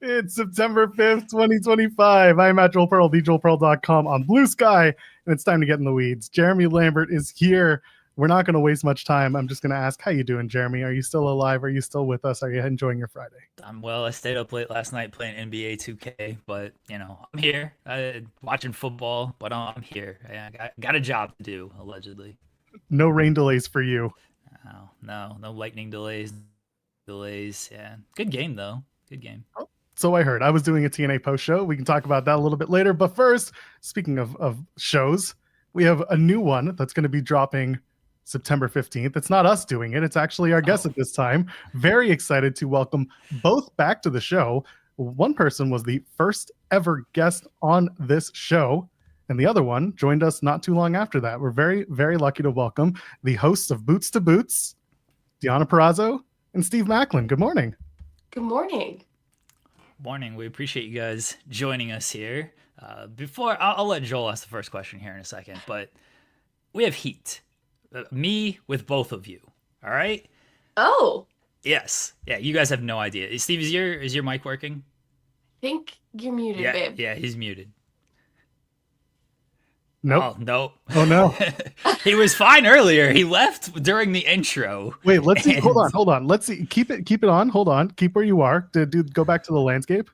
It's September 5th, 2025. I'm at Joel Pearl, thejoelpearl.com on Blue Sky, and it's time to get in the weeds. Jeremy Lambert is here. We're not going to waste much time. I'm just going to ask, how you doing, Jeremy? Are you still alive? Are you still with us? Are you enjoying your Friday? I'm well. I stayed up late last night playing NBA 2K, but, I'm here. Watching football, but I'm here. I got a job to do, allegedly. No rain delays for you. No lightning delays. Yeah. Good game, though. Good game. So I heard. I was doing a TNA post show. We can talk about that a little bit later. But first, speaking of shows, we have a new one that's going to be dropping September 15th. It's not us doing it. It's actually our guest at this time. Very excited to welcome both back to the show. One person was the first ever guest on this show, and the other one joined us not too long after that. We're very, very lucky to welcome the hosts of Boots to Boots, Deonna Purrazzo and Steve Maclin. Good morning. Good morning. Morning. We appreciate you guys joining us here. Before I'll let Joel ask the first question here in a second, but we have heat. Me with both of you. All right. Oh. Yes. Yeah. You guys have no idea. Steve, is your mic working? I think you're muted, babe. Yeah, he's muted. Nope. Oh, no. Oh, no. He was fine earlier. He left during the intro. Wait, let's see. Hold on. Let's see. Keep it on. Hold on. Keep where you are. Go back to the landscape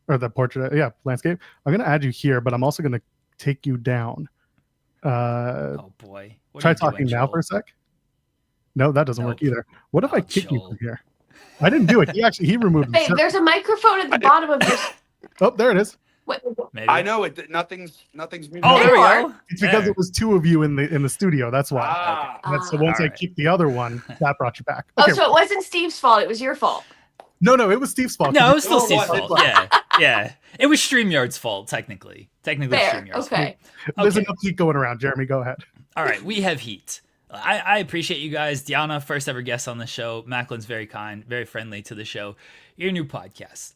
or the portrait. Yeah, landscape. I'm going to add you here, but I'm also going to take you down. Oh, boy. Try talking now for a sec. No, that doesn't work either. What if I kick you from here? I didn't do it. He removed it. Hey, there's a microphone at the bottom of this. Oh, there it is. Maybe. I know it. Nothing's muted. Oh, there we go. It's because it was two of you in the studio. That's why. So once I kicked the other one, that brought you back. Okay. Oh, so it wasn't Steve's fault. It was your fault. No, it was Steve's fault. No, it was still Steve's fault. Yeah. It was StreamYard's fault, technically. Fair. StreamYard's Okay. There's enough heat going around. Jeremy, go ahead. All right, we have heat. I appreciate you guys. Deonna, first ever guest on the show. Macklin's very kind, very friendly to the show. Your new podcast.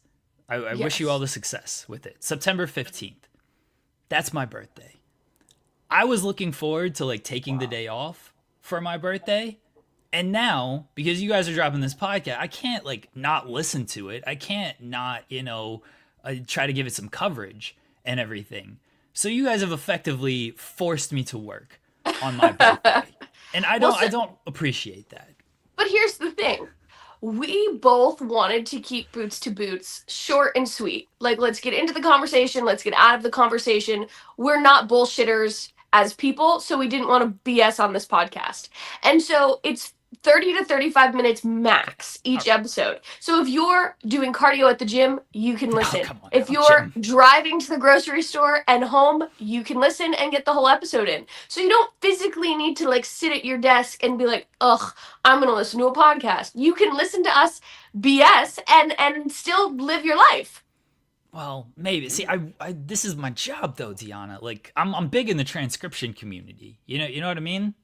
I wish you all the success with it. September 15th. That's my birthday. I was looking forward to taking the day off for my birthday. And now, because you guys are dropping this podcast, I can't not listen to it. I can't not, try to give it some coverage and everything. So you guys have effectively forced me to work on my birthday. And I don't appreciate that. But here's the thing. We both wanted to keep Boots to Boots short and sweet. Let's get into the conversation. Let's get out of the conversation. We're not bullshitters as people, so we didn't want to BS on this podcast. And so it's 30 to 35 minutes max each episode. So if you're doing cardio at the gym, you can listen. If you're driving to the grocery store and home, you can listen and get the whole episode in. So you don't physically need to sit at your desk and be like, ugh, I'm going to listen to a podcast. You can listen to us BS and still live your life. Well, maybe. See, I this is my job though, Deonna. I'm big in the transcription community. You know what I mean?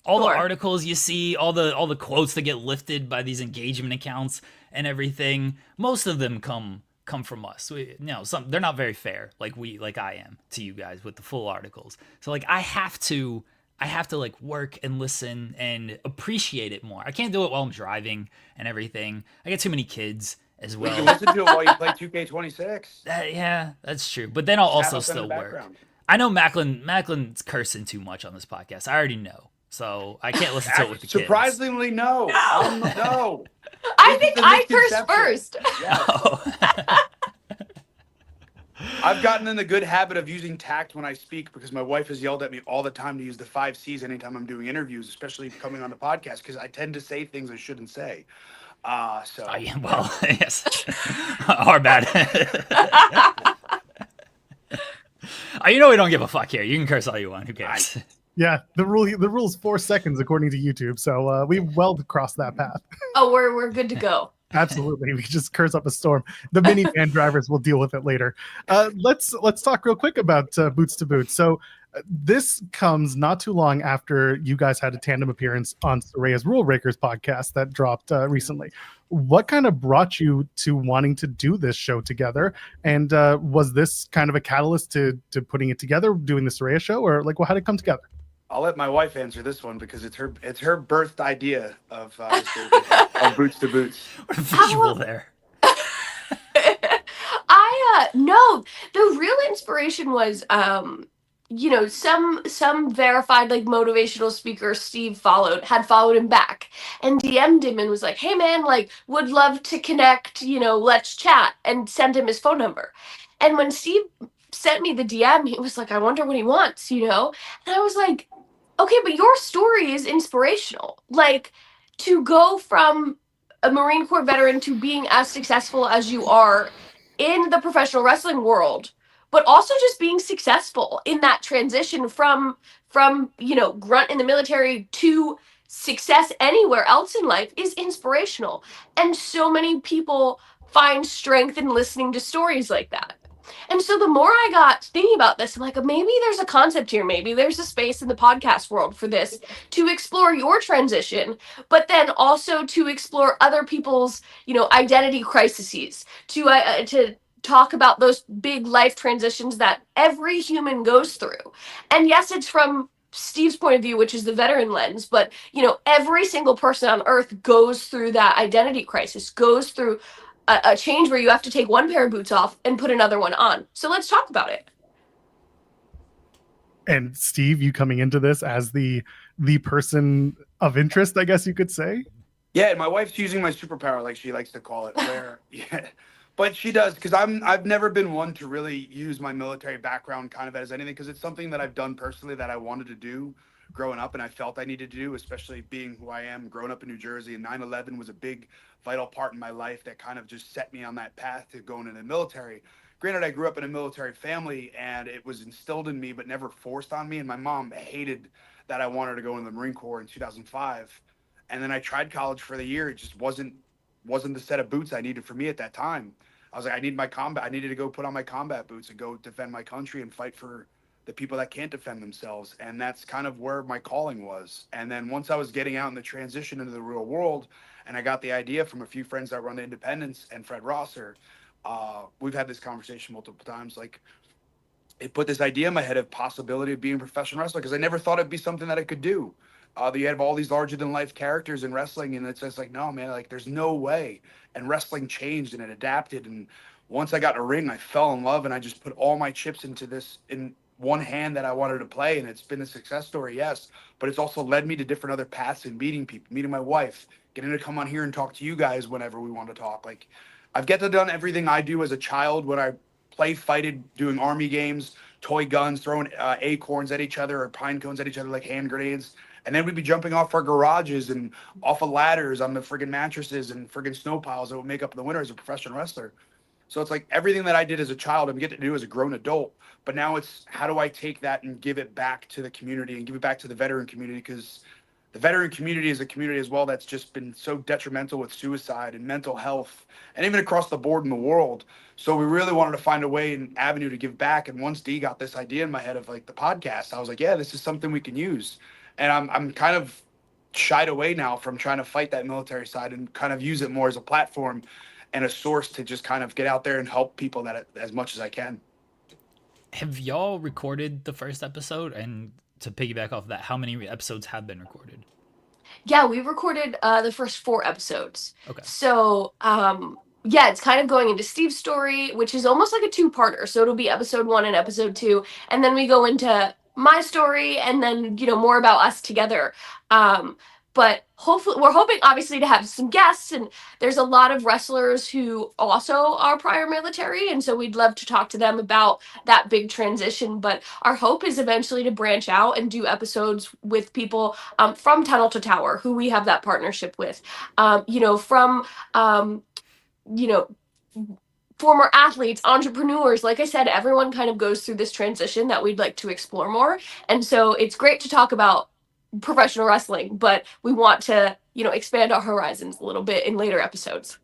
All the articles you see, all the quotes that get lifted by these engagement accounts and everything, most of them come from us. Some they're not very fair, like I am to you guys with the full articles. So I have to work and listen and appreciate it more. I can't do it while I'm driving and everything. I got too many kids as well. You can listen to it while you play 2K26. Yeah, that's true. But then I'll also still work. I know Macklin's cursing too much on this podcast. I already know. So I can't listen to it with the kids. Surprisingly, no. No. I think I cursed first. Yeah. I've gotten in the good habit of using tact when I speak because my wife has yelled at me all the time to use the 5 C's anytime I'm doing interviews, especially coming on the podcast, because I tend to say things I shouldn't say. Yes. Our bad. We don't give a fuck here. You can curse all you want. Who cares? Yeah, the rule is 4 seconds according to YouTube, so we well crossed that path. Oh, we're good to go. Absolutely, we just curse up a storm. The minivan drivers will deal with it later. Let's talk real quick about Boots to Boots. So this comes not too long after you guys had a tandem appearance on Soraya's Rule Breakers podcast that dropped recently. What kind of brought you to wanting to do this show together? And was this kind of a catalyst to putting it together, doing the Soraya show, or how did it come together? I'll let my wife answer this one because it's her birthed idea of Boots to Boots. What a visual there. No, the real inspiration was some verified like motivational speaker Steve had followed him back and DM'd him and was like, "Hey man, like would love to connect, let's chat," and send him his phone number. And when Steve sent me the DM, he was like, "I wonder what he wants," And I was like, "Okay, but your story is inspirational. Like to go from a Marine Corps veteran to being as successful as you are in the professional wrestling world, but also just being successful in that transition from grunt in the military to success anywhere else in life is inspirational." And so many people find strength in listening to stories like that. And so the more I got thinking about this, I'm like, maybe there's a concept here. Maybe there's a space in the podcast world for this to explore your transition, but then also to explore other people's, identity crises, to talk about those big life transitions that every human goes through. And yes, it's from Steve's point of view, which is the veteran lens, but every single person on earth goes through that identity crisis, goes through a change where you have to take one pair of boots off and put another one on. So let's talk about it. And Steve, you coming into this as the person of interest, I guess you could say. Yeah, and my wife's using my superpower, like she likes to call it. But she does, because I've never been one to really use my military background kind of as anything, because it's something that I've done personally that I wanted to do growing up, and I felt I needed to do, especially being who I am, growing up in New Jersey. And 9/11 was a big, vital part in my life that kind of just set me on that path to going into the military. Granted, I grew up in a military family, and it was instilled in me, but never forced on me. And my mom hated that I wanted to go into the Marine Corps in 2005. And then I tried college for the year. It just wasn't the set of boots I needed for me at that time. I was like, I needed to go put on my combat boots and go defend my country and fight for the people that can't defend themselves. And that's kind of where my calling was. And then once I was getting out in the transition into the real world, and I got the idea from a few friends that run Independence and Fred Rosser, we've had this conversation multiple times. Like, it put this idea in my head of possibility of being a professional wrestler, because I never thought it'd be something that I could do. You have all these larger than life characters in wrestling, and it's just like, no, man, like there's no way. And wrestling changed and it adapted. And once I got in a ring, I fell in love, and I just put all my chips into this in one hand that I wanted to play. And it's been a success story, yes, but it's also led me to different other paths in meeting people, meeting my wife, getting to come on here and talk to you guys whenever we want to talk. Like, I've get to done everything I do as a child when I fighted, doing army games, toy guns, throwing acorns at each other or pine cones at each other like hand grenades. And then we'd be jumping off our garages and off of ladders on the friggin' mattresses and friggin' snow piles that would make up in the winter as a professional wrestler. So it's like everything that I did as a child, I'm getting to do as a grown adult. But now it's, how do I take that and give it back to the community and give it back to the veteran community? Because the veteran community is a community as well that's just been so detrimental with suicide and mental health and even across the board in the world. So we really wanted to find a way and avenue to give back. And once Dee got this idea in my head of like the podcast, I was like, yeah, this is something we can use. And I'm kind of shied away now from trying to fight that military side and kind of use it more as a platform and a source to just kind of get out there and help people that as much as I can. Have y'all recorded the first episode? And to piggyback off of that, how many episodes have been recorded? Yeah, we recorded the first 4 episodes. Okay. So, yeah, it's kind of going into Steve's story, which is almost like a 2-parter. So it'll be episode 1 and episode 2, and then we go into my story, and then more about us together. But hopefully, we're hoping obviously to have some guests, and there's a lot of wrestlers who also are prior military, and so we'd love to talk to them about that big transition. But our hope is eventually to branch out and do episodes with people from Tunnel to Tower, who we have that partnership with, from former athletes, entrepreneurs. Like I said, everyone kind of goes through this transition that we'd like to explore more. And so it's great to talk about professional wrestling, but we want to, expand our horizons a little bit in later episodes.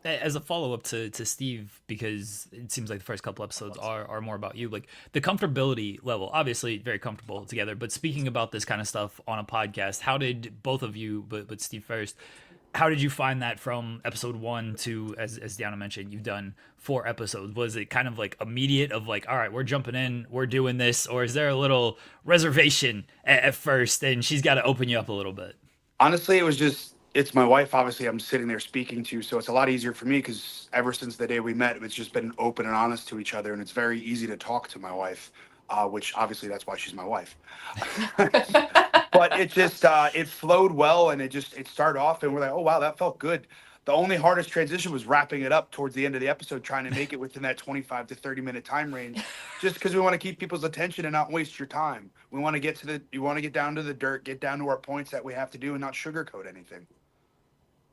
As a follow-up to Steve, because it seems like the first couple episodes are more about you, like the comfortability level, obviously very comfortable together, but speaking about this kind of stuff on a podcast, how did both of you, but Steve first, how did you find that from episode 1 to, as Deonna mentioned, you've done 4 episodes? Was it kind of like immediate of like, all right, we're jumping in, we're doing this? Or is there a little reservation at first and she's got to open you up a little bit? Honestly, it was just it's my wife, obviously, I'm sitting there speaking to, so it's a lot easier for me because ever since the day we met, it's just been open and honest to each other, and it's very easy to talk to my wife, which obviously that's why she's my wife. But it just it flowed well, and it started off, and we're like, oh wow, that felt good. The only hardest transition was wrapping it up towards the end of the episode, trying to make it within that 25 to 30-minute time range, just because we want to keep people's attention and not waste your time. We want to get down to the dirt, get down to our points that we have to do, and not sugarcoat anything.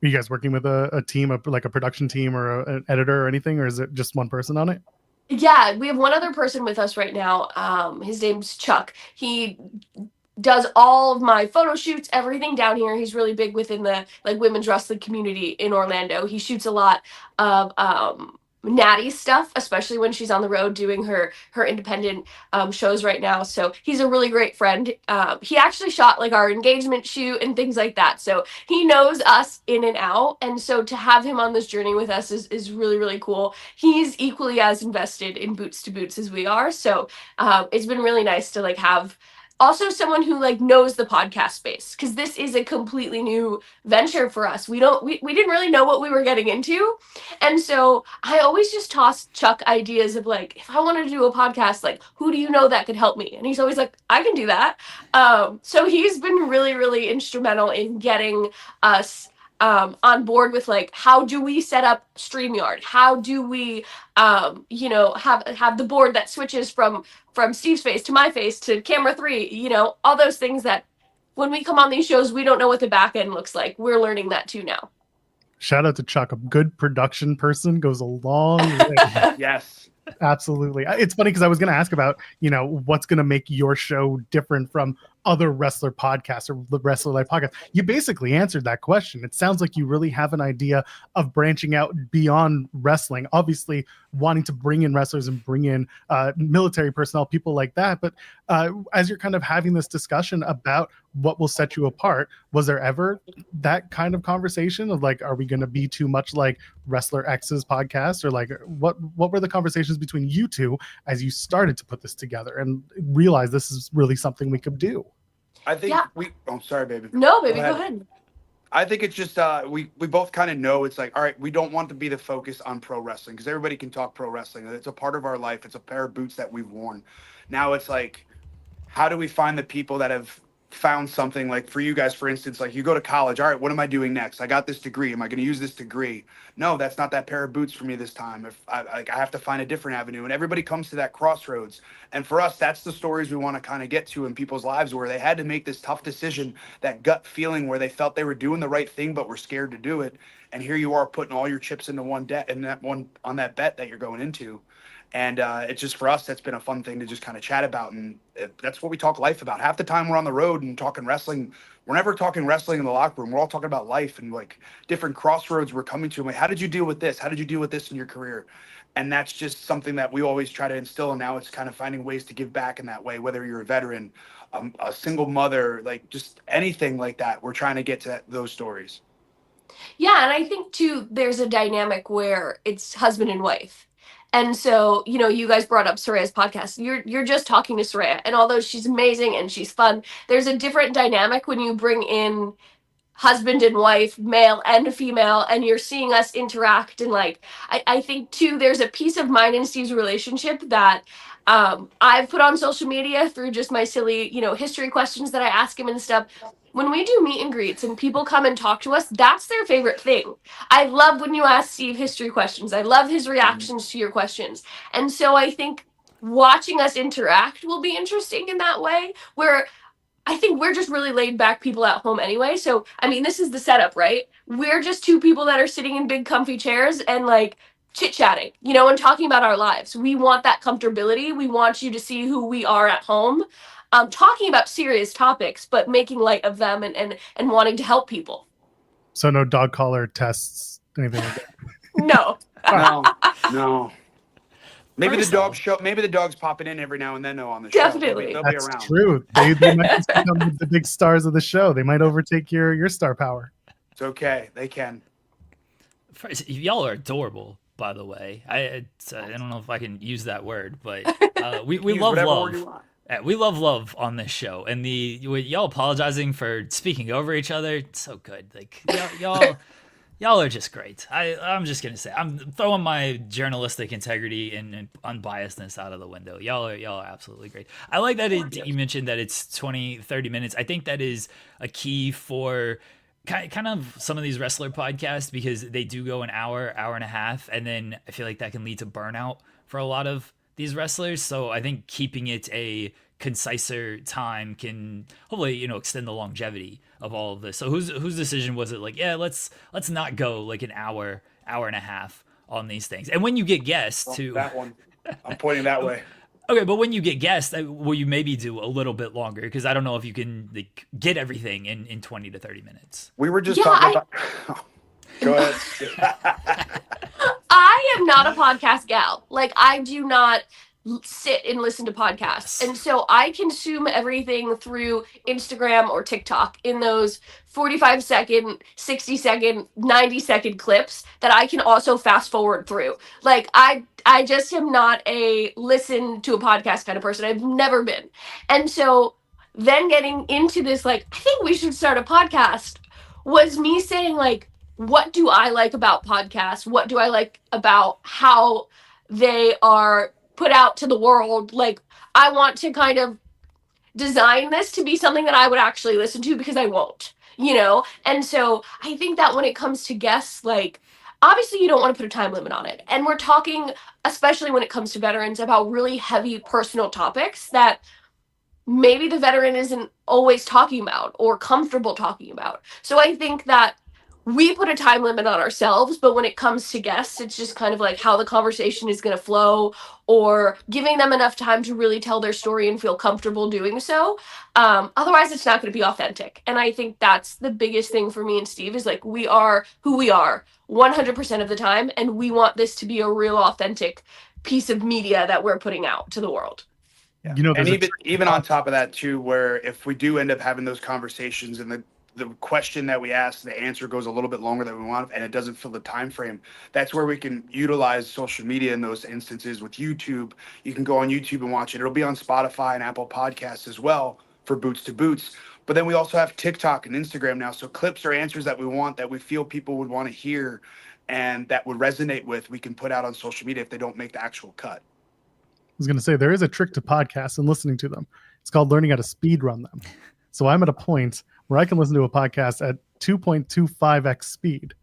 Are you guys working with a team, like a production team or an editor or anything, or is it just one person on it? Yeah, we have one other person with us right now. His name's Chuck. He does all of my photo shoots, everything down here. He's really big within the like women's wrestling community in Orlando. He shoots a lot of Natty stuff, especially when she's on the road doing her independent shows right now. So he's a really great friend. He actually shot like our engagement shoot and things like that. So he knows us in and out. And so to have him on this journey with us is really, really cool. He's equally as invested in Boots to Boots as we are. So it's been really nice to like have also someone who like knows the podcast space, because this is a completely new venture for us. We didn't really know what we were getting into, and so I always just toss Chuck ideas of like, if I wanted to do a podcast, like who do you know that could help me? And he's always like, I can do that. So he's been really, really instrumental in getting us on board with like, how do we set up StreamYard? How do we have the board that switches from Steve's face to my face to camera 3, all those things that when we come on these shows, we don't know what the back end looks like. We're learning that too now. Shout out to Chuck. A good production person goes a long way. Yes. Absolutely. It's funny because I was going to ask about, what's going to make your show different from other wrestler podcasts or the Wrestler Life podcast. You basically answered that question. It sounds like you really have an idea of branching out beyond wrestling, obviously wanting to bring in wrestlers and bring in military personnel, people like that. But as you're kind of having this discussion about what will set you apart, was there ever that kind of conversation of like, are we going to be too much like Wrestler X's podcast, or like what were the conversations between you two as you started to put this together and realize this is really something we could do? I think oh, sorry, baby. No, baby, go ahead. I think it's just we both kind of know it's like, all right, we don't want to be the focus on pro wrestling because everybody can talk pro wrestling. It's a part of our life. It's a pair of boots that we've worn. Now it's like, how do we find the people that have found something? Like for you guys, for instance, like you go to college. All right, what am I doing next? I got this degree. Am I going to use this degree? No, that's not that pair of boots for me this time. If I have to find a different avenue, and everybody comes to that crossroads. And for us, that's the stories we want to kind of get to in people's lives where they had to make this tough decision, that gut feeling where they felt they were doing the right thing, but were scared to do it. And here you are putting all your chips into one bet and on that bet that you're going into. And it's just, for us, that's been a fun thing to just kind of chat about. And that's what we talk life about. Half the time we're on the road and talking wrestling. We're never talking wrestling in the locker room. We're all talking about life and like different crossroads we're coming to. Like, how did you deal with this? How did you deal with this in your career? And that's just something that we always try to instill. And now it's kind of finding ways to give back in that way, whether you're a veteran, a single mother, like just anything like that. We're trying to get to those stories. Yeah, and I think too, there's a dynamic where it's husband and wife. And so, you guys brought up Soraya's podcast. You're just talking to Soraya, and although she's amazing and she's fun, there's a different dynamic when you bring in husband and wife, male and female, and you're seeing us interact. And like, I think too, there's a peace of mind in Steve's relationship that I've put on social media through just my silly, history questions that I ask him and stuff. When we do meet and greets and people come and talk to us, that's their favorite thing. I love when you ask Steve history questions. I love his reactions to your questions. And so I think watching us interact will be interesting in that way, where I think we're just really laid back people at home anyway. So, I mean, this is the setup, right? We're just two people that are sitting in big comfy chairs and like chit-chatting, and talking about our lives. We want that comfortability. We want you to see who we are at home, talking about serious topics, but making light of them and wanting to help people. So no dog collar tests, anything like that? No. No. Maybe the dog's popping in every now and then on the show. Definitely. They'll That's be around. true. They might become the big stars of the show. They might overtake your star power. It's okay. They can. Y'all are adorable, by the way. I don't know if I can use that word, but we love love. We love on this show, and y'all apologizing for speaking over each other. It's so good. Like y'all are just great. I'm just gonna say I'm throwing my journalistic integrity and unbiasedness out of the window. Y'all are absolutely great. I like that you mentioned that it's 20-30 minutes. I think that is a key for kind of some of these wrestler podcasts, because they do go an hour and a half, and then I feel like that can lead to burnout for a lot of these wrestlers. So I think keeping it a conciser time can hopefully extend the longevity of all of this. So whose decision was it? Like, yeah, let's not go like an hour and a half on these things. And when you get guests to that one, I'm pointing that way. Okay, but when you get guests, will you maybe do a little bit longer? Because I don't know if you can get everything in 20 to 30 minutes. We were just talking about. Go ahead. I am not a podcast gal. Like, I do not sit and listen to podcasts. And so I consume everything through Instagram or TikTok in those 45-second, 60-second, 90-second clips that I can also fast forward through. Like, I just am not a listen to a podcast kind of person. I've never been. And so then getting into this, like, I think we should start a podcast, was me saying, like, what do I like about podcasts? What do I like about how they are put out to the world? Like, I want to kind of design this to be something that I would actually listen to, because I won't, And so I think that when it comes to guests, like, obviously you don't want to put a time limit on it. And we're talking, especially when it comes to veterans, about really heavy personal topics that maybe the veteran isn't always talking about or comfortable talking about. So I think that we put a time limit on ourselves, but when it comes to guests, it's just kind of like how the conversation is going to flow, or giving them enough time to really tell their story and feel comfortable doing so. Otherwise, it's not going to be authentic. And I think that's the biggest thing for me and Steve, is like, we are who we are 100% of the time, and we want this to be a real authentic piece of media that we're putting out to the world. Yeah. And even on top of that too, where if we do end up having those conversations and the question that we ask, the answer goes a little bit longer than we want, and it doesn't fill the time frame, that's where we can utilize social media in those instances. With YouTube, you can go on YouTube and watch it. It'll be on Spotify and Apple Podcasts as well for Boots to Boots. But then we also have TikTok and Instagram now. So clips or answers that we want, that we feel people would want to hear and that would resonate with, we can put out on social media if they don't make the actual cut. I was going to say, there is a trick to podcasts and listening to them. It's called learning how to speed run them. So I'm at a point where I can listen to a podcast at 2.25x speed.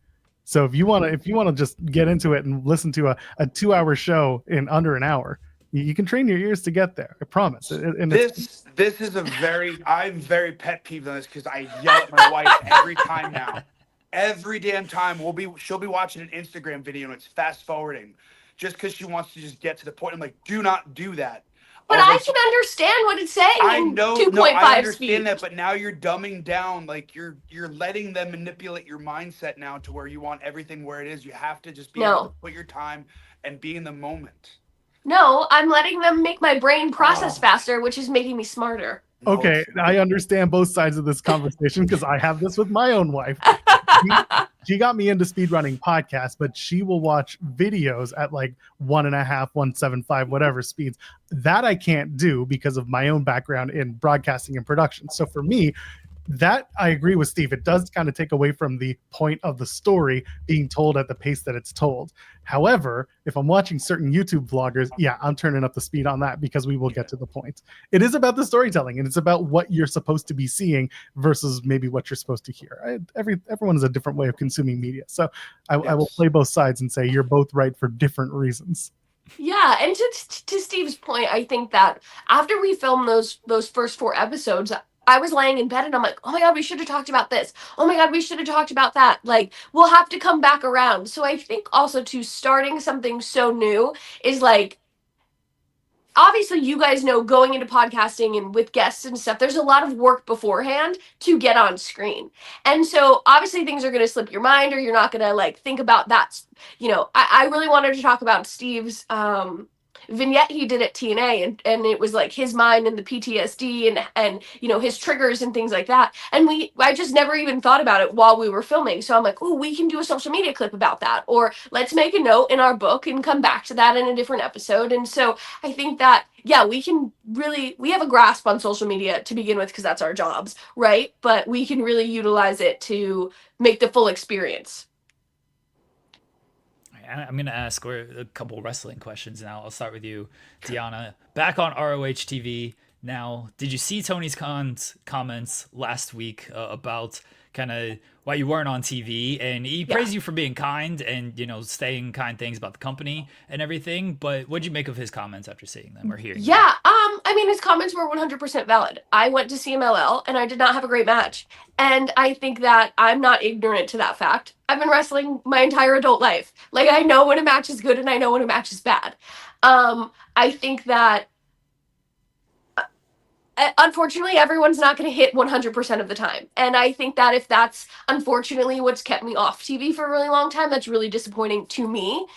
So if you want to just get into it and listen to a 2-hour show in under an hour, you can train your ears to get there. I promise. And this is I'm very pet peeved on this, because I yell at my wife every time now. Every damn time she'll be watching an Instagram video and it's fast forwarding, just because she wants to just get to the point. I'm like, do not do that. But I can understand what it's saying. I know, 2.5 I understand speed. that, but now you're dumbing down. Like, you're letting them manipulate your mindset now to where you want everything where it is. You have to just be able to put your time and be in the moment. No, I'm letting them make my brain process faster, which is making me smarter. Okay, I understand both sides of this conversation, because I have this with my own wife. She got me into speedrunning podcasts, but she will watch videos at like 1.5, 1.75, whatever speeds. That I can't do because of my own background in broadcasting and production. So for me, that I agree with Steve. It does kind of take away from the point of the story being told at the pace that it's told. However, if I'm watching certain YouTube vloggers, yeah, I'm turning up the speed on that, because we will get to the point. It is about the storytelling, and it's about what you're supposed to be seeing versus maybe what you're supposed to hear. Everyone has a different way of consuming media. So I will play both sides and say you're both right for different reasons. Yeah, and to Steve's point, I think that after we filmed those first 4 episodes, I was laying in bed and I'm like, oh my God, we should have talked about this. Oh my God, we should have talked about that. Like, we'll have to come back around. So I think also to starting something so new is like, obviously you guys know, going into podcasting and with guests and stuff, there's a lot of work beforehand to get on screen. And so obviously things are going to slip your mind, or you're not going to like think about that. I really wanted to talk about Steve's vignette he did at TNA, and it was like his mind and the PTSD and you know, his triggers and things like that. And I just never even thought about it while we were filming. So I'm like, oh, we can do a social media clip about that, or let's make a note in our book and come back to that in a different episode. And so I think that, yeah, we have a grasp on social media to begin with because that's our jobs, right? But we can really utilize it to make the full experience. I'm going to ask a couple wrestling questions now. I'll start with you, Deonna. Back on ROH TV now, did you see Tony Khan's comments last week about kind of why you weren't on TV? And he praised you for being kind and, you know, saying kind things about the company and everything. But what'd you make of his comments after seeing them or hearing them? Yeah, I mean, his comments were 100% valid. I went to CMLL and I did not have a great match. And I think that I'm not ignorant to that fact. I've been wrestling my entire adult life. Like, I know when a match is good and I know when a match is bad. I think that unfortunately everyone's not going to hit 100% of the time, and I think that if that's unfortunately what's kept me off TV for a really long time, that's really disappointing to me,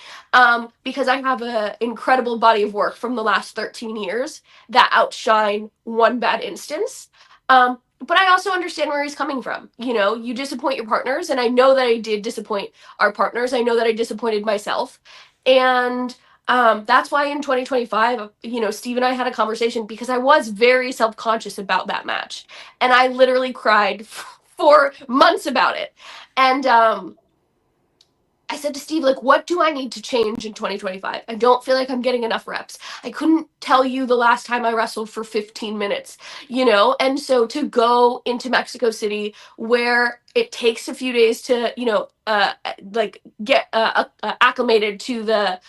because I have an incredible body of work from the last 13 years that outshine one bad instance. But I also understand where he's coming from. You know, you disappoint your partners, and I know that I did disappoint our partners. I know that I disappointed myself, and that's why in 2025, you know, Steve and I had a conversation because I was very self-conscious about that match. And I literally cried for months about it. And I said to Steve, like, what do I need to change in 2025? I don't feel like I'm getting enough reps. I couldn't tell you the last time I wrestled for 15 minutes, you know? And so to go into Mexico City where it takes a few days to, you know, like get acclimated to the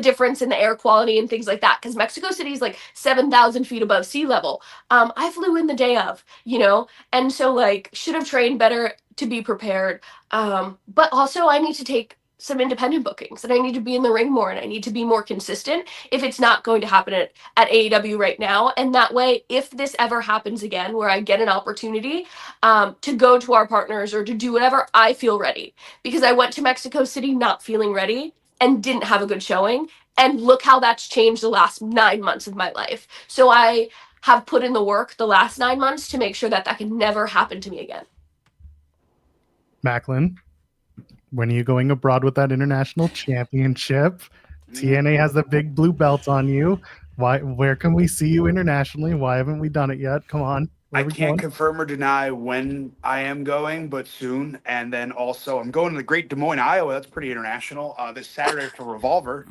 difference in the air quality and things like that. Because Mexico City is like 7,000 feet above sea level. I flew in the day of, you know? And so like should have trained better to be prepared. But also I need to take some independent bookings and I need to be in the ring more and I need to be more consistent if it's not going to happen at AEW right now. And that way, if this ever happens again, where I get an opportunity to go to our partners or to do whatever, I feel ready. Because I went to Mexico City not feeling ready and didn't have a good showing. And look how that's changed the last 9 months of my life. So I have put in the work the last 9 months to make sure that that can never happen to me again. Maclin, when are you going abroad with that international championship? TNA has the big blue belt on you. Where can we see you internationally? Why haven't we done it yet? Come on. I can't confirm or deny when I am going, but soon. And then also, I'm going to the Great Des Moines, Iowa. That's pretty international. This Saturday for Revolver.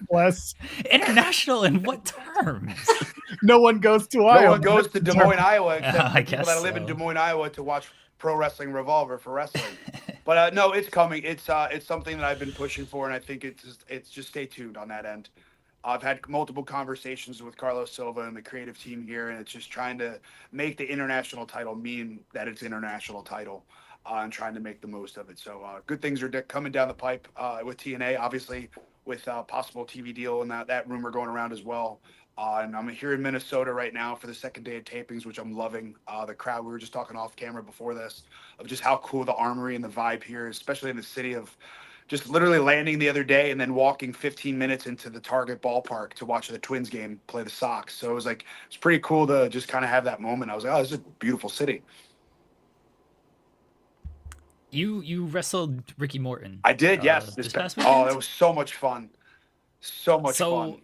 Bless. International in what terms? No one goes to Iowa. No one goes to Des Moines, Iowa, except I people guess that live in so. Des Moines, Iowa, to watch Pro Wrestling Revolver for wrestling. But no, it's coming. It's something that I've been pushing for, and I think it's just stay tuned on that end. I've had multiple conversations with Carlos Silva and the creative team here, and it's just trying to make the international title mean that it's international title, and trying to make the most of it. So good things are coming down the pipe with TNA, obviously, with possible TV deal and that rumor going around as well. And I'm here in Minnesota right now for the second day of tapings, which I'm loving. The crowd, we were just talking off camera before this, of just how cool the Armory and the vibe here is, especially in the city of just literally landing the other day and then walking 15 minutes into the Target ballpark to watch the Twins game play the Sox. So it was like, it's pretty cool to just kind of have that moment. I was like, oh, this is a beautiful city. You wrestled Ricky Morton. I did, yes. This past weekend? Oh, that was so much fun. So much fun.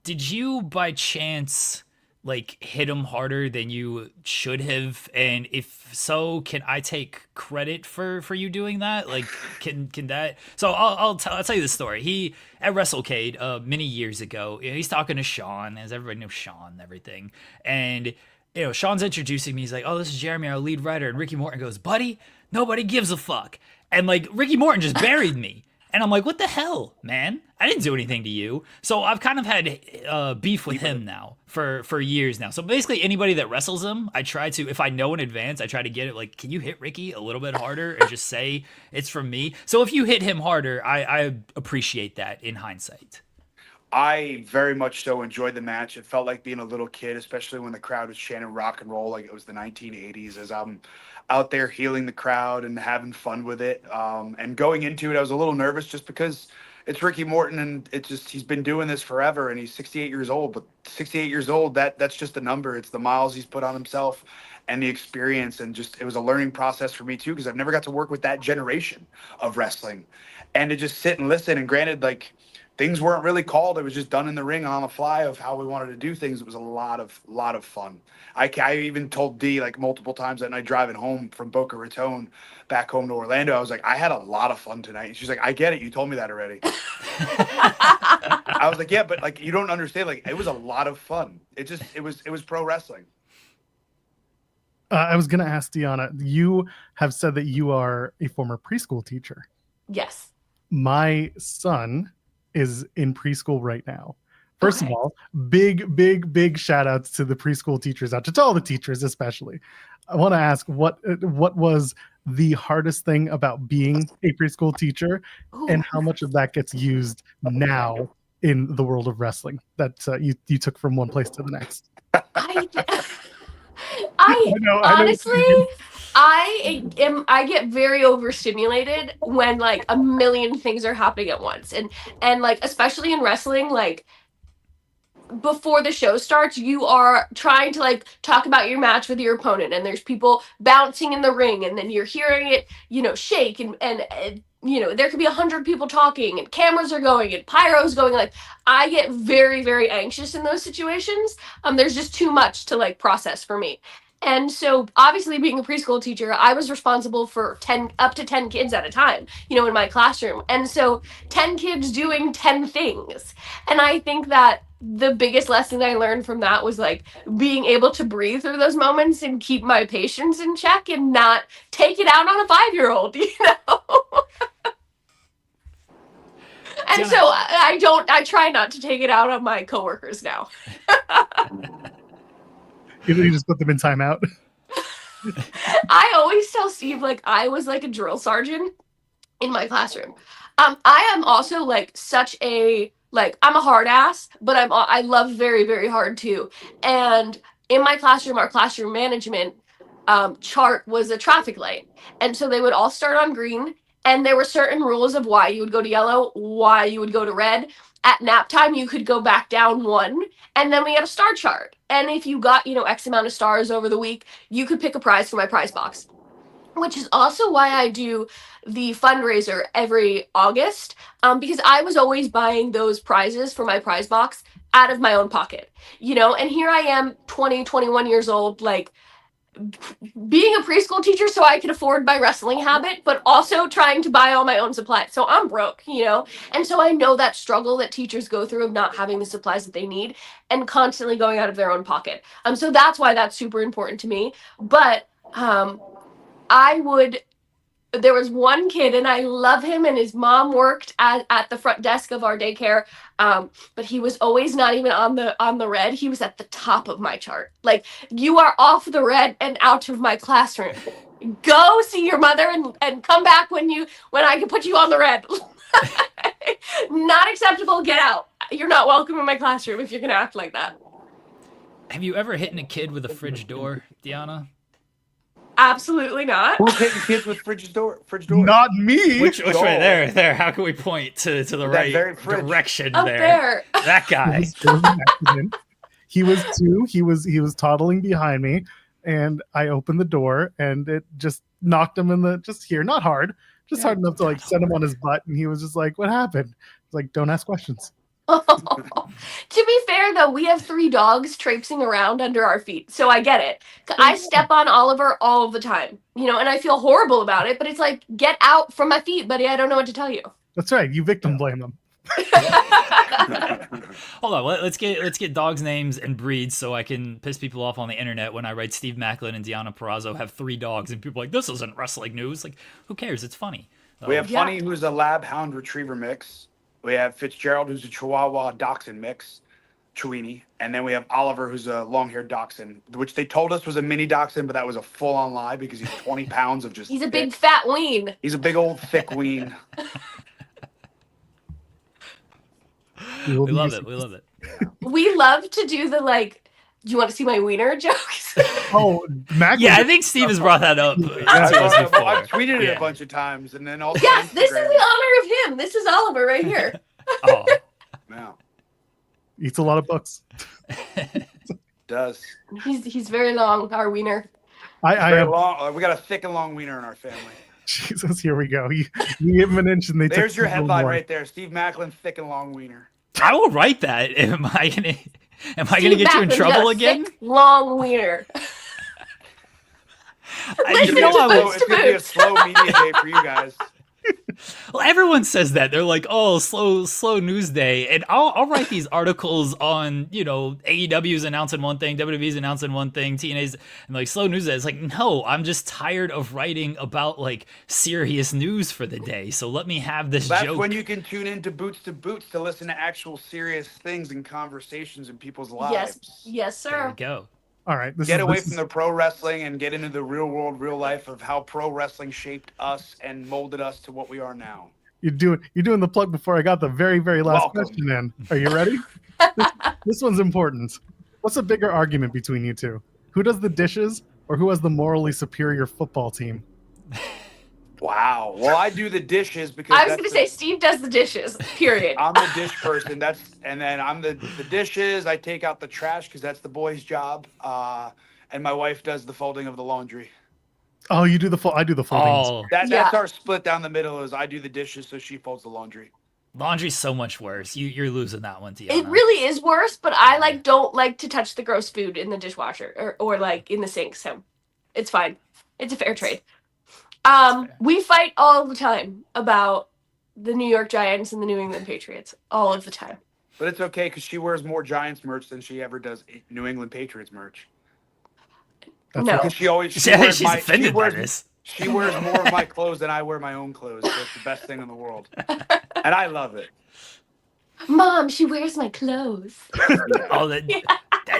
Did you by chance like hit him harder than you should have? And if so, can I take credit for you doing that? Like, can that? So I'll tell you the story. He at WrestleCade many years ago, you know, he's talking to Sean, as everybody knows Sean and everything, and you know Sean's introducing me. He's like, "Oh, this is Jeremy, our lead writer," and Ricky Morton goes, "Buddy, nobody gives a fuck," and like Ricky Morton just buried me. And I'm like, what the hell, man? I didn't do anything to you. So I've kind of had beef with him now for years now. So basically anybody that wrestles him, I try to, if I know in advance, I try to get it like, can you hit Ricky a little bit harder and just say it's from me? So if you hit him harder, I appreciate that in hindsight. I very much so enjoyed the match. It felt like being a little kid, especially when the crowd was chanting rock and roll like it was the 1980s, as I'm out there healing the crowd and having fun with it. And going into it, I was a little nervous just because it's Ricky Morton, and it's just he's been doing this forever, and he's 68 years old. But 68 years old, that's just a number. It's the miles he's put on himself, and the experience, and just it was a learning process for me too, because I've never got to work with that generation of wrestling, and to just sit and listen. And granted, like things weren't really called; it was just done in the ring on the fly of how we wanted to do things. It was a lot of fun. I even told D like multiple times that night driving home from Boca Raton back home to Orlando. I was like, I had a lot of fun tonight. And she's like, I get it. You told me that already. I was like, yeah, but like you don't understand. Like it was a lot of fun. It was pro wrestling. I was going to ask Deonna, you have said that you are a former preschool teacher. Yes. My son is in preschool right now. First of all, big shout outs to the preschool teachers out to all the teachers, especially. I want to ask what was the hardest thing about being a preschool teacher, and how much of that gets used now in the world of wrestling that you took from one place to the next. I honestly, I get very overstimulated when like a million things are happening at once, and like especially in wrestling, like before the show starts, you are trying to like talk about your match with your opponent, and there's people bouncing in the ring, and then you're hearing it, shake, and there could be 100 people talking, and cameras are going, and pyro's going. Like I get very, very anxious in those situations. There's just too much to like process for me. And so obviously being a preschool teacher, I was responsible for up to 10 kids at a time, in my classroom. And so 10 kids doing 10 things. And I think that the biggest lesson I learned from that was like being able to breathe through those moments and keep my patience in check and not take it out on a 5-year-old, And so I try not to take it out on my coworkers now. You just put them in timeout. I always tell Steve like I was like a drill sergeant in my classroom. I am also like such a I'm a hard ass, but I love very, very hard too. And in my classroom, our classroom management chart was a traffic light, and so they would all start on green, and there were certain rules of why you would go to yellow, why you would go to red. At nap time, you could go back down one, and then we had a star chart. And if you got, X amount of stars over the week, you could pick a prize for my prize box, which is also why I do the fundraiser every August, because I was always buying those prizes for my prize box out of my own pocket, and here I am 20, 21 years old, like being a preschool teacher so I could afford my wrestling habit, but also trying to buy all my own supplies. So I'm broke, And so I know that struggle that teachers go through of not having the supplies that they need and constantly going out of their own pocket. So that's why that's super important to me. But there was one kid, and I love him, and his mom worked at the front desk of our daycare, but he was always not even on the red. He was at the top of my chart. Like, you are off the red and out of my classroom. Go see your mother and come back when I can put you on the red. Not acceptable. Get out. You're not welcome in my classroom if you're gonna act like that. Have you ever hit a kid with a fridge door, Deonna? Absolutely not. Who's hitting kids with fridge door? Not me. Which way? There. How can we point to the right direction? Up there. That guy. He was 2. He was toddling behind me, and I opened the door, and it just knocked him in just here, not hard, just hard enough to like send him on his butt. And he was just like, "What happened?" It's like, "Don't ask questions." To be fair, though, we have 3 dogs traipsing around under our feet, so I get it. I step on Oliver all of the time, and I feel horrible about it, but it's like, get out from my feet, buddy. I don't know what to tell you. That's right. You victim blame them. Hold on. Let's get dogs' names and breeds so I can piss people off on the internet when I write Steve Maclin and Deonna Purrazzo have 3 dogs, and people are like, this isn't wrestling news. Like, who cares? It's funny. We have Funny, who's a lab hound retriever mix. We have Fitzgerald, who's a Chihuahua Dachshund mix, Chiweenie. And then we have Oliver, who's a long-haired Dachshund, which they told us was a mini Dachshund, but that was a full-on lie because he's 20 pounds of just He's a big fat ween. He's a big old thick ween. We love it. We love to do the Do you want to see my wiener jokes? Oh, Maclin. Yeah, I think Steve has brought that up to us before. I've tweeted it Yeah. a bunch of times, and then also Yes, this is Instagram. the honor of him. This is Oliver right here. Oh, Wow, Eats a lot of books. does. He's very long, our wiener. I Very have. long. We got a thick and long wiener in our family. Jesus, here we go. You give him an inch and they took There's your a little headline more. right there. Steve Maclin, thick and long wiener. I will write that. Am I gonna Steve get you in Maclin's trouble got a again? thick, long wiener. Listen You know, to I Boots was, It's gonna be a Boots. slow media day for you guys. well, everyone says that. They're like, "Oh, slow news day," and I'll write these articles on, AEW's announcing one thing, WWE's announcing one thing, TNA's, and like slow news day. It's like, no, I'm just tired of writing about like serious news for the day. So let me have this That's joke. when you can tune into Boots to Boots to listen to actual serious things and conversations in people's lives. Yes, There we sir. go. All right. Get away from the pro wrestling and get into the real world, real life of how pro wrestling shaped us and molded us to what we are now. You're doing the plug before I got the very, very last Welcome. question in. Are you ready? this one's important. What's a bigger argument between you two? Who does the dishes or who has the morally superior football team? Wow. Well, I do the dishes because I was going to say Steve does the dishes, period. I'm the dish person. And then I'm the dishes. I take out the trash because that's the boys' job. And my wife does the folding of the laundry. Oh, you do I do the folding. Oh, That's Yeah. our split down the middle. Is I do the dishes, so she folds the laundry. laundry's so much worse. You're losing that one, Deonna. It really is worse, but I don't like to touch the gross food in the dishwasher or like in the sink, so it's fine. It's a fair trade. We fight all the time about the New York Giants and the New England Patriots all of the time. But it's okay because she wears more Giants merch than she ever does New England Patriots merch. That's No. Because she always She's offended by this. She wears more of my clothes than I wear my own clothes. So it's the best thing in the world, and I love it. Mom, she wears my clothes. Oh,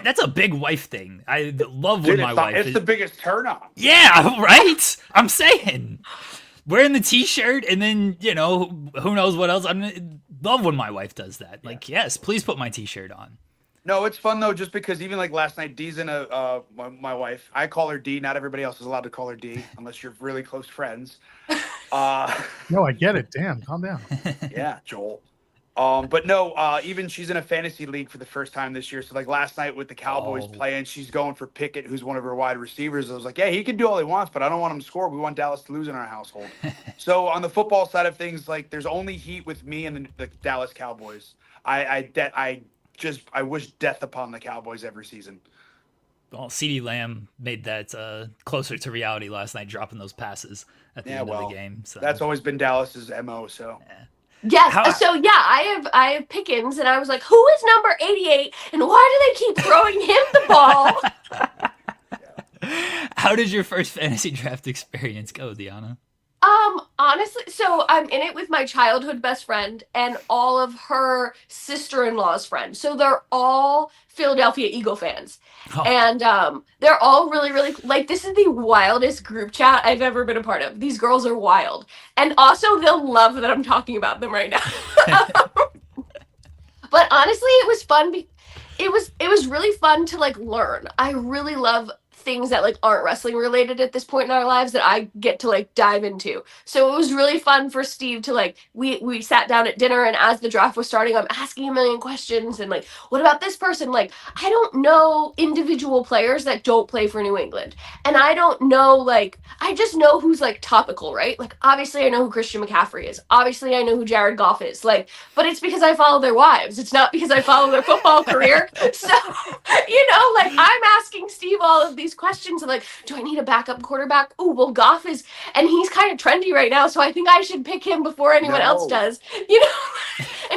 that's a big wife thing. I love Dude, when my wife. it's the biggest turn on. Yeah, right. I'm saying, wearing the T-shirt and then who knows what else. Love when my wife does that. Like, yes, please put my T-shirt on. No, it's fun though, just because even like last night, Dee's in my wife. I call her D. Not everybody else is allowed to call her D unless you're really close friends. No, I get it. Damn, calm down. Yeah, Joel. But no, even she's in a fantasy league for the first time this year. So like last night with the Cowboys playing, she's going for Pickett, who's one of her wide receivers. I was like, yeah, he can do all he wants, but I don't want him to score. We want Dallas to lose in our household. So on the football side of things, like there's only heat with me and the Dallas Cowboys. I wish death upon the Cowboys every season. Well, CeeDee Lamb made that closer to reality last night, dropping those passes at the end of the game. So That's always been Dallas's MO. So Yes. So yeah, I have Pickens, and I was like, who is number 88, and why do they keep throwing him the ball? How did your first fantasy draft experience go, Deonna? Honestly, so I'm in it with my childhood best friend and all of her sister-in-law's friends. So they're all Philadelphia Eagle fans. Oh. And they're all really, really, like, this is the wildest group chat I've ever been a part of. These girls are wild. And also, they'll love that I'm talking about them right now. But honestly, it was fun. It was really fun to, like, learn. I really love things that like aren't wrestling related at this point in our lives that I get to like dive into. So it was really fun for Steve to like we sat down at dinner, and as the draft was starting, I'm asking a million questions and like, what about this person? Like, I don't know individual players that don't play for New England. And I don't know, like, I just know who's like topical, right? Like, obviously I know who Christian McCaffrey is. Obviously I know who Jared Goff is. Like, but it's because I follow their wives. It's not because I follow their football career. So, like, I'm asking Steve all of these questions of like, do I need a backup quarterback? Oh, well, Goff is, and he's kind of trendy right now, so I think I should pick him before anyone else does, and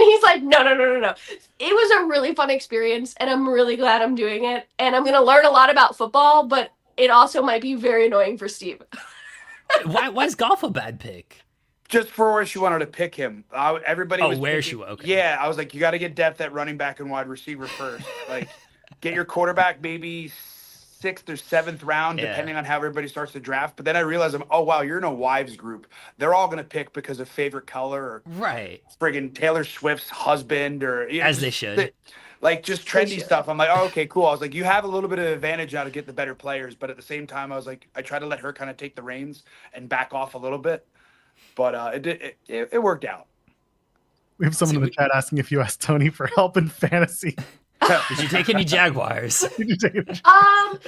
he's like, no. It was a really fun experience, and I'm really glad I'm doing it, and I'm going to learn a lot about football, but it also might be very annoying for Steve. Why is Goff a bad pick? Just for where she wanted to pick him. Everybody was where picking, she okay. Yeah, I was like, you got to get depth at running back and wide receiver first. Like, get your quarterback maybe 6th or 7th round, depending on how everybody starts to draft. But then I realized, you're in a wives group. They're all going to pick because of favorite color or right, friggin' Taylor Swift's husband or as they should. like just trendy stuff. I'm like, oh, okay, cool. I was like, you have a little bit of advantage now to get the better players, but at the same time, I was like, I try to let her kind of take the reins and back off a little bit, but it worked out. We have someone in the chat asking if you asked Tony for help in fantasy. Did you take any Jaguars? Did you take it? I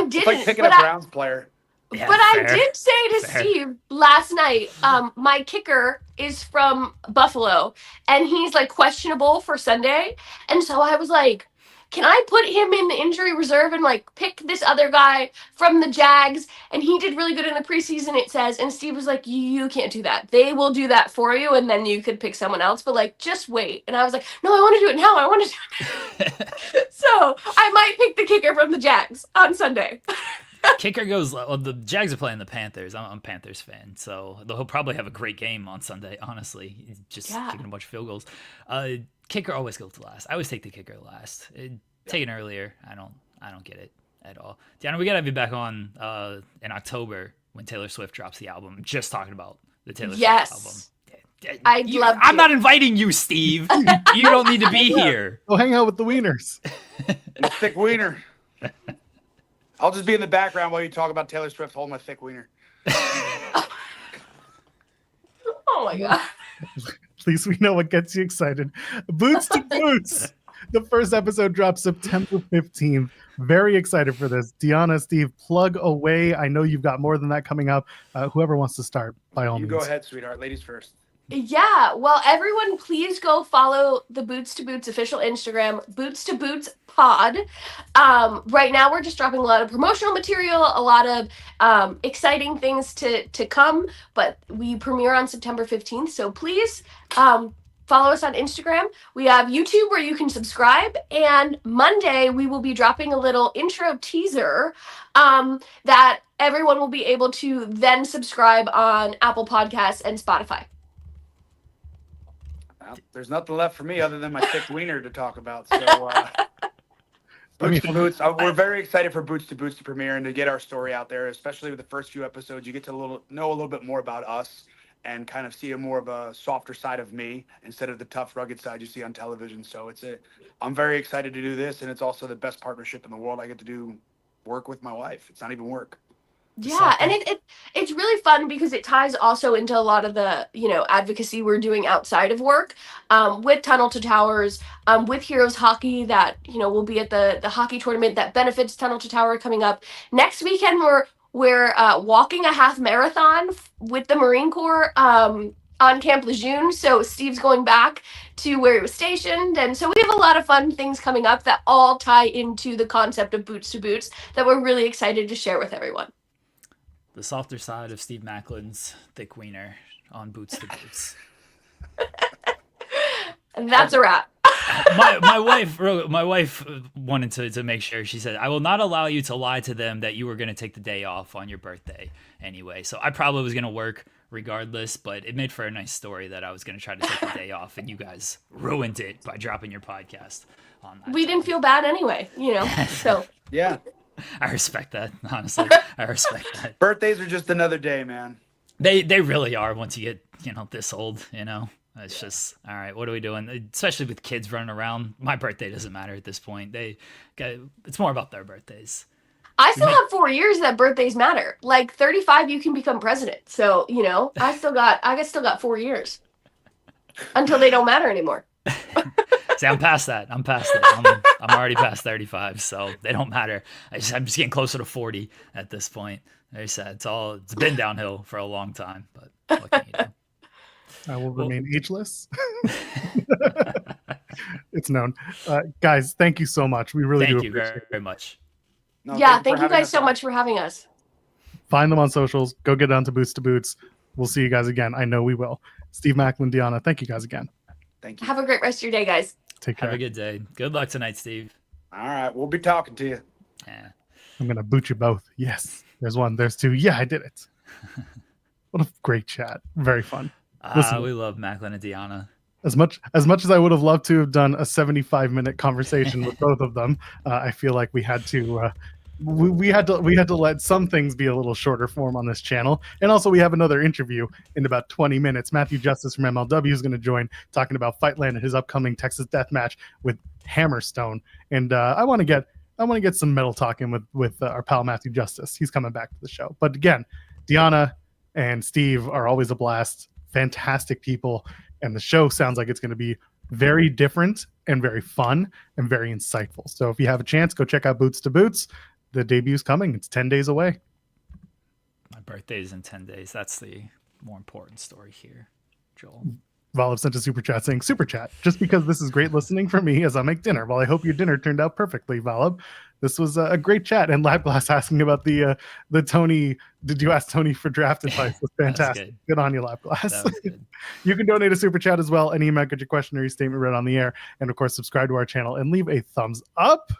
didn't. It's like picking a Browns player. Yeah, but fair. I did say to Steve last night, my kicker is from Buffalo, and he's like questionable for Sunday. And so I was like, can I put him in the injury reserve and like pick this other guy from the Jags? And he did really good in the preseason, it says. And Steve was like, you can't do that. They will do that for you, and then you could pick someone else. But like, just wait. And I was like, no, I want to do it now. I want to do it. So I might pick the kicker from the Jags on Sunday. Kicker goes. Well, the Jags are playing the Panthers. I'm a Panthers fan, so he'll probably have a great game on Sunday. Honestly, he's just kicking a bunch of field goals. Kicker always goes to last. I always take the kicker last. Taken earlier, I don't get it at all. Deonna, we gotta be back on in October when Taylor Swift drops the album. Just talking about the Taylor Swift album. I'd love to. I'm not inviting you, Steve. You don't need to be here. Go hang out with the wieners. The thick wiener. I'll just be in the background while you talk about Taylor Swift holding my thick wiener. Oh my god. At least we know what gets you excited. Boots to Boots. The first episode drops September 15th. Very excited for this. Deonna, Steve, plug away. I know you've got more than that coming up. Whoever wants to start, by all means. You go ahead, sweetheart. Ladies first. Yeah, well, everyone, please go follow the Boots to Boots official Instagram, Boots to Boots Pod. Right now, we're just dropping a lot of promotional material, a lot of exciting things to come, but we premiere on September 15th, so please follow us on Instagram. We have YouTube where you can subscribe, and Monday we will be dropping a little intro teaser that everyone will be able to then subscribe on Apple Podcasts and Spotify. Well, there's nothing left for me other than my thick wiener to talk about. So, Boots to Boots. We're very excited for Boots to premiere and to get our story out there, especially with the first few episodes. You get to know a little bit more about us and kind of see more of a softer side of me instead of the tough, rugged side you see on television. So I'm very excited to do this, and it's also the best partnership in the world. I get to do work with my wife. It's not even work. Yeah, and it's really fun because it ties also into a lot of the, advocacy we're doing outside of work, with Tunnel to Towers, with Heroes Hockey that, will be at the hockey tournament that benefits Tunnel to Tower coming up. Next weekend, we're walking a half marathon with the Marine Corps on Camp Lejeune. So Steve's going back to where he was stationed. And so we have a lot of fun things coming up that all tie into the concept of Boots to Boots that we're really excited to share with everyone. The softer side of Steve Maclin's thick wiener on Boots to Boots. And that's a wrap. my wife wanted to make sure. She said, I will not allow you to lie to them that you were going to take the day off on your birthday anyway. So I probably was going to work regardless, but it made for a nice story that I was going to try to take the day off, and you guys ruined it by dropping your podcast on that. We didn't feel bad anyway, so. Yeah. I respect that, honestly. I respect that. Birthdays are just another day, man. They really are once you get, this old, It's just, all right, what are we doing? Especially with kids running around. My birthday doesn't matter at this point. It's more about their birthdays. I still have 4 years that birthdays matter. Like 35, you can become president. So, I still got 4 years until they don't matter anymore. See, I'm past that. I'm already past 35, so they don't matter. I'm just getting closer to 40 at this point. Very sad. It's been downhill for a long time, but what can you do? I will remain ageless. It's known. Guys, thank you so much. We really do appreciate it. Thank you very much. No, thank you guys so much for having us. Find them on socials. Go get on to Boots to Boots. We'll see you guys again. I know we will. Steve Maclin, Deonna, thank you guys again. Thank you. Have a great rest of your day, guys. Take care. Have a good day. Good luck tonight, Steve. All right. We'll be talking to you. Yeah. I'm going to boot you both. Yes. There's one. There's two. Yeah, I did it. What a great chat. Very fun. Listen, we love Maclin and Deonna. As much as I would have loved to have done a 75-minute conversation with both of them, I feel like we had to we had to let some things be a little shorter form on this channel, and also we have another interview in about 20 minutes. Matthew Justice from MLW is going to join, talking about Fightland and his upcoming Texas Death Match with Hammerstone. And I want to get some metal talking with our pal Matthew Justice. He's coming back to the show. But again, Deonna and Steve are always a blast. Fantastic people, and the show sounds like it's going to be very different and very fun and very insightful. So if you have a chance, go check out Boots to Boots. The debute's coming. It's 10 days away. My birthday is in 10 days. That's the more important story here, Joel. Valib sent a super chat saying, super chat, just because this is great listening for me as I make dinner. Well, I hope your dinner turned out perfectly, Valib. This was a great chat. And Labglass asking about the Tony, did you ask Tony for draft advice? Was fantastic. Good on you, Labglass. You can donate a super chat as well. Any amount, get your question or your statement read on the air. And of course, subscribe to our channel and leave a thumbs up.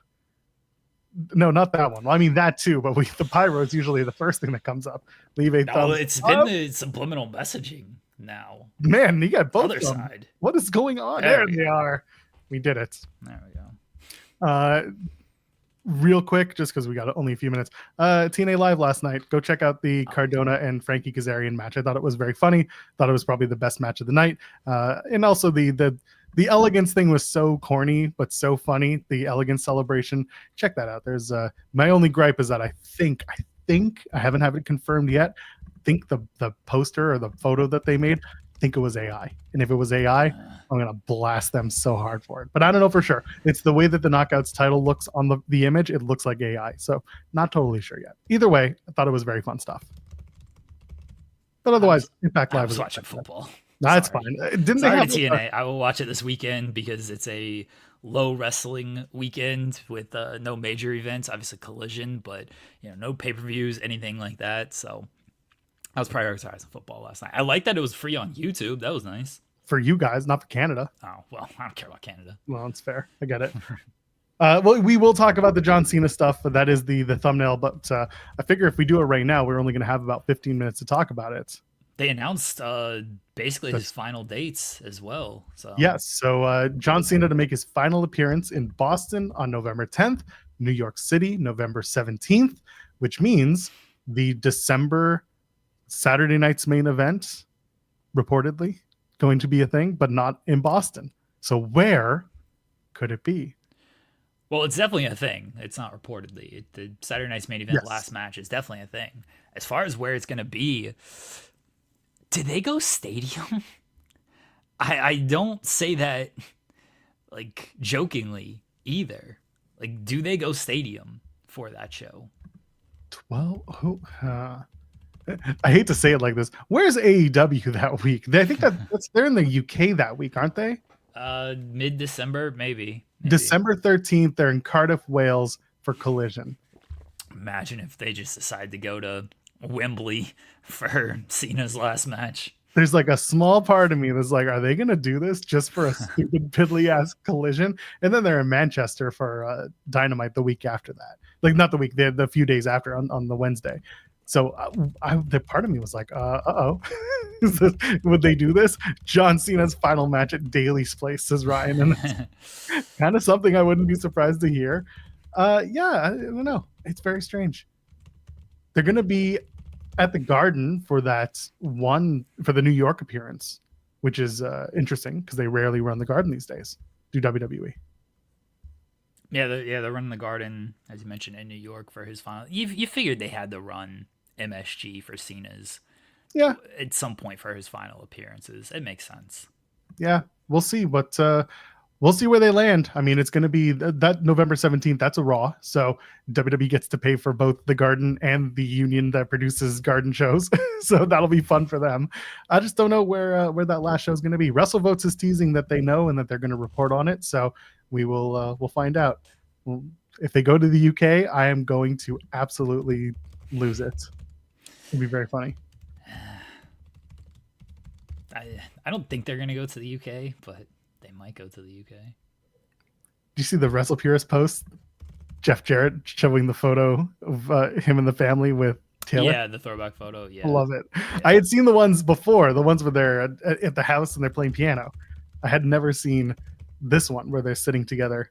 No, not that one. Well, I mean that too, but the pyro is usually the first thing that comes up. Leave a thumbs up. It's been the subliminal messaging now. Man, you got both other side. What is going on? There they are. We did it. There we go. Real quick, just because we got only a few minutes. TNA Live last night. Go check out the Cardona and Frankie Kazarian match. I thought it was very funny. Thought it was probably the best match of the night. And also the elegance thing was so corny but so funny. The elegance celebration. Check that out. There's my only gripe is that I think I haven't had it confirmed yet. I think the poster or the photo that they made, I think it was AI. And if it was AI, I'm gonna blast them so hard for it. But I don't know for sure. It's the way that the Knockouts title looks on the image. It looks like AI. So not totally sure yet. Either way, I thought it was very fun stuff. But otherwise, Impact Live was watching football. That's fine. Didn't Sorry they have TNA? I will watch it this weekend because it's a low wrestling weekend with no major events. Obviously Collision, but no pay-per-views, anything like that. So I was prioritizing football last night. I like that it was free on YouTube. That was nice. For you guys, not for Canada. Oh, well, I don't care about Canada. Well, it's fair. I get it. Well, we will talk about the John Cena stuff, but that is the thumbnail. But I figure if we do it right now, we're only going to have about 15 minutes to talk about it. They announced basically his final dates as well. So yes, so John Cena to make his final appearance in Boston on November 10th, New York City, November 17th, which means the December Saturday night's main event, reportedly, going to be a thing, but not in Boston. So where could it be? Well, it's definitely a thing. It's not reportedly. The Saturday night's main event last match is definitely a thing. As far as where it's going to be, did they go stadium? I don't say that like jokingly either. Like, do they go stadium for that show? Well, I hate to say it like this. Where's AEW that week? I think they're in the UK that week, aren't they? Mid-December, maybe. December 13th, they're in Cardiff, Wales for Collision. Imagine if they just decide to go to Wembley for Cena's last match. There's like a small part of me that's like, are they going to do this just for a stupid piddly-ass Collision? And then they're in Manchester for Dynamite the week after that. Like, not the week, the few days after on the Wednesday. So the part of me was like, uh-oh. Would they do this? John Cena's final match at Daly's place, says Ryan. And that's kind of something I wouldn't be surprised to hear. Yeah, I don't know. It's very strange. They're going to be at the Garden for the New York appearance, which is interesting because they rarely run the Garden these days. Do WWE? Yeah, they're running the Garden, as you mentioned, in New York for his final. You figured they had to run MSG for Cena's. Yeah. At some point for his final appearances. It makes sense. Yeah, we'll see. But we'll see where they land. I mean, it's going to be that November 17th. That's a Raw. So WWE gets to pay for both the Garden and the union that produces Garden shows. So that'll be fun for them. I just don't know where that last show is going to be. WrestleVotes is teasing that they know and that they're going to report on it. So we'll find out. If they go to the UK, I am going to absolutely lose it. It'll be very funny. I don't think they're going to go to the UK, but they might go to the UK. Do you see the Wrestle Purist post? Jeff Jarrett showing the photo of him and the family with Taylor. Yeah, the throwback photo. Yeah, I love it. Yeah. I had seen the ones before, the ones where they're at the house and they're playing piano. I had never seen this one where they're sitting together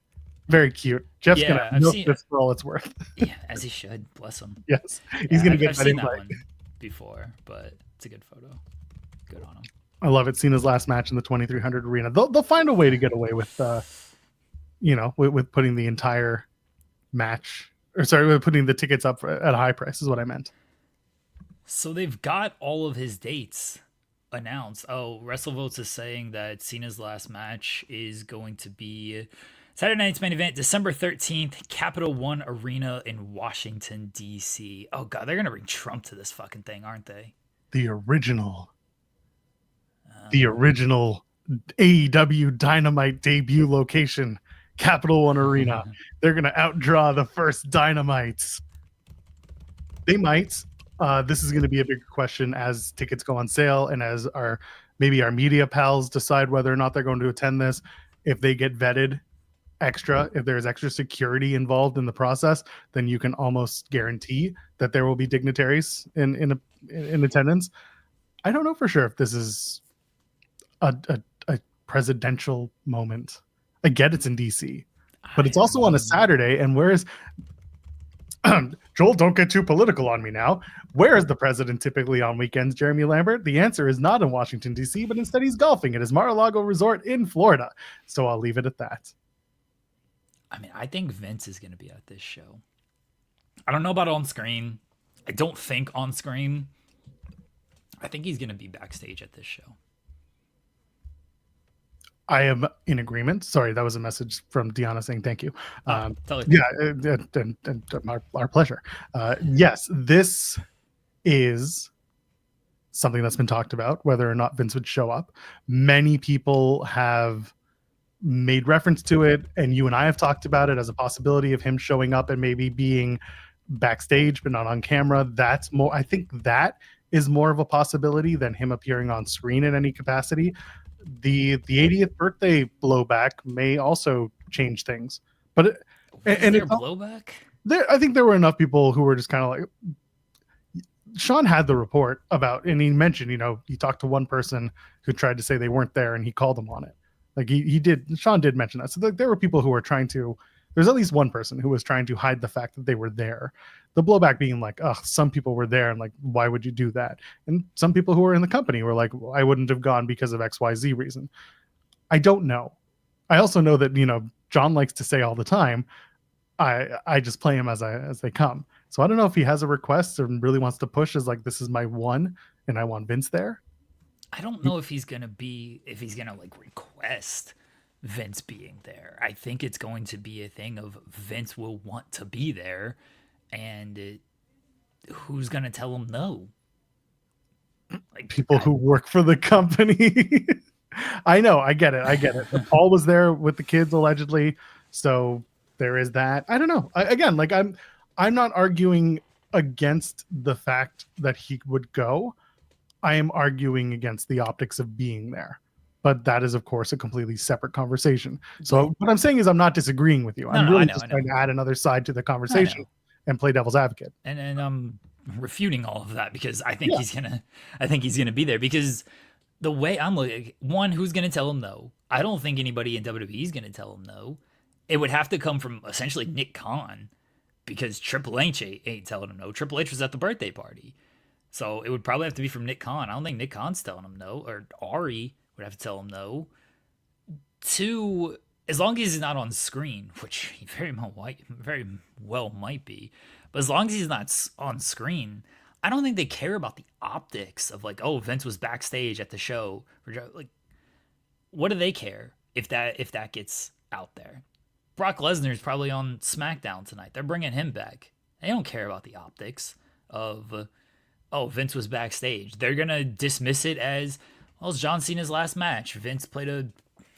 Very cute. Jeff's Yeah, gonna I've milk seen. this for all it's worth. Yeah, as he should. Bless him. Yes, Yeah, he's gonna get I've that seen that invite. one before, but it's a good photo. Good on him. I love it. Cena's last match in the 2300 arena. They'll find a way to get away with, with putting the entire match, or sorry, with putting the tickets up at a high price is what I meant. So they've got all of his dates announced. Oh, WrestleVotes is saying that Cena's last match is going to be Saturday night's main event, December 13th, Capital One Arena in Washington, D.C. Oh, God, they're going to bring Trump to this fucking thing, aren't they? The original AEW Dynamite debut location, Capital One Arena. They're going to outdraw the first Dynamites. They might. This is going to be a big question as tickets go on sale and as our media pals decide whether or not they're going to attend this. If they get vetted extra, if there's extra security involved in the process, then you can almost guarantee that there will be dignitaries in attendance. I don't know for sure if this is a presidential moment. I get it's in DC, but it's also on a Saturday. And where's Joel? Don't get too political on me now. Where is the president typically on weekends, Jeremy Lambert? The answer is not in Washington, D.C., but instead he's golfing at his Mar-a-Lago resort in Florida. So I'll leave it at that. I mean, I think Vince is going to be at this show. I don't know about on screen. I don't think on screen. I think he's going to be backstage at this show. I am in agreement. Sorry, that was a message from Deonna saying thank you. Totally. Yeah, and our pleasure. Yes, this is something that's been talked about, whether or not Vince would show up. Many people have made reference to it, and you and I have talked about it as a possibility of him showing up and maybe being backstage but not on camera. That's more, I think that is more of a possibility than him appearing on screen in any capacity. The 80th birthday blowback may also change things, but blowback there, I think there were enough people who were just kind of like, Sean had the report about, and he mentioned, he talked to one person who tried to say they weren't there and he called them on it. Like Sean did mention that. So there were people who were there's at least one person who was trying to hide the fact that they were there. The blowback being like, some people were there and like, why would you do that? And some people who were in the company were like, well, I wouldn't have gone because of XYZ reason. I don't know. I also know that, John likes to say all the time, I just play him as they come. So I don't know if he has a request or really wants to push as like, this is my one and I want Vince there. I don't know if he's gonna like request Vince being there. I think it's going to be a thing of Vince will want to be there, and who's gonna tell him no? Like people who work for the company. I know, I get it. Paul was there with the kids allegedly, so there is that. I don't know. I'm not arguing against the fact that he would go. I am arguing against the optics of being there. But that is, of course, a completely separate conversation. So what I'm saying is I'm not disagreeing with you. I'm really just trying to add another side to the conversation and play devil's advocate. And I'm refuting all of that because I think he's gonna be there, because the way I'm looking, one, who's gonna tell him no? I don't think anybody in WWE is gonna tell him no. It would have to come from essentially Nick Khan, because Triple H ain't telling him no. Triple H was at the birthday party. So it would probably have to be from Nick Khan. I don't think Nick Khan's telling him no, or Ari would have to tell him no. Two, as long as he's not on screen, which he very well might be, but as long as he's not on screen, I don't think they care about the optics of like, oh, Vince was backstage at the show. Like, what do they care if that gets out there? Brock Lesnar's probably on SmackDown tonight. They're bringing him back. They don't care about the optics of, oh, Vince was backstage. They're going to dismiss it as, well, it's John Cena's last match. Vince played a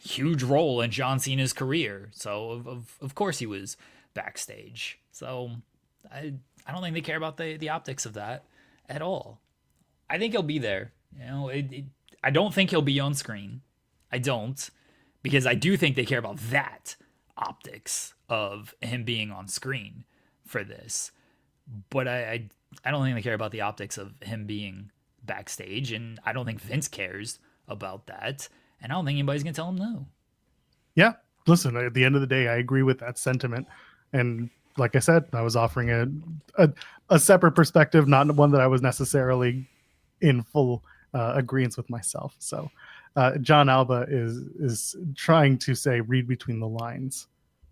huge role in John Cena's career. So, of course he was backstage. So, I don't think they care about the optics of that at all. I think he'll be there. I don't think he'll be on screen. I don't. Because I do think they care about that optics of him being on screen for this. But I don't think they care about the optics of him being backstage, and I don't think Vince cares about that, and I don't think anybody's gonna tell him no. Yeah, listen, at the end of the day, I agree with that sentiment. And like I said, I was offering a separate perspective, not one that I was necessarily in full agreement with myself. So John Alba is trying to say read between the lines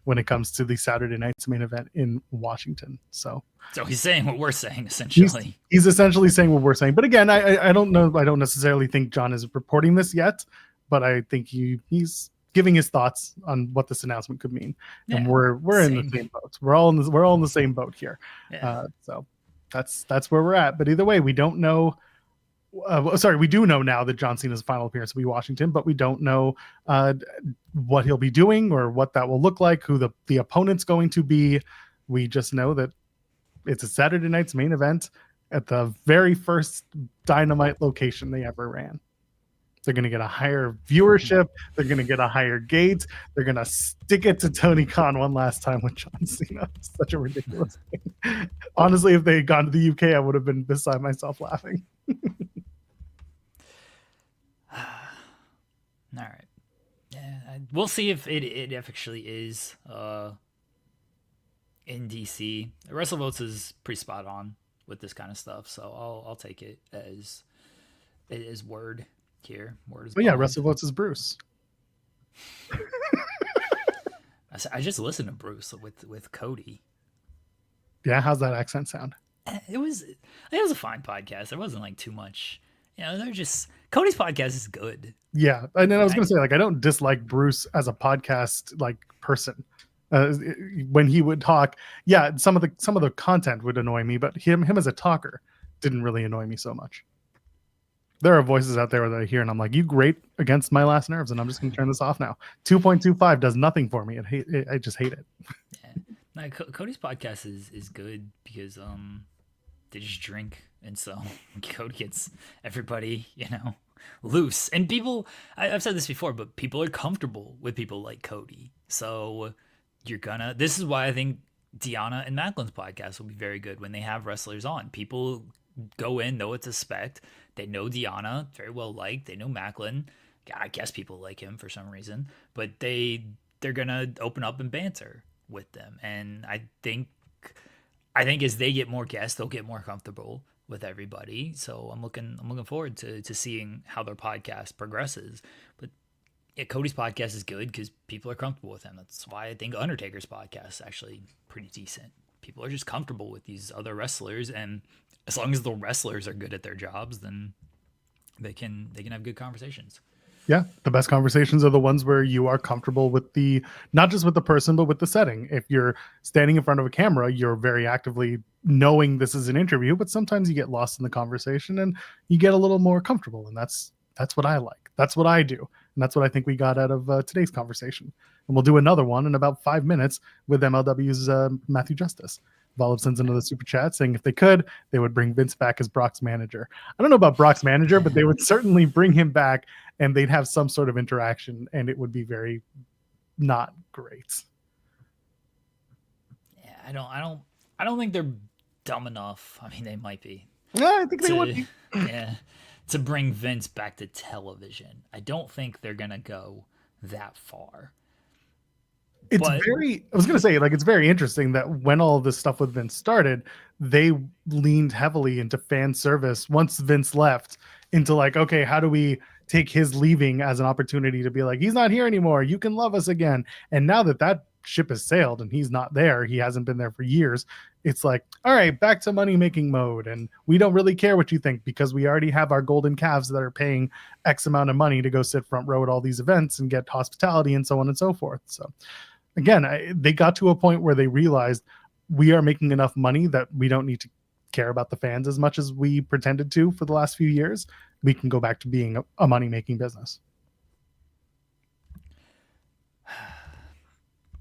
when it comes to the Saturday night's main event in Washington. So he's saying what we're saying, essentially. He's essentially saying what we're saying. But again, I don't know. I don't necessarily think John is reporting this yet, but I think he's giving his thoughts on what this announcement could mean. Yeah, and we're in the same boat. We're all in the same boat here. Yeah. So that's where we're at. But either way, we don't know. We do know now that John Cena's final appearance will be Washington, but we don't know what he'll be doing or what that will look like, who the opponent's going to be. We just know that it's a Saturday night's main event at the very first Dynamite location they ever ran. They're going to get a higher viewership. They're going to get a higher gate. They're going to stick it to Tony Khan one last time with John Cena. It's such a ridiculous thing. Honestly, if they had gone to the UK, I would have been beside myself laughing. All right. Yeah, we'll see if it actually is in DC. WrestleVotes is pretty spot on with this kind of stuff, so I'll take it as it is word here. Word is bond. Yeah, WrestleVotes is Bruce. I just listened to Bruce with Cody. Yeah, how's that accent sound? It was a fine podcast. There wasn't like too much. They're just Cody's podcast is good. Yeah, and then I was gonna say, like, I don't dislike Bruce as a podcast like person. When he would talk, yeah, some of the content would annoy me, but him as a talker didn't really annoy me so much. There are voices out there that I hear, and I'm like, you grate against my last nerves, and I'm just gonna turn this off now. 2.25 does nothing for me. I just hate it. Yeah, no, Cody's podcast is good because they just drink, and so Cody gets everybody loose, and people. I've said this before, but people are comfortable with people like Cody, so this is why I think Deonna and Maclin's podcast will be very good when they have wrestlers on. People go in, know what to expect. They know Deonna, very well liked. They know Maclin. I guess people like him for some reason, but they're gonna open up and banter with them. And I think as they get more guests, they'll get more comfortable with everybody. So I'm looking forward to seeing how their podcast progresses. But yeah, Cody's podcast is good because people are comfortable with him. That's why I think Undertaker's podcast is actually pretty decent. People are just comfortable with these other wrestlers, and as long as the wrestlers are good at their jobs, then they can have good conversations. Yeah, the best conversations are the ones where you are comfortable with not just with the person, but with the setting. If you're standing in front of a camera, you're very actively knowing this is an interview, but sometimes you get lost in the conversation and you get a little more comfortable, and that's what I like. That's what I do. And that's what I think we got out of today's conversation. And we'll do another one in about 5 minutes with MLW's Matthew Justice. Volib sends into the super chat saying if they could, they would bring Vince back as Brock's manager. I don't know about Brock's manager, but they would certainly bring him back and they'd have some sort of interaction, and it would be very not great. Yeah, I don't think they're dumb enough. I mean, they might be. Yeah, I think they would be. Yeah. To bring Vince back to television. I don't think they're going to go that far. It's very interesting that when all this stuff with Vince started, they leaned heavily into fan service once Vince left, into like, okay, how do we take his leaving as an opportunity to be like, he's not here anymore, you can love us again. And now that ship has sailed and he's not there, he hasn't been there for years, it's like, all right, back to money making mode, and we don't really care what you think because we already have our golden calves that are paying X amount of money to go sit front row at all these events and get hospitality and so on and so forth. So again, they got to a point where they realized we are making enough money that we don't need to care about the fans as much as we pretended to for the last few years. We can go back to being a money making business.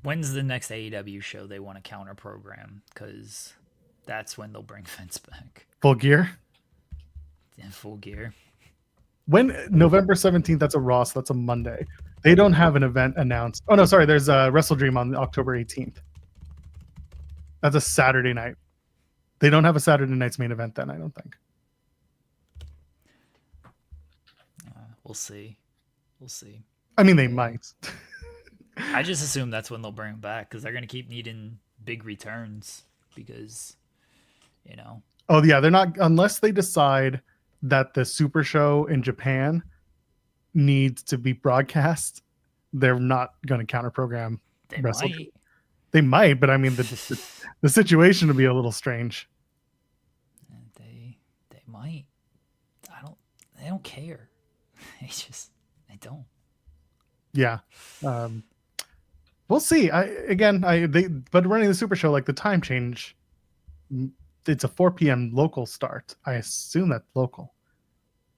When's the next AEW show they want to counter program? Because that's when they'll bring Vince back. Full Gear? Yeah, Full Gear. When November 17th, that's a Raw, so that's a Monday. They don't have an event announced. Oh, no, sorry. There's a Wrestle Dream on October 18th. That's a Saturday night. They don't have a Saturday night's main event then, I don't think. We'll see. I mean, they might. I just assume that's when they'll bring him back because they're gonna keep needing big returns because, you know. Oh yeah, they're not unless they decide that the Super Show in Japan needs to be broadcast. They're not going to counter program. They might. They might, but I mean the situation would be a little strange. They might. They don't care. They don't. Yeah. We'll see. But running the Super Show, like the time change, it's a 4 p.m. local start. I assume that's local.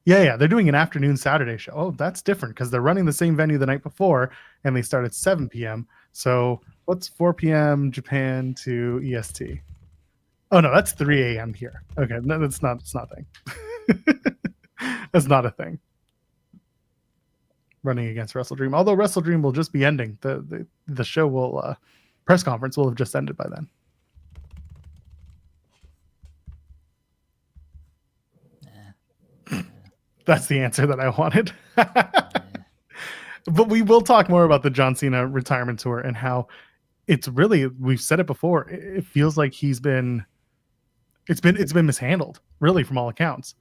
Yeah, they're doing an afternoon Saturday show. Oh, that's different because they're running the same venue the night before, and they start at 7 p.m. So what's 4 p.m. Japan to EST? Oh no, that's 3 a.m. here. Okay, no, that's not. It's not a thing. That's not a thing. Running against WrestleDream, although WrestleDream will just be ending. The show will press conference will have just ended by then. That's the answer that I wanted. But we will talk more about the John Cena retirement tour and how it's really, we've said it before, it feels like it's been mishandled, really, from all accounts.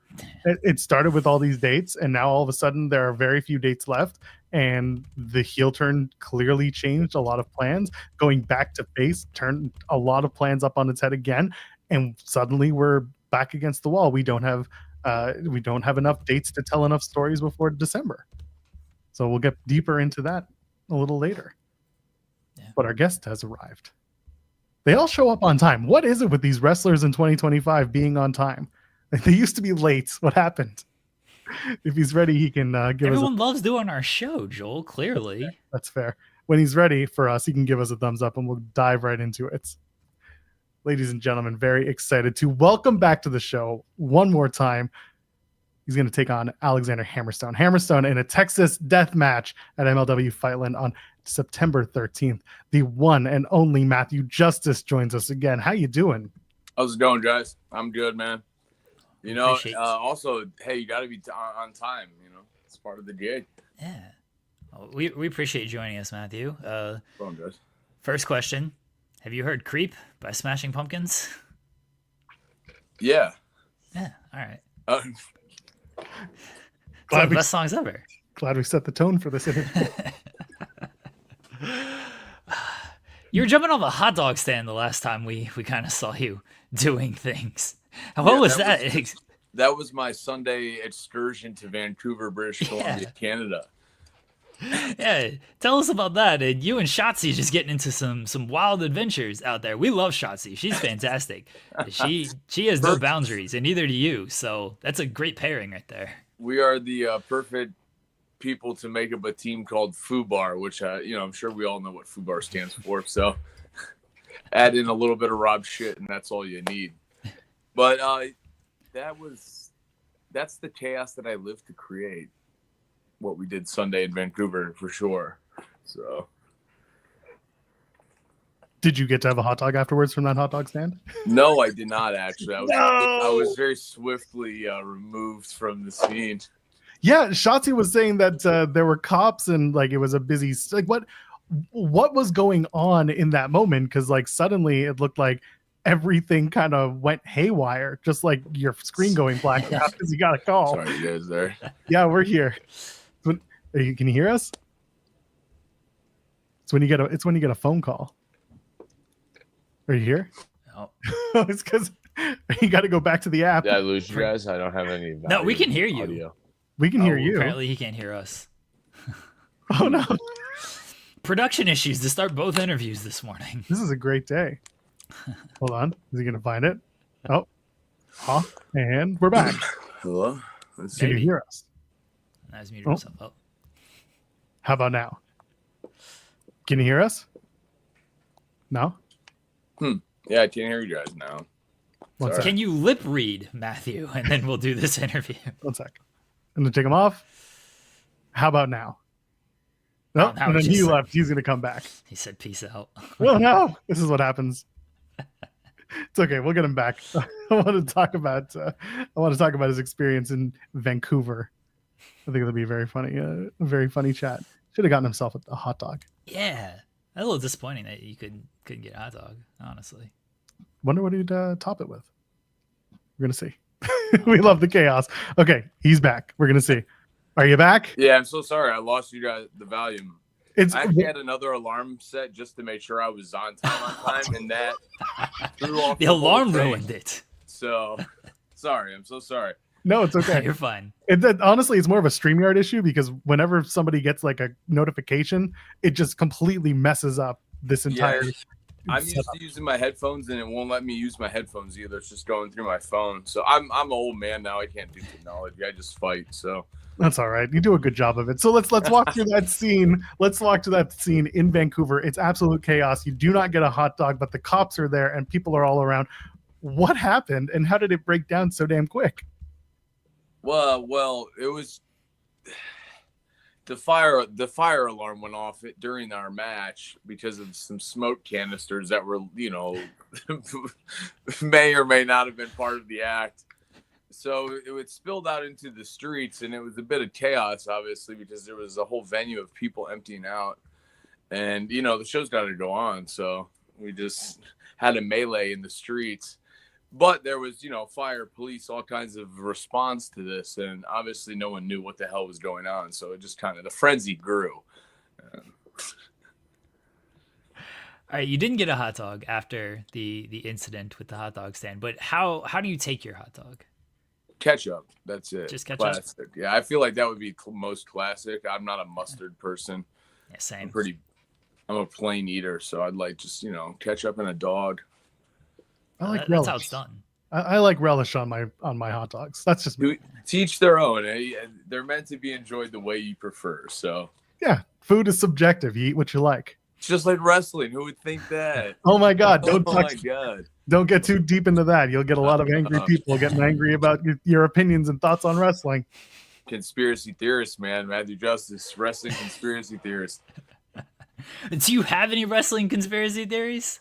It started with all these dates, and now all of a sudden there are very few dates left, and the heel turn clearly changed a lot of plans. Going back to face turned a lot of plans up on its head again, and suddenly we're back against the wall. We don't have enough dates to tell enough stories before December. So we'll get deeper into that a little later. Yeah. But our guest has arrived. They all show up on time. What is it with these wrestlers in 2025 being on time? They used to be late. What happened? If he's ready, he can give us. Everyone loves doing our show, Joel, clearly. That's fair. When he's ready for us, he can give us a thumbs up and we'll dive right into it. Ladies and gentlemen, very excited to welcome back to the show one more time. He's going to take on Alexander Hammerstone. Hammerstone in a Texas death match at MLW Fightland on September 13th. The one and only Matthew Justice joins us again. How you doing? How's it going, guys? I'm good, man. You know, also, hey, you got to be on time. You know, it's part of the gig. Yeah. Well, we appreciate you joining us, Matthew. Going, guys. First question. Have you heard Creep by Smashing Pumpkins? Yeah. Yeah, all right. It's one of the best songs ever. Glad we set the tone for this interview. You were jumping off a hot dog stand the last time we kind of saw you doing things. What was that? That was my Sunday excursion to Vancouver, British Columbia, Canada. Yeah, tell us about that. And you and Shotzi just getting into some wild adventures out there. We love Shotzi. She's fantastic. She has no boundaries, and neither do you. So that's a great pairing right there. We are the perfect people to make up a team called FUBAR, which I'm sure we all know what FUBAR stands for. So add in a little bit of Rob shit, and that's all you need. But that's the chaos that I live to create. What we did Sunday in Vancouver for sure. So, did you get to have a hot dog afterwards from that hot dog stand? No, I did not actually. I was very swiftly removed from the scene. Yeah, Shotzi was saying that there were cops and like it was a busy. Like what was going on in that moment? Because like suddenly it looked like everything kind of went haywire, just like your screen going black because you got a call. Sorry, you guys there. Yeah, we're here. Can you hear us? It's when you get a phone call. Are you here? No. It's because you got to go back to the app. Did I lose you guys? I don't have any. No, we can hear you. Audio. We can hear you. Apparently, he can't hear us. Oh no! Production issues to start both interviews this morning. This is a great day. Hold on. Is he gonna find it? Oh, and we're back. Hello. Can you hear us? Nice muted himself up. How about now? Can you hear us? No? Yeah, I can hear you guys now. Can you lip read, Matthew? And then we'll do this interview. 1 sec. I'm going to take him off. How about now? No, and then he left. He's going to come back. He said, peace out. Oh, no. This is what happens. It's okay. We'll get him back. I want to talk about his experience in Vancouver. I think it'll be a very funny chat. Should have gotten himself a hot dog. Yeah, a little disappointing that you couldn't get a hot dog. Honestly, Wonder what he'd top it with. We're gonna see. We love the chaos. Okay, he's back. We're gonna see. Are you back? Yeah, I'm so sorry. I lost you guys the volume. I actually had another alarm set just to make sure I was on time, and that threw off the alarm ruined it. So sorry. I'm so sorry. No, it's okay. You're fine. Honestly, it's more of a StreamYard issue because whenever somebody gets like a notification, it just completely messes up this entire. Yeah. I'm used to using my headphones, and it won't let me use my headphones either. It's just going through my phone. So I'm an old man now. I can't do technology. I just fight. So that's all right. You do a good job of it. So let's walk through that scene. Let's walk to that scene in Vancouver. It's absolute chaos. You do not get a hot dog, but the cops are there and people are all around. What happened, and how did it break down so damn quick? Well, it was the fire alarm went off during our match because of some smoke canisters that were, may or may not have been part of the act. So it spilled out into the streets, and it was a bit of chaos, obviously, because there was a whole venue of people emptying out, and the show's got to go on. So we just had a melee in the streets. But there was, fire, police, all kinds of response to this. And obviously no one knew what the hell was going on. So it just the frenzy grew. All right. You didn't get a hot dog after the incident with the hot dog stand. But how do you take your hot dog? Ketchup. That's it. Just ketchup? Classic. Yeah, I feel like that would be most classic. I'm not a mustard person. Yeah, same. I'm a plain eater. So I'd like just, ketchup and a dog. I like that's relish. how it's done. I like relish on my hot dogs. That's just me. Teach their own. They're meant to be enjoyed the way you prefer. So yeah, food is subjective. You eat what you like. It's just like wrestling. Who would think that? Oh my God! God! Don't get too deep into that. You'll get a lot of angry people getting angry about your opinions and thoughts on wrestling. Conspiracy theorist, man. Matthew Justice, wrestling conspiracy theorist. Do you have any wrestling conspiracy theories?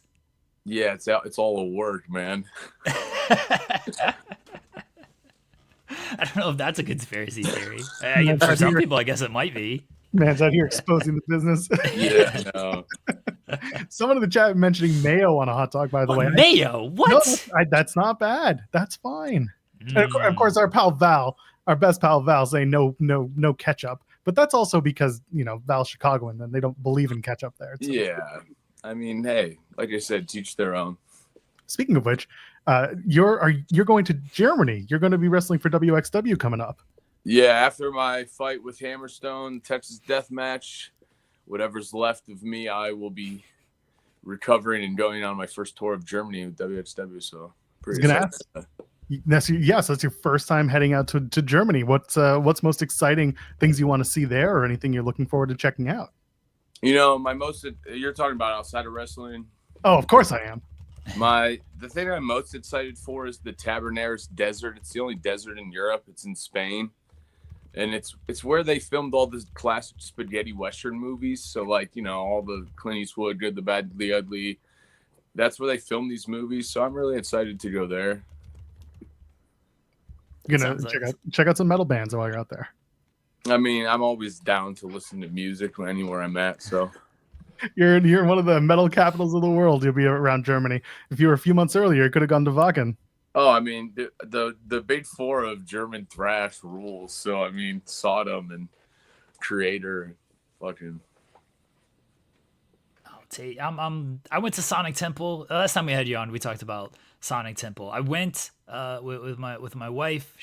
Yeah, it's all a work, man. I don't know if that's a conspiracy theory. For some people, I guess it might be. Man's out here exposing the business. Yeah, no. Someone in the chat mentioning mayo on a hot dog, by the way. Mayo? What? No, that's not bad. That's fine. And of course, our pal Val, our best pal Val, saying no ketchup. But that's also because, Val's Chicagoan and they don't believe in ketchup there. So. Yeah. I mean, hey, like I said, teach their own. Speaking of which, you're going to Germany. You're going to be wrestling for WXW coming up. Yeah, after my fight with Hammerstone, Texas Death Match, whatever's left of me, I will be recovering and going on my first tour of Germany with WXW. So pretty excited. Yes, that's your first time heading out to Germany. What's most exciting things you want to see there, or anything you're looking forward to checking out? You're talking about outside of wrestling? Oh, of course I am. The thing I'm most excited for is the Tabernares Desert. It's the only desert in Europe. It's in Spain. And it's where they filmed all the classic spaghetti Western movies. So all the Clint Eastwood, Good, the Bad, the Ugly. That's where they filmed these movies. So I'm really excited to go there. You're gonna check out some metal bands while you're out there. I mean, I'm always down to listen to music anywhere I'm at. So you're in one of the metal capitals of the world. You'll be around Germany. If you were a few months earlier, you could have gone to Wacken. Oh, I mean, the big four of German thrash rules. So I mean, Sodom and Creator and fucking. I went to Sonic Temple. Last time we had you on, we talked about Sonic Temple. I went with my wife.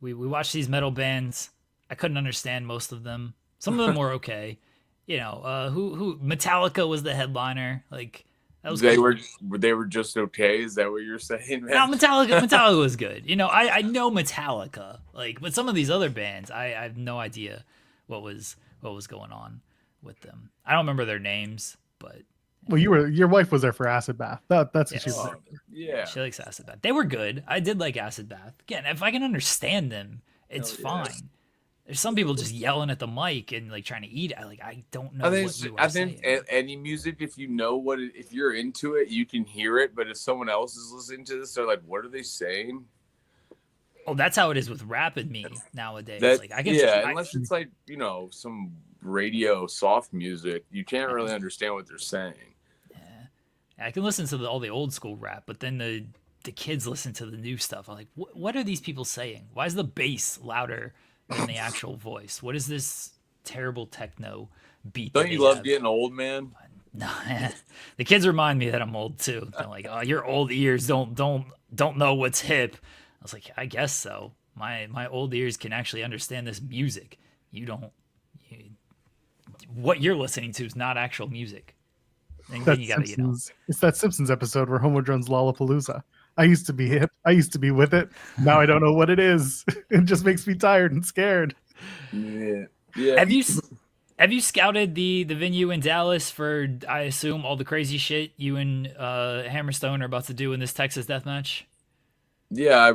We watched these metal bands. I couldn't understand most of them. Some of them were okay. Who Metallica was the headliner. Like that was they were just okay. Is that what you're saying, man? No, Metallica was good. I know Metallica. But some of these other bands, I have no idea what was going on with them. I don't remember their names, but well, your wife was there for Acid Bath. That's what she liked. Yeah, she likes Acid Bath. They were good. I did like Acid Bath. Again, if I can understand them, it's fine. There's some people just yelling at the mic and trying to eat. I don't know. I think any music, if you know if you're into it, you can hear it. But if someone else is listening to this, they're like, "What are they saying?" Oh, that's how it is with rap and me nowadays. That, Like I can, unless it's like, you know, some radio soft music, you can't really understand what they're saying. I can listen to all the old school rap, but then the kids listen to the new stuff. I'm like, what are these people saying? Why is the bass louder than the actual voice? What is this terrible techno beat? Don't you love getting old, man? No, the kids remind me that I'm old too. They're like, "Oh, your old ears don't know what's hip." I was like, "I guess so. My old ears can actually understand this music. You don't. What you're listening to is not actual music." And then you gotta, It's that Simpsons episode where Homer drones Lollapalooza. I used to be hip. I used to be with it. Now I don't know what it is. It just makes me tired and scared. Yeah. Have you scouted the venue in Dallas for, I assume, all the crazy shit you and Hammerstone are about to do in this Texas death match? Yeah, I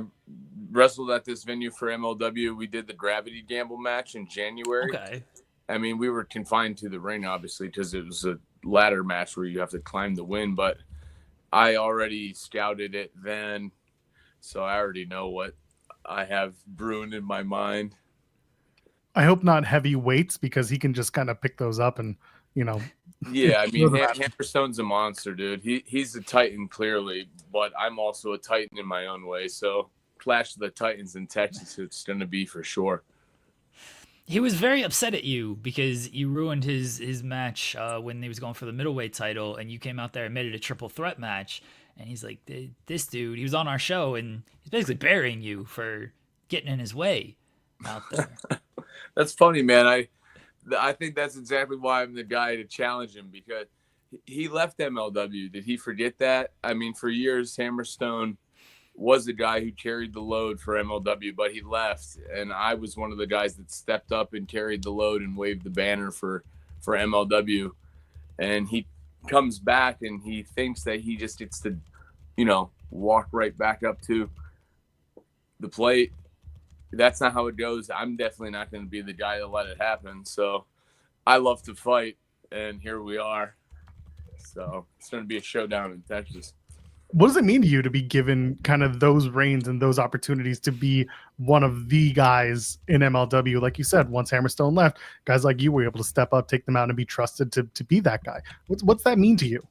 wrestled at this venue for MLW. We did the Gravity Gamble match in January. Okay. I mean, we were confined to the ring, obviously, because it was a ladder match where you have to climb the win, but I already scouted it then, so I already know what I have brewing in my mind. I hope not heavy weights, because he can just kind of pick those up and, you know. Yeah, I mean, Hammerstone's a monster, dude. He's a Titan, clearly, but I'm also a Titan in my own way. So Clash of the Titans in Texas, it's going to be for sure. He was very upset at you because you ruined his match when he was going for the middleweight title, and you came out there and made it a triple threat match. And he's like, this dude, he was on our show, and he's basically burying you for getting in his way out there. That's funny, man. I think that's exactly why I'm the guy to challenge him, because he left MLW. Did he forget that? I mean, for years, Hammerstone was the guy who carried the load for MLW, but he left, and I was one of the guys that stepped up and carried the load and waved the banner for MLW. And he comes back and he thinks that he just gets to, you know, walk right back up to the plate. That's not how it goes. I'm definitely not going to be the guy to let it happen. So I love to fight, and here we are. So it's going to be a showdown in Texas. What does it mean to you to be given kind of those reins and those opportunities to be one of the guys in MLW? Like you said, once Hammerstone left, guys like you were able to step up, take them out, and be trusted to be that guy. What's that mean to you?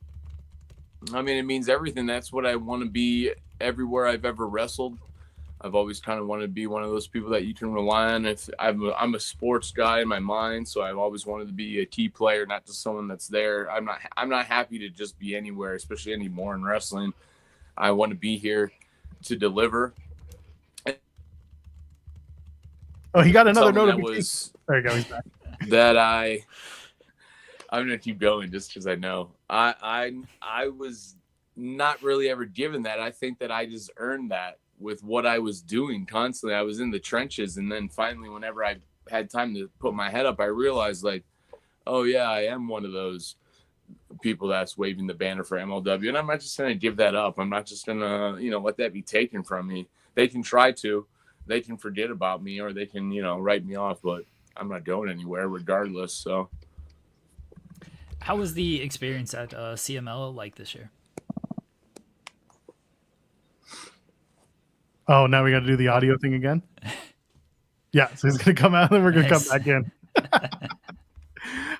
I mean, it means everything. That's what I want to be everywhere I've ever wrestled. I've always kind of wanted to be one of those people that you can rely on. If I'm a sports guy in my mind, so I've always wanted to be a key player, not just someone that's there. I'm not happy to just be anywhere, especially anymore in wrestling. I want to be here to deliver. Oh, he got another notification. There you go. He's back. That I'm gonna keep going just because I know I was not really ever given that. I think that I just earned that with what I was doing constantly. I was in the trenches, and then finally, whenever I had time to put my head up, I realized, like, oh yeah, I am one of those people that's waving the banner for MLW, and I'm not just gonna give that up. I'm not just gonna, let that be taken from me. They can try to, they can forget about me, or they can, write me off, but I'm not going anywhere regardless. So how was the experience at CML like this year? Oh, now we got to do the audio thing again? Yeah, so he's going to come out and then we're going to come back in.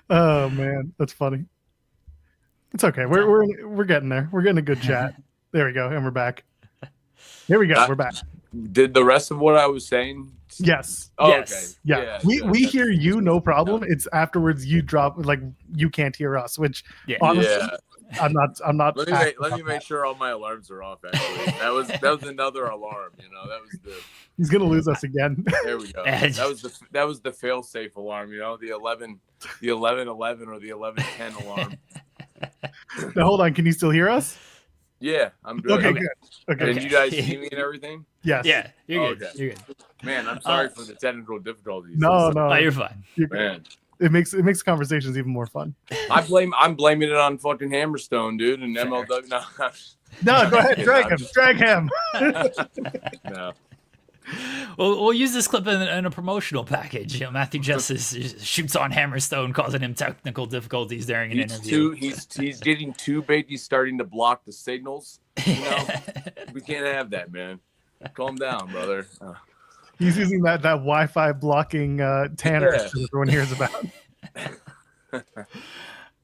Oh, man, that's funny. It's okay. We're getting there. We're getting a good chat. There we go, and we're back. Here we go. We're back. Did the rest of what I was saying? Yes. Oh, yes. Okay. Yeah. We hear you, no problem. It's afterwards you drop, like, you can't hear us, which honestly, I'm not. Let me make sure all my alarms are off. Actually, that was another alarm. That was the. He's gonna lose us again. There we go. That was the fail-safe alarm. The 11:11 or the 11:10 alarm. Now hold on. Can you still hear us? Yeah, I'm good. Okay, good. Okay. Can you guys see me and everything? Yes. Yeah, you're good. Okay. You're good. Man, I'm sorry for the technical difficulties. No. You're fine. Man. It makes conversations even more fun. I'm blaming it on fucking Hammerstone, dude, and MLW. No, go ahead, drag him. No. We'll use this clip in a promotional package. Matthew Justice shoots on Hammerstone, causing him technical difficulties during an interview. He's getting too big. He's starting to block the signals. We can't have that, man. Calm down, brother. He's using that Wi-Fi blocking Tanner Yeah. that everyone hears about.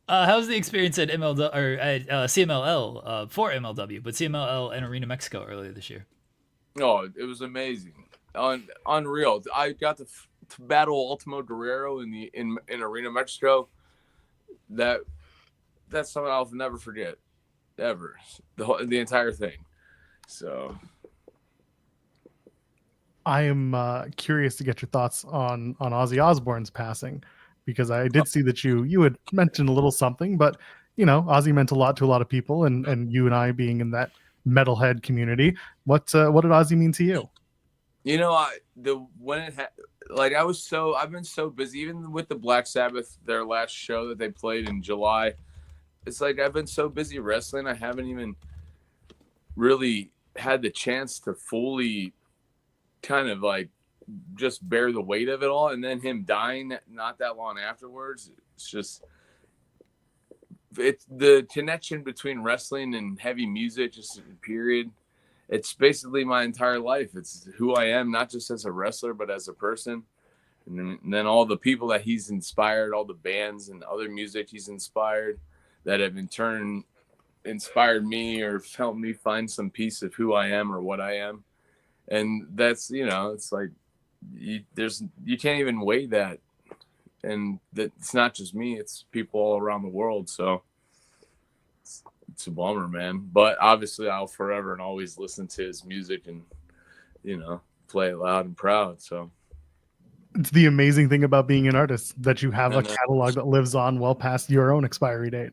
How's the experience at MLW or at CMLL for MLW, but CMLL and Arena Mexico earlier this year? Oh, it was amazing, unreal. I got to battle Ultimo Guerrero in Arena Mexico. That's something I'll never forget, ever. The entire thing. So I am curious to get your thoughts on Ozzy Osbourne's passing, because I did see that you had mentioned a little something, but Ozzy meant a lot to a lot of people, and you and I being in that metalhead community, what did Ozzy mean to you? I've been so busy, even with the Black Sabbath, their last show that they played in July. It's like I've been so busy wrestling, I haven't even really had the chance to fully kind of like just bear the weight of it all. And then him dying not that long afterwards, it's the connection between wrestling and heavy music, just period. It's basically my entire life. It's who I am, not just as a wrestler, but as a person. And then all the people that he's inspired, all the bands and other music he's inspired that have in turn inspired me or helped me find some piece of who I am or what I am. And that's, it's like you can't even weigh that. And that it's not just me, it's people all around the world. So it's a bummer, man. But obviously I'll forever and always listen to his music and, play it loud and proud. So It's the amazing thing about being an artist, that you have a catalog that lives on well past your own expiry date.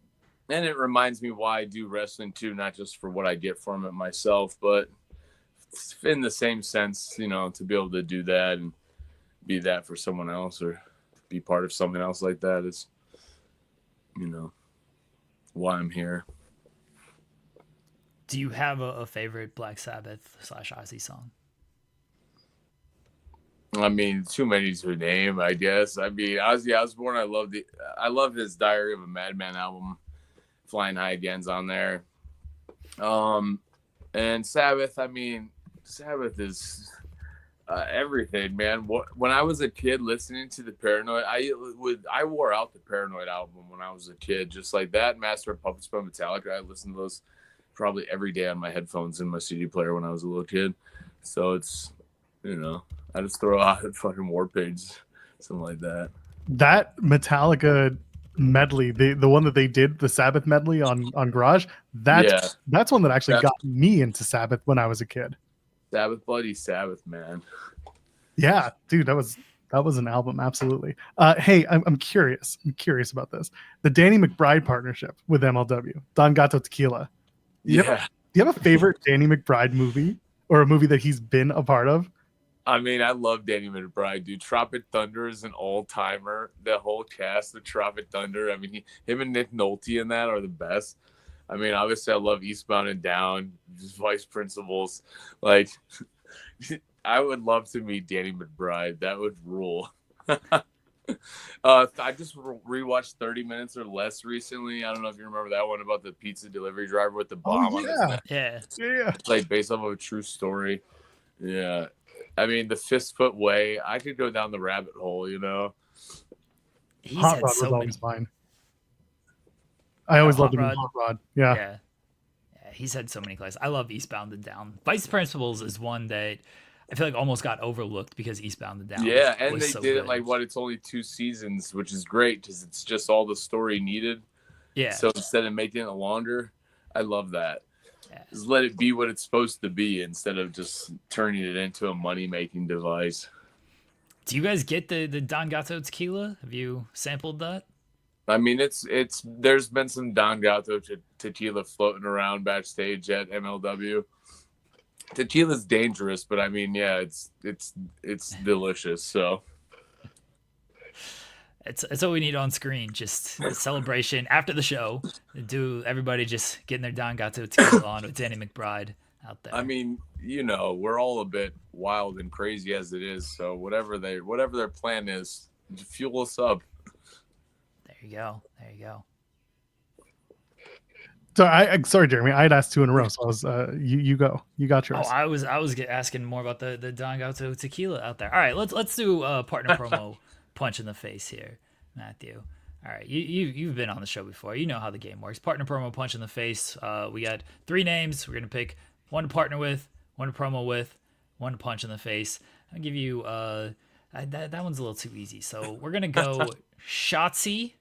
And it reminds me why I do wrestling too, not just for what I get from it myself, but in the same sense, to be able to do that and be that for someone else or be part of something else like that is, why I'm here. Do you have a favorite Black Sabbath / Ozzy song? I mean, too many to name, I guess. I mean, Ozzy Osbourne, I love his Diary of a Madman album. Flying High Again's on there. And Sabbath, I mean, Sabbath is everything, man. When I was a kid listening to the Paranoid, I wore out the Paranoid album when I was a kid, just like that. Master of Puppets by Metallica, I listened to those probably every day on my headphones in my CD player when I was a little kid. So it's, I just throw out fucking Warpigs, something like that. That Metallica medley, the one that they did, the Sabbath medley on Garage, that's one that actually got me into Sabbath when I was a kid. Sabbath, bloody Sabbath, man. Yeah, dude, that was an album, absolutely. Hey, I'm curious about this. The Danny McBride partnership with MLW, Don Gato Tequila. Do you have a favorite Danny McBride movie, or a movie that he's been a part of? I mean, I love Danny McBride, dude. Tropic Thunder is an all-timer. The whole cast of Tropic Thunder. I mean, him and Nick Nolte in that are the best. I mean, obviously, I love Eastbound and Down, just Vice Principals. Like, I would love to meet Danny McBride. That would rule. I just rewatched 30 Minutes or Less recently. I don't know if you remember that one about the pizza delivery driver with the bomb on his neck. Yeah. It's like based off of a true story. Yeah. I mean, the Fistfoot Way. I could go down the rabbit hole, He's Hot had Rod so was many. always fine. I always loved him in Rod. Hot Rod. Yeah. Yeah, he's had so many classes. I love Eastbound and Down. Vice Principals is one that I feel like almost got overlooked because Eastbound and Down. Yeah, and was they so did good. it like it's only 2 seasons, which is great because it's just all the story needed. Yeah. So instead of making it longer, I love that. Yeah. Just let it be what it's supposed to be instead of just turning it into a money-making device. Do you guys get the Don Gato Tequila? Have you sampled that? I mean, there's been some Don Gato tequila floating around backstage at MLW. Tequila's dangerous, but I mean, yeah, it's delicious. So it's what we need on screen. Just a celebration after the show. Do everybody just getting their Don Gato Tequila on with Danny McBride out there? I mean, we're all a bit wild and crazy as it is. So whatever their plan is, fuel us up. There you go. So sorry, Jeremy. I had asked 2 in a row, so I was you go. You got yours. Oh, I was asking more about the Don Gato tequila out there. All right, let's do partner promo punch in the face here, Matthew. All right, you've been on the show before. You know how the game works. Partner promo punch in the face. We got 3 names. We're gonna pick one to partner with, one to promo with, one to punch in the face. I'll give you that one's a little too easy. So we're gonna go Shotzi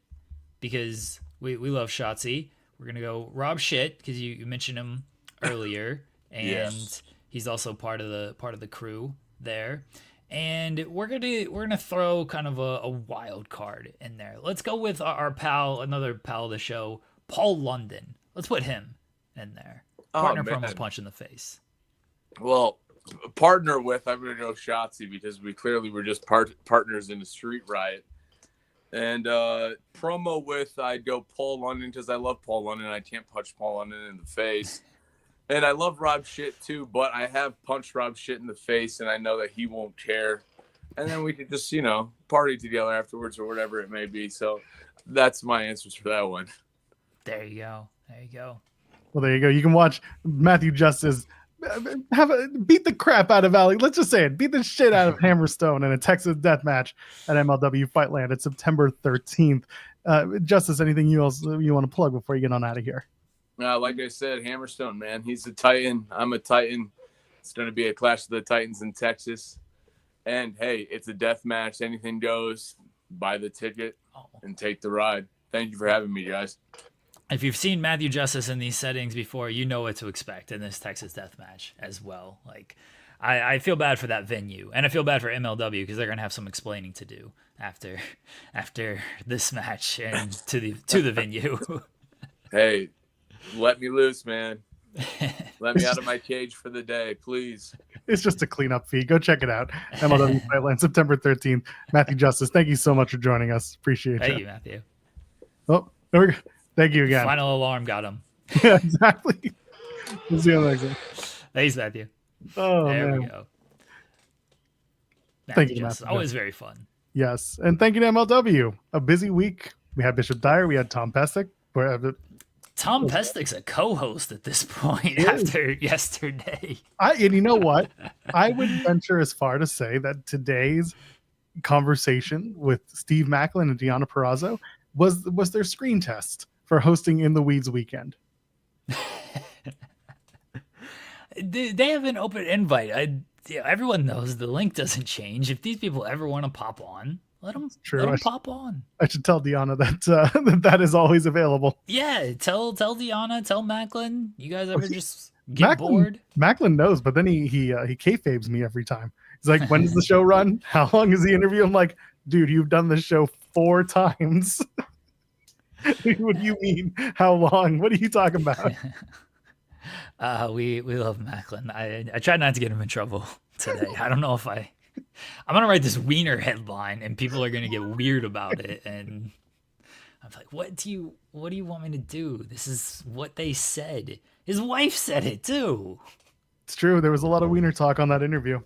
because we love Shotzi. We're gonna go Rob Shit because you mentioned him earlier, and Yes. he's also part of the crew there. And we're gonna throw kind of a wild card in there. Let's go with our pal, another pal of the show, Paul London. Let's put him in there. Partner promo punch in the face. Well, partner with, I'm going to go Shotzi because we clearly were just partners in the street riot. And promo with, I'd go Paul London because I love Paul London. I can't punch Paul London in the face. And I love Rob Shit too, but I have punched Rob Shit in the face, and I know that he won't care. And then we could just, party together afterwards or whatever it may be. So that's my answers for that one. There you go. Well, there you go. You can watch Matthew Justice beat the crap out of Ali. Let's just say it. Beat the shit out of Hammerstone in a Texas death match at MLW Fightland at September 13th. Justice, anything you want to plug before you get on out of here? Like I said, Hammerstone, man. He's a Titan. I'm a Titan. It's going to be a Clash of the Titans in Texas. And, hey, it's a death match. Anything goes. Buy the ticket and take the ride. Thank you for having me, guys. If you've seen Matthew Justice in these settings before, you know what to expect in this Texas death match as well. Like, I feel bad for that venue, and I feel bad for MLW because they're gonna have some explaining to do after this match and to the venue. Hey, let me loose, man. Let me out of my cage for the day, please. It's just a cleanup fee. Go check it out. MLW Fightland, September 13th. Matthew Justice, thank you so much for joining us. Appreciate Thank you, Matthew. Oh, there we go. Thank you again. Final alarm got him. Yeah, exactly. We'll see you on the next one. Thanks, Matthew. Oh, there man. we go. Thank you, Justice, Matthew. always very fun. Yes. And thank you to MLW. A busy week. We had Bishop Dyer. We had Tom Pestick. Tom Pestic's a co-host at this point after yesterday. And you know what? I would venture as far to say that today's conversation with Steve Maclin and Deonna Purrazzo was their screen test for hosting In the Weeds weekend. They have an open invite. Everyone knows the link doesn't change. If these people ever want to pop on, let them pop on. I should tell Deonna that that is always available. Yeah, tell Deonna, tell Maclin. You guys ever just get bored? Maclin knows, but then he kayfabes me every time. He's like, "When does the show run? How long is the interview?" I'm like, "Dude, you've done this show 4 times." What do you mean? How long? What are you talking about? We love Maclin. I tried not to get him in trouble today. I don't know if I'm gonna write this wiener headline and people are gonna get weird about it. And I'm like, what do you want me to do? This is what they said. His wife said it too. It's true. There was a lot of wiener talk on that interview.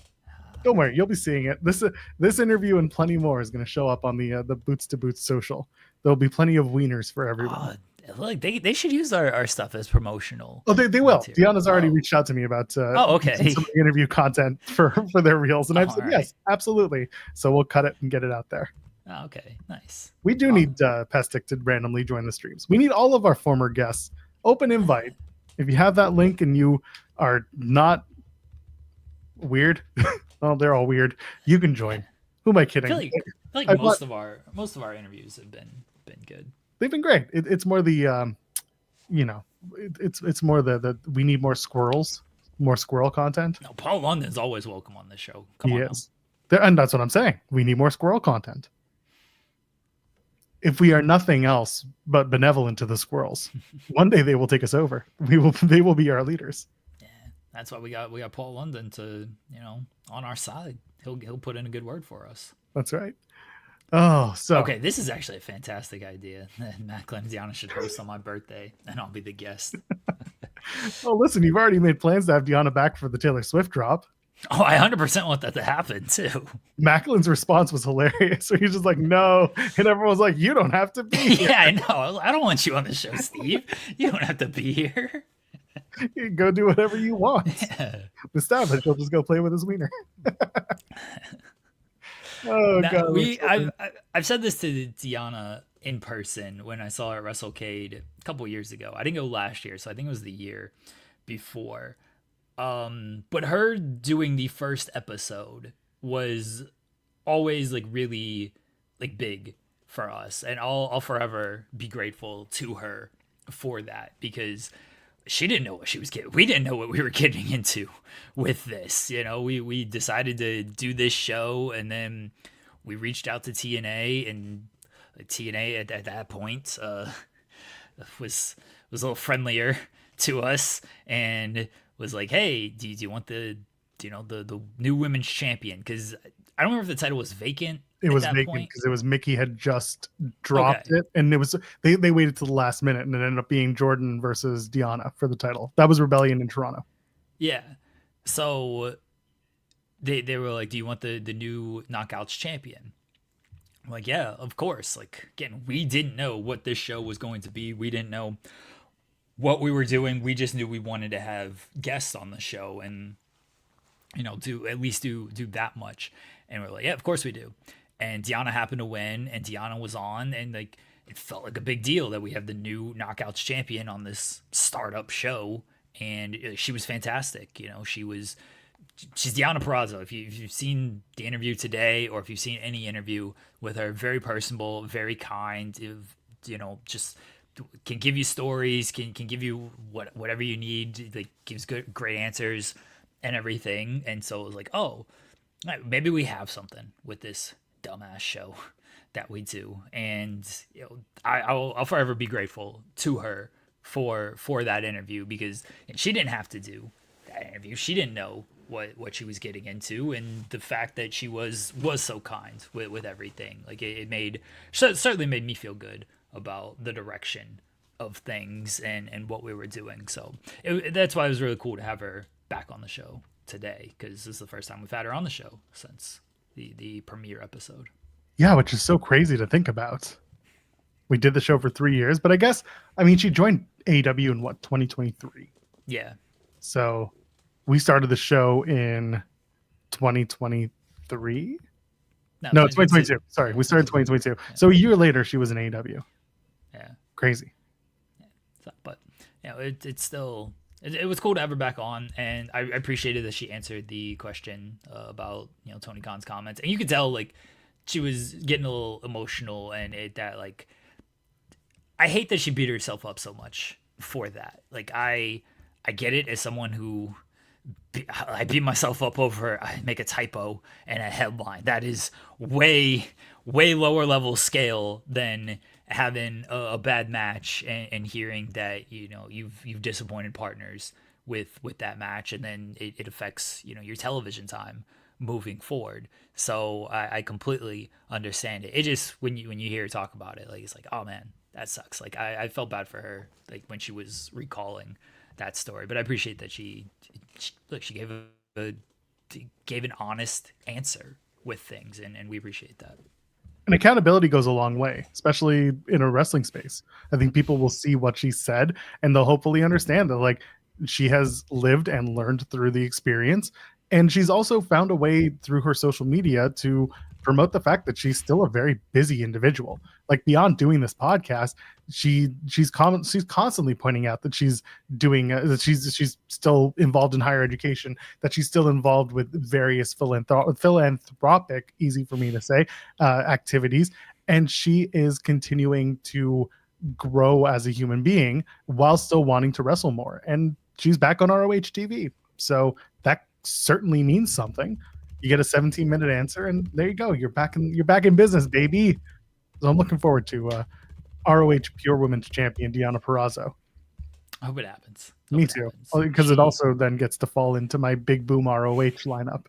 Don't worry, you'll be seeing it. This interview and plenty more is going to show up on the Boots to Boots social. There'll be plenty of wieners for everyone. Look, they should use our stuff as promotional. Oh, they will. Material. Deonna's already reached out to me about okay. some of the interview content for their reels, and I've said right. yes, absolutely. So we'll cut it and get it out there. Okay, nice. We do need Pestic to randomly join the streams. We need all of our former guests. Open invite. If you have that link and you are not weird, well, they're all weird. You can join. Who am I kidding? I feel like most of our interviews have been good. They've been great. It's more the, it's more the we need more squirrels, more squirrel content. No, Paul London's always welcome on this show. Come He on, is. And that's what I'm saying. We need more squirrel content. If we are nothing else but benevolent to the squirrels, one day they will take us over. They will be our leaders. Yeah, that's why we got Paul London to on our side. He'll put in a good word for us. That's right. Oh, so okay, this is actually a fantastic idea. Maclin and Deonna should host on my birthday, and I'll be the guest. Oh, listen, you've already made plans to have Deonna back for the Taylor Swift drop. Oh, I 100% want that to happen too. Maclin's response was hilarious. So he's just like, no. And everyone's like, you don't have to be here. Yeah, I know. I don't want you on the show, Steve. You don't have to be here. You go do whatever you want. Yeah. Established, he'll just go play with his wiener. Oh, Now, God. I've said this to Deonna in person when I saw her at WrestleCade a couple years ago. I didn't go last year, so I think it was the year before. But her doing the first episode was always like really like big for us, and I'll forever be grateful to her for that, because she didn't know what she was getting. We didn't know what we were getting into with this. You know, we decided to do this show, and then we reached out to TNA, and TNA at that point was a little friendlier to us, and was like, hey, do you want the new women's champion? Because I don't remember if the title was vacant. It was vacant because it was Mickey had just dropped it, and it was they waited till the last minute, and it ended up being Jordan versus Deonna for the title. That was Rebellion in Toronto. Yeah, so they were like, do you want the new Knockouts champion? I'm like, yeah, of course. Like, again, we didn't know what this show was going to be. We didn't know what we were doing. We just knew we wanted to have guests on the show, and do at least do that much. And we're like, yeah, of course we do. And Deonna happened to win, and Deonna was on, and like it felt like a big deal that we have the new Knockouts champion on this startup show, and she was fantastic. She's Deonna Purrazzo. If you've seen the interview today, or if you've seen any interview with her, very personable, very kind. Just can give you stories, can give you whatever you need. Like, gives great answers and everything. And so it was like, oh, maybe we have something with this dumbass show that we do. And I'll forever be grateful to her for that interview, because she didn't have to do that interview. She didn't know what she was getting into, and the fact that she was so kind with everything, like it certainly made me feel good about the direction of things and what we were doing. So that's why it was really cool to have her back on the show today, because this is the first time we've had her on the show since the premiere episode. Yeah, which is so crazy to think about. We did the show for 3 years, but she joined AEW in 2023. Yeah. So we started the show in 2023. No, 2022. Sorry, we started 2022. Yeah. So a year later, she was in AEW. Yeah. Crazy. Yeah. So, but it's still. It was cool to have her back on, and I appreciated that she answered the question about Tony Khan's comments, and you could tell like she was getting a little emotional, and I hate that she beat herself up so much for that. Like I get it as someone who I beat myself up over I make a typo and a headline. That is way lower level scale than having a bad match and hearing that you've disappointed partners with that match, and then it affects your television time moving forward. So I completely understand it. It just when you hear her talk about it, like it's like, oh man, that sucks. Like I felt bad for her, like when she was recalling that story. But I appreciate that she gave an honest answer with things, and we appreciate that. And accountability goes a long way, especially in a wrestling space. I think people will see what she said, and they'll hopefully understand that like she has lived and learned through the experience. And she's also found a way through her social media to promote the fact that she's still a very busy individual. Like beyond doing this podcast, she's constantly pointing out that she's doing that she's still involved in higher education, that she's still involved with various philanthropic, easy for me to say, activities, and she is continuing to grow as a human being while still wanting to wrestle more. And she's back on ROH TV, so that certainly means something. You get a 17-minute answer, and there you go. You're back in business, baby. So I'm looking forward to ROH Pure Women's Champion Deonna Purrazzo. I hope it happens. Me too, because it also then gets to fall into my Big Boom ROH lineup.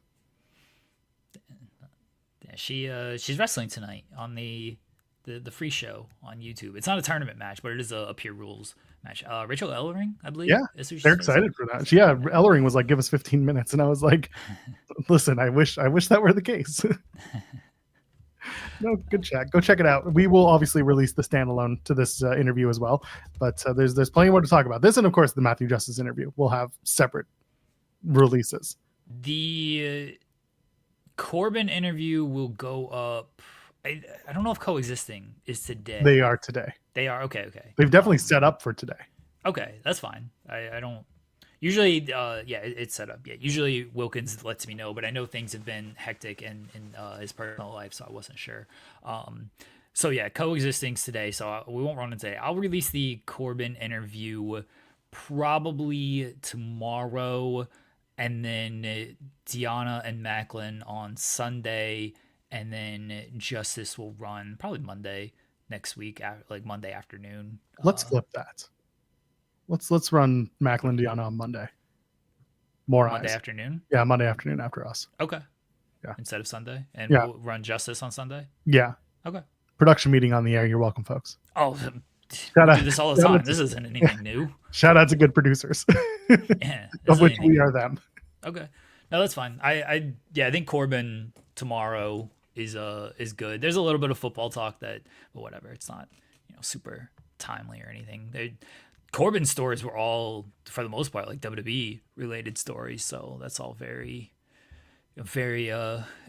Yeah, she's wrestling tonight on the the free show on YouTube. It's not a tournament match, but it is a pure rules match. Rachel Ellering, I believe. Yeah, is who she's they're facing. excited for that. Yeah, Ellering was like, "Give us 15 minutes," and I was like, "Listen, I wish that were the case." No, good chat. Go check it out. We will obviously release the standalone to this interview as well, but there's plenty more to talk about. This and of course the Matthew Justice interview will have separate releases. The Corbin interview will go up. I don't know if Coexisting is today. They are today. They are okay. They've definitely set up for today. Okay, that's fine. I don't usually. It's set up. Yeah, usually Wilkins lets me know, but I know things have been hectic in his personal life, so I wasn't sure. So yeah, Coexisting's today, so we won't run it today. I'll release the Corbin interview probably tomorrow, and then Deonna and Maclin on Sunday, and then Justice will run probably Monday next week, like Monday afternoon. Let's flip that. Let's run Maclin Deonna on Monday. More Monday eyes. afternoon. Yeah, Monday afternoon after us. Okay. Yeah. Instead of Sunday, and Yeah. we'll run Justice on Sunday. Yeah. Okay. Production meeting on the air. You're welcome, folks. Oh, Shout we out- do this all the shout time. out- This isn't anything new. Shout out to good producers, Yeah, this of isn't which anything we are them. Okay. No, that's fine. I think Corbin tomorrow is good. There's a little bit of football talk but whatever. It's not, super timely or anything. Corbin's stories were all, for the most part, like WWE related stories, so that's all very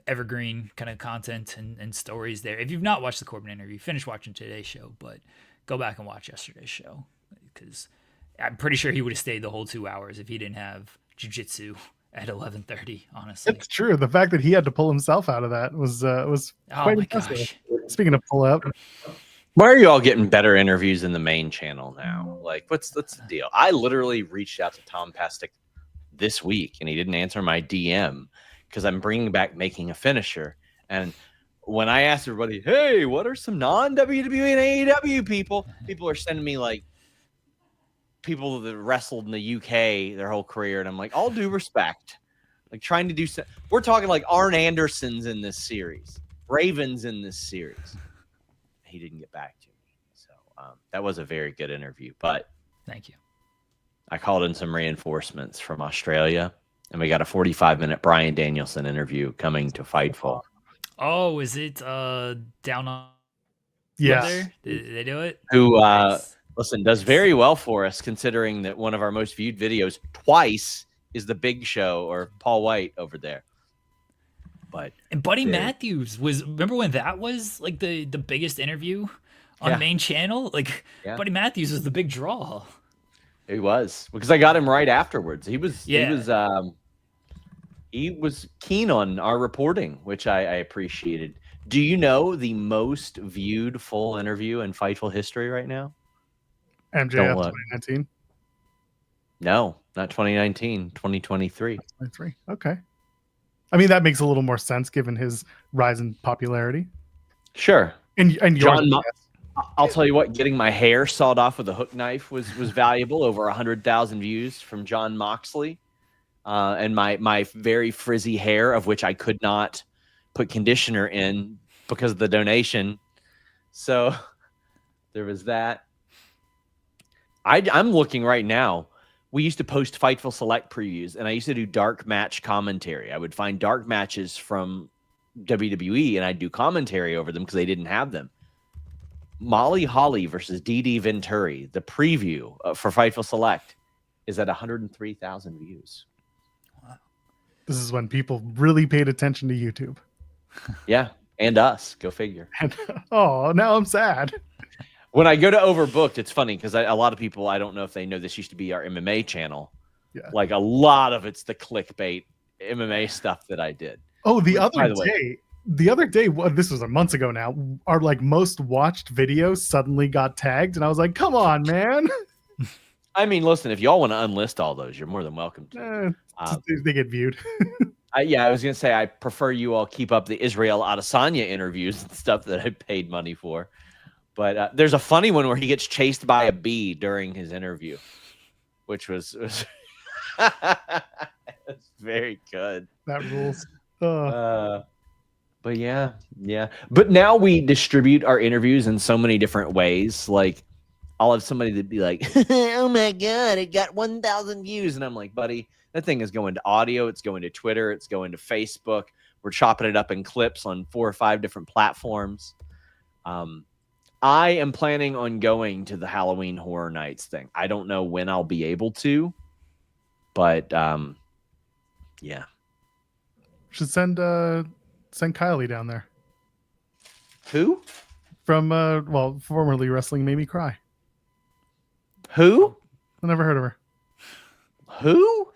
evergreen kind of content and stories there. If you've not watched the Corbin interview, finish watching today's show, but go back and watch yesterday's show, because I'm pretty sure he would have stayed the whole 2 hours if he didn't have jiu-jitsu at 11:30. Honestly, It's true. The fact that he had to pull himself out of that was oh quite my impressive. gosh. Speaking of pull out, Why are you all getting better interviews in the main channel now? Like, what's the deal? I literally reached out to Tom Pastic this week, and he didn't answer my DM because I'm bringing back Making a Finisher. And when I asked everybody, hey, what are some non-WWE and AEW people? People are sending me, like, people that wrestled in the UK their whole career. And I'm like, all due respect, like, trying to do we're talking like Arn Anderson's in this series, Ravens in this series. He didn't get back to me. So that was a very good interview. But Thank you. I called in some reinforcements from Australia, and we got a 45-minute Bryan Danielson interview coming to Fightful. Oh, is it down on yeah, there? Did they do it? Who, Nice. listen, does very well for us, considering that one of our most viewed videos twice is the Big Show or Paul White over there. But And Buddy Yeah. Matthews remember when that was like the biggest interview on Yeah. the main channel? Like Yeah. Buddy Matthews was the big draw. he was, because I got him right afterwards. He was keen on our reporting, which I appreciated. Do you know the most viewed full interview in Fightful history right now? MJF look. 2019. No, not 2019, 2023. 23. Okay. I mean, that makes a little more sense given his rise in popularity. Sure. And John, yours, I'll tell you what, getting my hair sawed off with a hook knife was valuable. Over 100,000 views from John Moxley. And my very frizzy hair, of which I could not put conditioner in because of the donation. So there was that. I'm looking right now. We used to post Fightful Select previews, and I used to do dark match commentary. I would find dark matches from WWE, and I'd do commentary over them because they didn't have them. Molly Holly versus Dee Venturi, the preview for Fightful Select, is at 103,000 views. this is when people really paid attention to YouTube. Yeah, and us. Go figure. And oh, now I'm sad. When I go to Overbooked, it's funny because a lot of people, I don't know if they know, this used to be our MMA channel. Yeah. Like a lot of it's the clickbait MMA stuff that I did. Oh, the Which, by other the way- day, this was a months ago now, our like most watched videos suddenly got tagged, and I was like, come on, man. I mean, listen, if y'all want to unlist all those, you're more than welcome to. They get viewed. I was going to say, I prefer you all keep up the Israel Adesanya interviews and stuff that I paid money for. But there's a funny one where he gets chased by a bee during his interview, which was it's very good. That rules. But yeah. But now we distribute our interviews in so many different ways. Like, I'll have somebody that be like, "Oh my god, it got 1,000 views," and I'm like, "Buddy, that thing is going to audio. It's going to Twitter. It's going to Facebook. We're chopping it up in clips on 4 or 5 different platforms." I am planning on going to the Halloween Horror Nights thing. I don't know when I'll be able to, but yeah. Should send Kylie down there Who? from formerly Wrestling Made Me Cry. Who? I never heard of her. Who?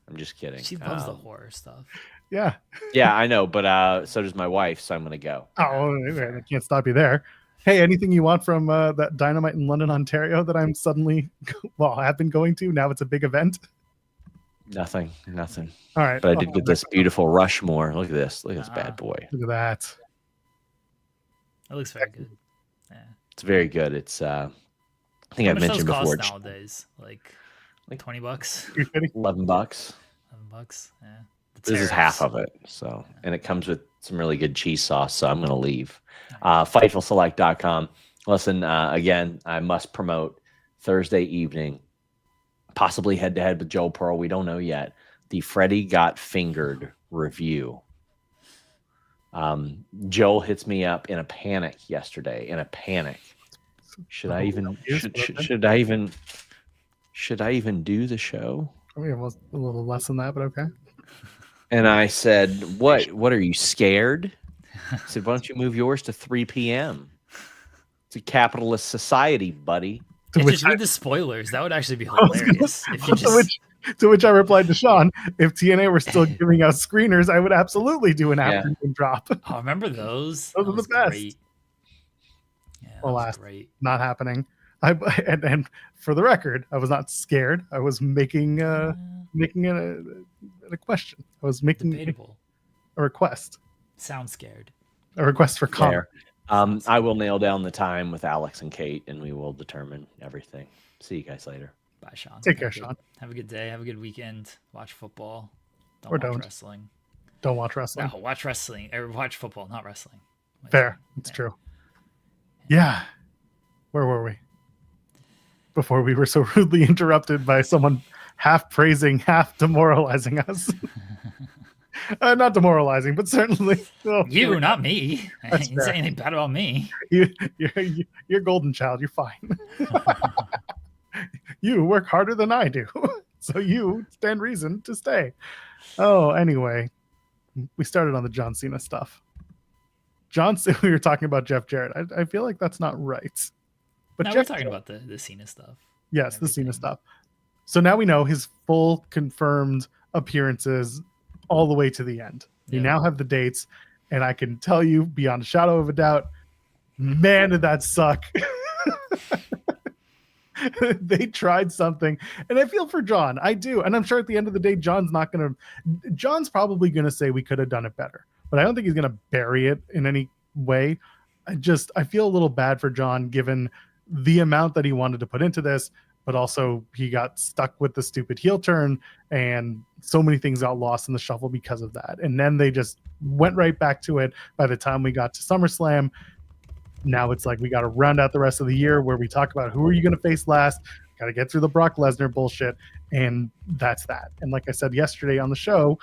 I'm just kidding. She loves the horror stuff. Yeah. Yeah, I know, but so does my wife, so I'm gonna go. Oh, I can't stop you there. Hey, anything you want from that Dynamite in London, Ontario that I'm suddenly, have been going to? Now it's a big event. Nothing. All right. But I did get this beautiful Rushmore. Look at this. Look at this bad boy. Look at that. It looks very good. Yeah. It's very good. It's I think I've mentioned before. Nowadays, like $20. You're kidding? $11. $11. Yeah. This is half of it. So, and it comes with some really good cheese sauce. So I'm going to leave. Fightfulselect.com. Listen, again, I must promote Thursday evening, possibly head to head with Joe Pearl. We don't know yet. The Freddie Got Fingered review. Joel hits me up in a panic yesterday. Should I even do the show? I mean, it was a little less than that, but okay. And I said, what are you, scared? I said, why don't you move yours to 3 p.m.? It's a capitalist society, buddy. Just read the spoilers. That would actually be hilarious. If you just... to which I replied to Sean, if TNA were still giving out screeners, I would absolutely do an afternoon drop. Oh, remember those? Those were the best. Great. Yeah, Alas, great. Not happening. And for the record, I was not scared. I was making a question. I was making Debatable. a request. Sound scared. A request for comment. I will nail down the time with Alex and Kate, and we will determine everything. See you guys later. Bye, Sean. Take care, Sean. Have a good day. Have a good weekend. Watch football. Or watch don't. wrestling. Don't watch wrestling. No, watch wrestling. Or watch football, not wrestling. Fair. It's true. Yeah. Where were we? Before we were so rudely interrupted by someone half praising, half demoralizing us. Not demoralizing, but certainly. You, not me. I didn't say anything bad about me. You're golden child. You're fine. You work harder than I do. So you stand reason to stay. Oh, anyway. We started on the John Cena stuff. We were talking about Jeff Jarrett. I feel like that's not right. But we're talking about the Cena stuff. Yes, the Cena stuff. So now we know his full confirmed appearances all the way to the end. We now have the dates, and I can tell you beyond a shadow of a doubt, man, did that suck. They tried something, and I feel for John. I do, and I'm sure at the end of the day, John's probably gonna say we could have done it better, but I don't think he's gonna bury it in any way. I feel a little bad for John given the amount that he wanted to put into this, but also he got stuck with the stupid heel turn, and so many things got lost in the shuffle because of that. And then they just went right back to it by the time we got to SummerSlam. Now it's like we got to round out the rest of the year where we talk about who are you going to face last. Got to get through the Brock Lesnar bullshit, and that's that. And like I said yesterday on the show,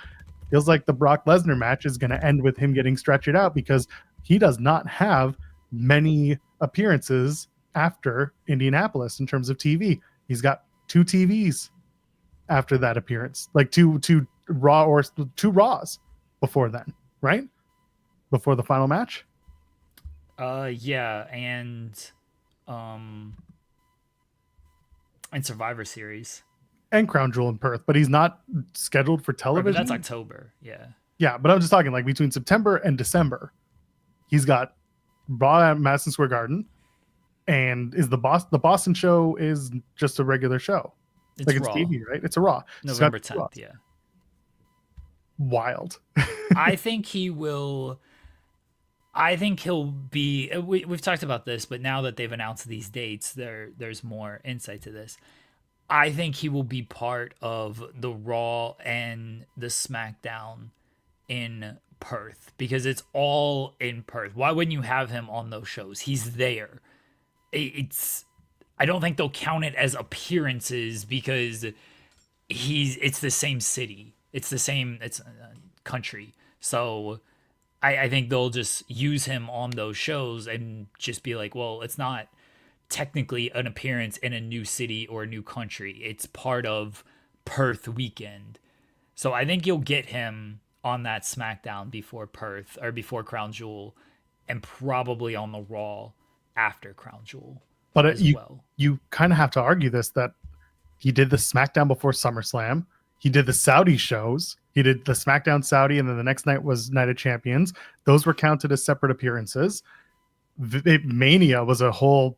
feels like the Brock Lesnar match is going to end with him getting stretched out because he does not have many appearances after Indianapolis in terms of TV. He's got 2 TVs after that appearance, like two Raw or 2 Raws before then, right? Before the final match. Yeah, and Survivor Series and Crown Jewel in Perth, but he's not scheduled for television. Right, but that's October. Yeah, but I'm just talking like between September and December, he's got Raw at Madison Square Garden, and the Boston show is just a regular show. It's Raw. TV, right? It's a Raw. November 10th. Yeah. Wild. I think he'll be. We've talked about this, but now that they've announced these dates, there's more insight to this. I think he will be part of the Raw and the SmackDown in Perth because it's all in Perth. Why wouldn't you have him on those shows? He's there. I don't think they'll count it as appearances because it's the same city. It's country. So I think they'll just use him on those shows and just be like, well, it's not technically an appearance in a new city or a new country. It's part of Perth weekend. So I think you'll get him on that SmackDown before Perth or before Crown Jewel and probably on the Raw after Crown Jewel. But you kind of have to argue this, that he did the SmackDown before SummerSlam. He did the Saudi shows. He did the SmackDown Saudi, and then the next night was Night of Champions. Those were counted as separate appearances. Mania was a whole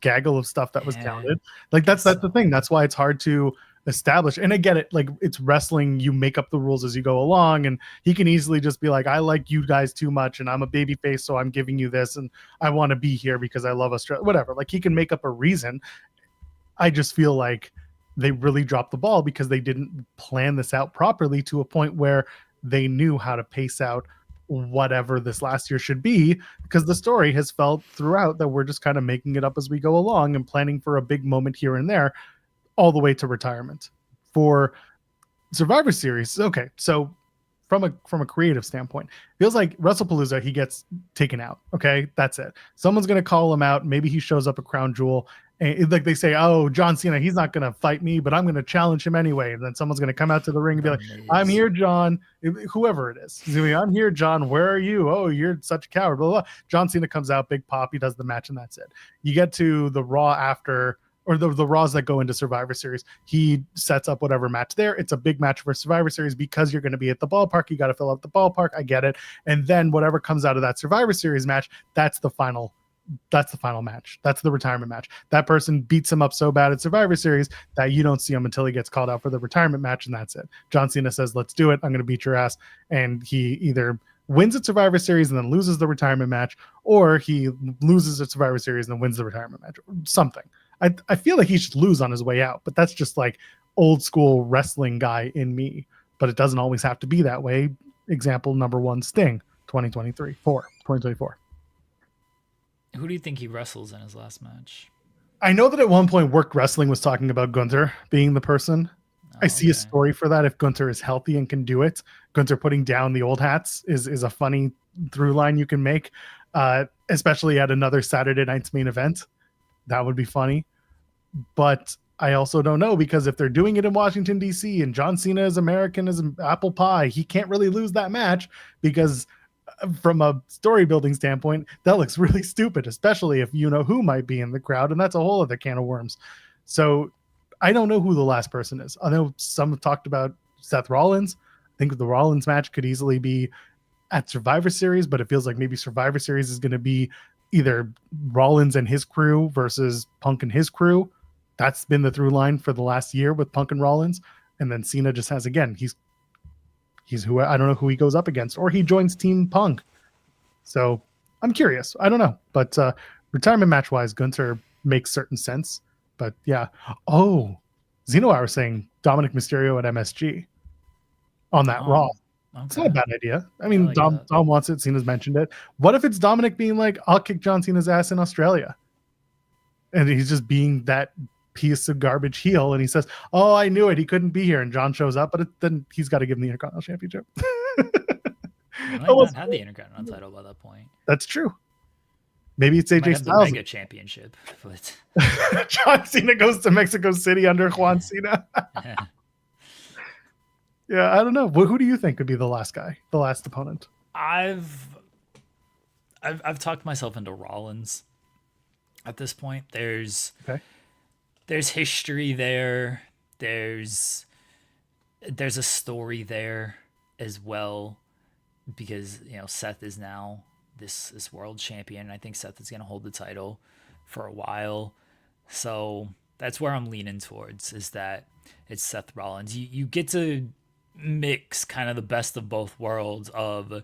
gaggle of stuff that was counted. Like that's the thing. That's why it's hard to establish. And I get it. Like it's wrestling. You make up the rules as you go along, and he can easily just be like, I like you guys too much, and I'm a babyface, so I'm giving you this, and I want to be here because I love Australia. Whatever. Like he can make up a reason. I just feel like they really dropped the ball because they didn't plan this out properly to a point where they knew how to pace out whatever this last year should be, because the story has felt throughout that we're just kind of making it up as we go along and planning for a big moment here and there all the way to retirement. For Survivor Series, okay, so from a creative standpoint, feels like WrestlePalooza, he gets taken out. Okay, that's it. Someone's going to call him out. Maybe he shows up at Crown Jewel. And like they say, oh, John Cena, he's not going to fight me, but I'm going to challenge him anyway. And then someone's going to come out to the ring and be like, I'm here, John. Whoever it is. He's going to be, I'm here, John. Where are you? Oh, you're such a coward. Blah, blah, blah. John Cena comes out, big pop. He does the match, and that's it. You get to the Raw after, or the Raws that go into Survivor Series. He sets up whatever match there. It's a big match for Survivor Series because you're going to be at the ballpark. You got to fill out the ballpark. I get it. And then whatever comes out of that Survivor Series match, that's the final match. That's the retirement match. That person beats him up so bad at Survivor Series that you don't see him until he gets called out for the retirement match, and that's it. John Cena says, let's do it. I'm going to beat your ass. And he either wins at Survivor Series and then loses the retirement match, or he loses at Survivor Series and then wins the retirement match, or something. I feel like he should lose on his way out, but that's just like old school wrestling guy in me. But it doesn't always have to be that way. Example number one, Sting, 2024. Who do you think he wrestles in his last match? I know that at one point Work Wrestling was talking about Gunther being the person. I see a story for that if Gunther is healthy and can do it. Gunther putting down the old hats is a funny through line you can make, especially at another Saturday night's main event. That would be funny. But I also don't know, because if they're doing it in Washington, D.C., and John Cena is American as an apple pie, he can't really lose that match because from a story building standpoint, that looks really stupid, especially if you know who might be in the crowd, and that's a whole other can of worms. So I don't know who the last person is. I know some have talked about Seth Rollins. I think the Rollins match could easily be at Survivor Series, but it feels like maybe Survivor Series is going to be either Rollins and his crew versus Punk and his crew. That's been the through line for the last year with Punk and Rollins. And then Cena just has, again, he's who, I don't know who he goes up against, or he joins Team Punk. So I'm curious. I don't know. But retirement match wise, Gunther makes certain sense. But yeah. Oh, Zeno, I was saying Dominic Mysterio at MSG on that Raw. Okay. It's not a bad idea. I mean, Dom wants it. Cena's mentioned it. What if it's Dominic being like, I'll kick John Cena's ass in Australia? And he's just being that piece of garbage heel, and he says, oh, I knew it, he couldn't be here, and John shows up, but then he's got to give him the Intercontinental Championship. He might not have the Intercontinental title by that point. That's true. Maybe it's AJ Styles. The Mega Championship, but John Cena goes to Mexico City under Juan Cena. Yeah, I don't know. Who do you think could be the last guy, the last opponent? I've talked myself into Rollins. At this point, there's history there. There's a story there as well, because Seth is now this world champion, and I think Seth is going to hold the title for a while. So that's where I'm leaning towards, is that it's Seth Rollins. You get to mix kind of the best of both worlds of,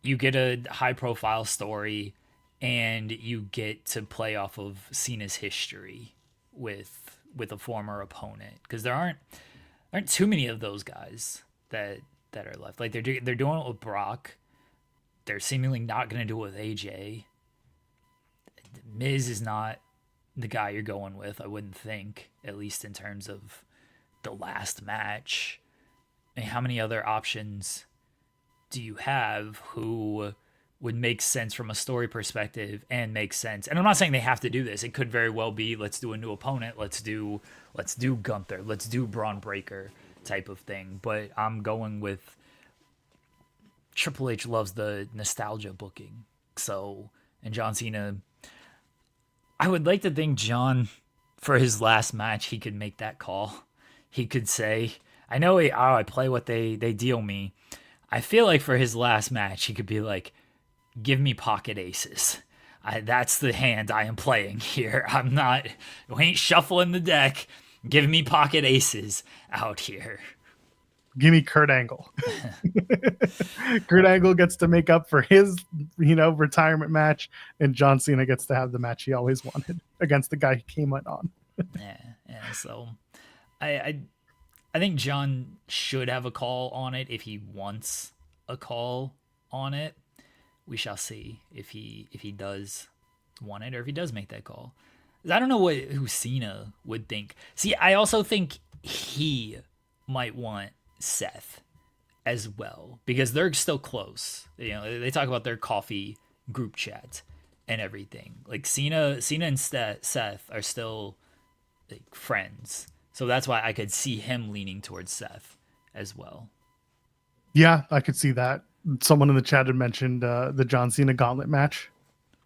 you get a high profile story and you get to play off of Cena's history with a former opponent, because there aren't too many of those guys that that are left. Like they're doing it with Brock. They're seemingly not going to do it with AJ. Miz is not the guy you're going with, I wouldn't think, at least in terms of the last match. I mean, how many other options do you have who would make sense from a story perspective and make sense? And I'm not saying they have to do this. It could very well be, let's do a new opponent. Let's do Gunther. Let's do Braun Breaker type of thing. But I'm going with Triple H loves the nostalgia booking. So, and John Cena, I would like to think John, for his last match, he could make that call. He could say, I know I play what they deal me. I feel like for his last match, he could be like, give me pocket aces. That's the hand I am playing here. We ain't shuffling the deck. Give me pocket aces out here. Give me Kurt Angle. Kurt Angle gets to make up for his, retirement match, and John Cena gets to have the match he always wanted against the guy he came in on. Yeah. So, I think John should have a call on it if he wants a call on it. We shall see if he does want it or if he does make that call. I don't know who Cena would think. See, I also think he might want Seth as well because they're still close. They talk about their coffee group chat and everything. Like Cena and Seth are still like friends, so that's why I could see him leaning towards Seth as well. Yeah, I could see that. Someone in the chat had mentioned the John Cena gauntlet match,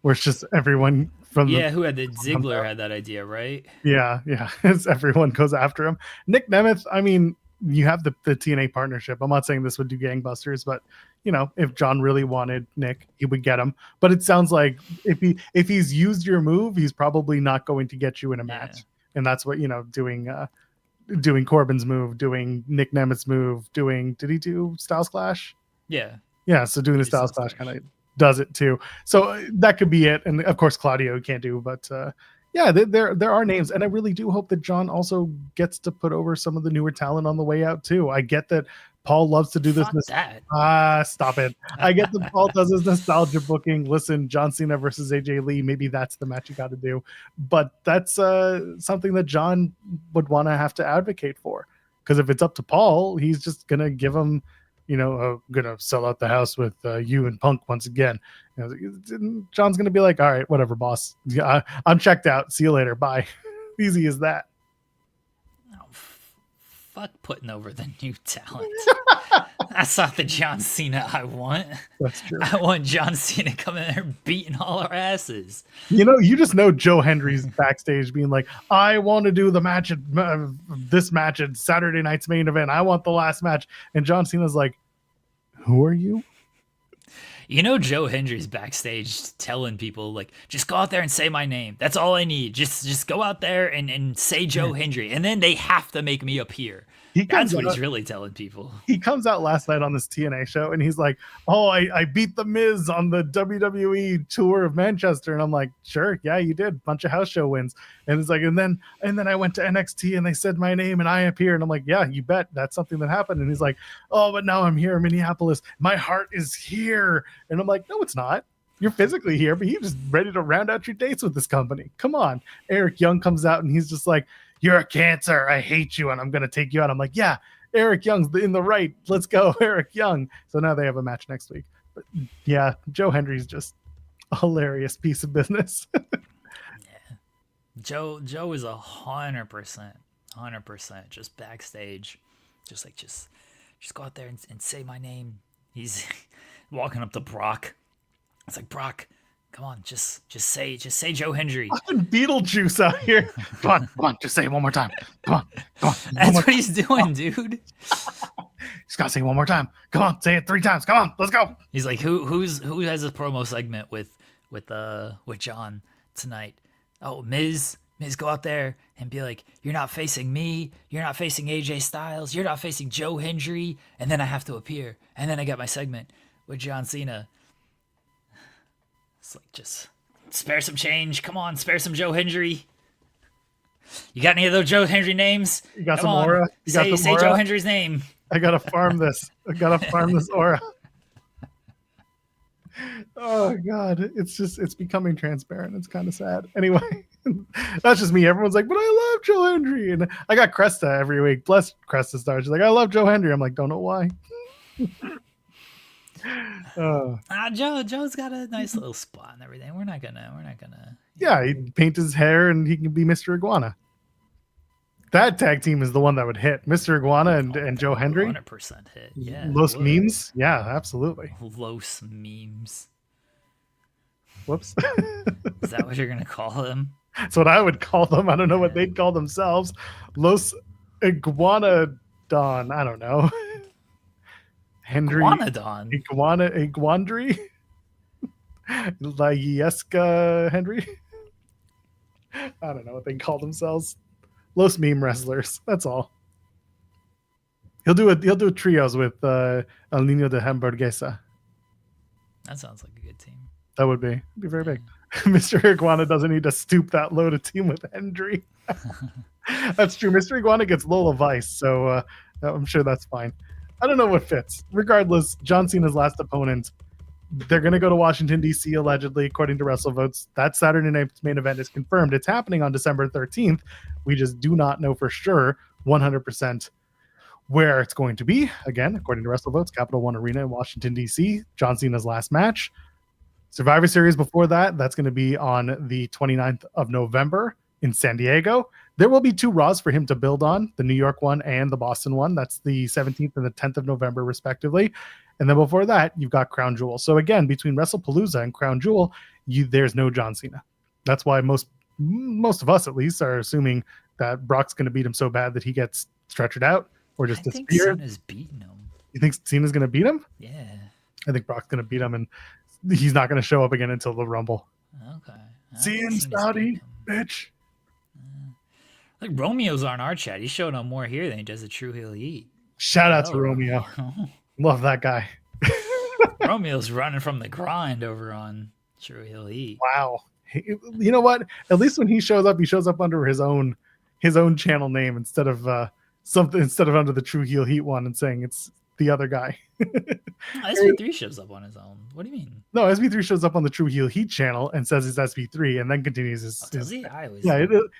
where it's just everyone from who had the Ziggler had that idea, right? Yeah, as everyone goes after him. Nick Nemeth, I mean, you have the TNA partnership. I'm not saying this would do gangbusters, but if John really wanted Nick, he would get him. But it sounds like if he's used your move, he's probably not going to get you in a match. And that's what doing Corbin's move, doing Nick Nemeth's move, did he do Styles Clash? Yeah, so doing the Styles Clash kind of does it too. So that could be it. And of course, Claudio can't do, but there are names. And I really do hope that John also gets to put over some of the newer talent on the way out too. I get that Paul loves to do this. Stop it. I get that Paul does his nostalgia booking. Listen, John Cena versus AJ Lee, maybe that's the match you got to do. But that's something that John would want to have to advocate for. Because if it's up to Paul, he's just going to give him, gonna sell out the house with you and Punk once again. John's gonna be like, all right, whatever, boss. Yeah, I'm checked out. See you later. Bye. Easy as that. Oh, fuck putting over the new talent. That's not the John Cena I want. That's true. I want John Cena coming there beating all our asses. You just know Joe Hendry's backstage being like, I want to do the match at this match at Saturday night's main event. I want the last match. And John Cena's like, who are you? Joe Hendry's backstage telling people, like, just go out there and say my name. That's all I need. Just go out there and say Joe Hendry. And then they have to make me appear. That's what he's really telling people. He comes out last night on this TNA show and he's like, oh, I beat The Miz on the WWE tour of Manchester. And I'm like, sure, yeah, you did. Bunch of house show wins. And it's like, and then I went to NXT and they said my name and I appear. And I'm like, yeah, you bet. That's something that happened. And he's like, oh, but now I'm here in Minneapolis. My heart is here. And I'm like, no, it's not. You're physically here, but you're just ready to round out your dates with this company. Come on. Eric Young comes out and he's just like, you're a cancer. I hate you. And I'm going to take you out. I'm like, yeah, Eric Young's in the right. Let's go, Eric Young. So now they have a match next week. But yeah, Joe Hendry's just a hilarious piece of business. Yeah. Joe is 100%, just backstage. Just go out there and say my name. He's walking up to Brock. It's like, Brock, come on, just say Joe Hendry. Fucking Beetlejuice out here. Come on, just say it one more time. Come on. That's what he's doing, dude. He's gotta say it one more time. Come on, say it 3 times. Come on, let's go. He's like, who has a promo segment with John tonight? Oh, Miz, go out there and be like, you're not facing me, you're not facing AJ Styles, you're not facing Joe Hendry, and then I have to appear, and then I got my segment with John Cena. It's like, just spare some change. Come on, spare some Joe Hendry. You got any of those Joe Hendry names? You got Come some on. aura? Say Joe Hendry's name. I gotta farm this. I gotta farm this aura. Oh god, it's becoming transparent. It's kind of sad. Anyway, that's just me. Everyone's like, but I love Joe Hendry, and I got Cresta every week. Bless Cresta Star. She's like, I love Joe Hendry. I'm like, don't know why. Joe's got a nice little spot and everything. We're not gonna. Yeah, he paint his hair and he can be Mr. Iguana. That tag team is the one that would hit. Mr. Iguana and Joe Hendry. 100% hit. Yeah. Los memes. Yeah, absolutely. Los memes. Whoops. Is that what you're gonna call them? That's what I would call them. I don't know what they'd call themselves. Los Iguanodon. I don't know. Hendry. Iguanodon. Iguandry. Laieska Hendry. I don't know what they call themselves. Los meme wrestlers. That's all. He'll do trios with El Niño de Hamburguesa. That sounds like a good team. That would be very big. Mr. Iguana doesn't need to stoop that low to team with Hendry. That's true. Mr. Iguana gets Lola Vice, so I'm sure that's fine. I don't know what fits. Regardless, John Cena's last opponent, they're going to go to Washington, D.C., allegedly, according to WrestleVotes. That Saturday night's main event is confirmed. It's happening on December 13th. We just do not know for sure 100% where it's going to be. Again, according to WrestleVotes, Capital One Arena in Washington, D.C., John Cena's last match. Survivor Series before that, that's going to be on the 29th of November in San Diego. There will be 2 Raws for him to build on, the New York one and the Boston one. That's the 17th and the 10th of November, respectively. And then before that, you've got Crown Jewel. So again, between WrestlePalooza and Crown Jewel, there's no John Cena. That's why most of us, at least, are assuming that Brock's going to beat him so bad that he gets stretchered out or just disappeared. I think Cena's beating him. You think Cena's going to beat him? Yeah. I think Brock's going to beat him, and he's not going to show up again until the Rumble. Okay. See you in Saudi, bitch. Like Romeo's on our chat. He's showing up more here than he does at True Heel Heat. Shout out to Romeo. Love that guy. Romeo's running from the grind over on True Heel Heat. Wow. You know what? At least when he shows up under his own channel name instead of under the True Heel Heat one and saying it's the other guy. SB3 shows up on his own. What do you mean? No, SB3 shows up on the True Heel Heat channel and says it's SB3 and then continues his. Does he? I always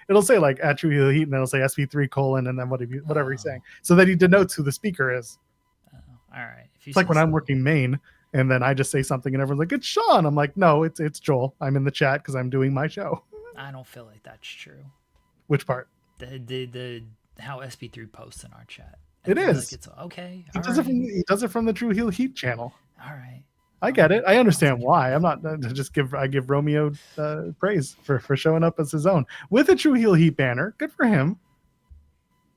it'll say like at True Heel Heat and then it'll say SB3 : and then whatever he's saying, so that he denotes who the speaker is. All right. It's like when I'm working main and then I just say something and everyone's like, it's Sean. I'm like, no, it's Joel. I'm in the chat because I'm doing my show. I don't feel like that's true. Which part? The how SB3 posts in our chat. It is. Like it's okay. He does it from the True Heel Heat channel. All right. I get it. I understand why. I'm not I give Romeo praise for showing up as his own with a True Heel Heat banner. Good for him.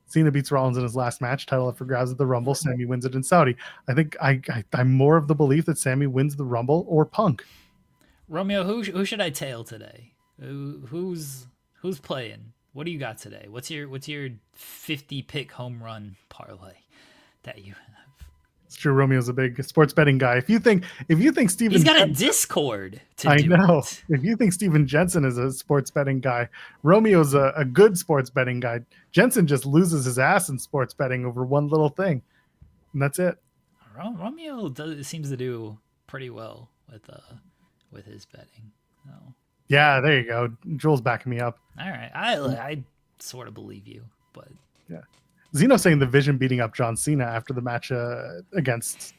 Cena beats Rollins in his last match. Title up for grabs at the Rumble. Sammy wins it in Saudi. I think I'm more of the belief that Sammy wins the Rumble or Punk. Romeo, who should I tail today? Who's playing? What do you got today? What's your 50 pick home run parlay that you have? It's true. Romeo's a big sports betting guy. If you think Steven, he's got a Discord. I know. If you think Steven Jensen is a sports betting guy, Romeo's a good sports betting guy. Jensen just loses his ass in sports betting over one little thing, and that's it. Romeo seems to do pretty well with his betting. So. Yeah, there you go. Joel's backing me up. All right, I sort of believe you, but yeah. Zeno saying the Vision beating up John Cena after the match against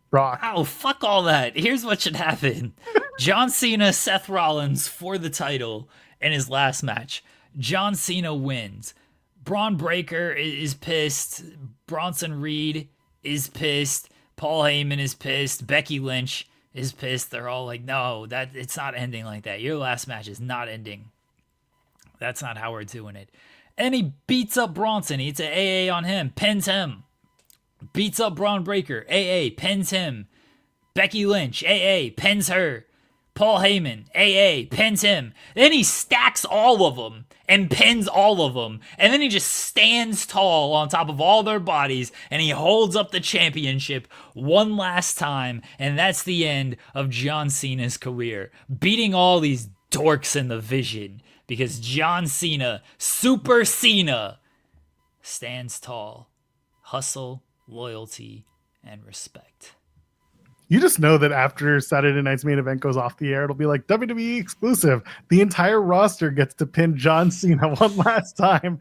Brock. Oh, fuck all that. Here's what should happen. John Cena, Seth Rollins for the title in his last match. John Cena wins. Braun Breaker is pissed. Bronson Reed is pissed. Paul Heyman is pissed. Becky Lynch is pissed. They're all like, no, it's not ending like that. Your last match is not ending. That's not how we're doing it. And he beats up Bronson. He hits an AA on him. Pins him. Beats up Braun Breaker. AA. Pins him. Becky Lynch. AA. Pins her. Paul Heyman. AA. Pins him. Then he stacks all of them and pins all of them. And then he just stands tall on top of all their bodies and he holds up the championship one last time. And that's the end of John Cena's career. Beating all these dorks in the Vision. Because John Cena, Super Cena, stands tall. Hustle, loyalty, and respect. You just know that after Saturday night's main event goes off the air, it'll be like WWE exclusive. The entire roster gets to pin John Cena one last time.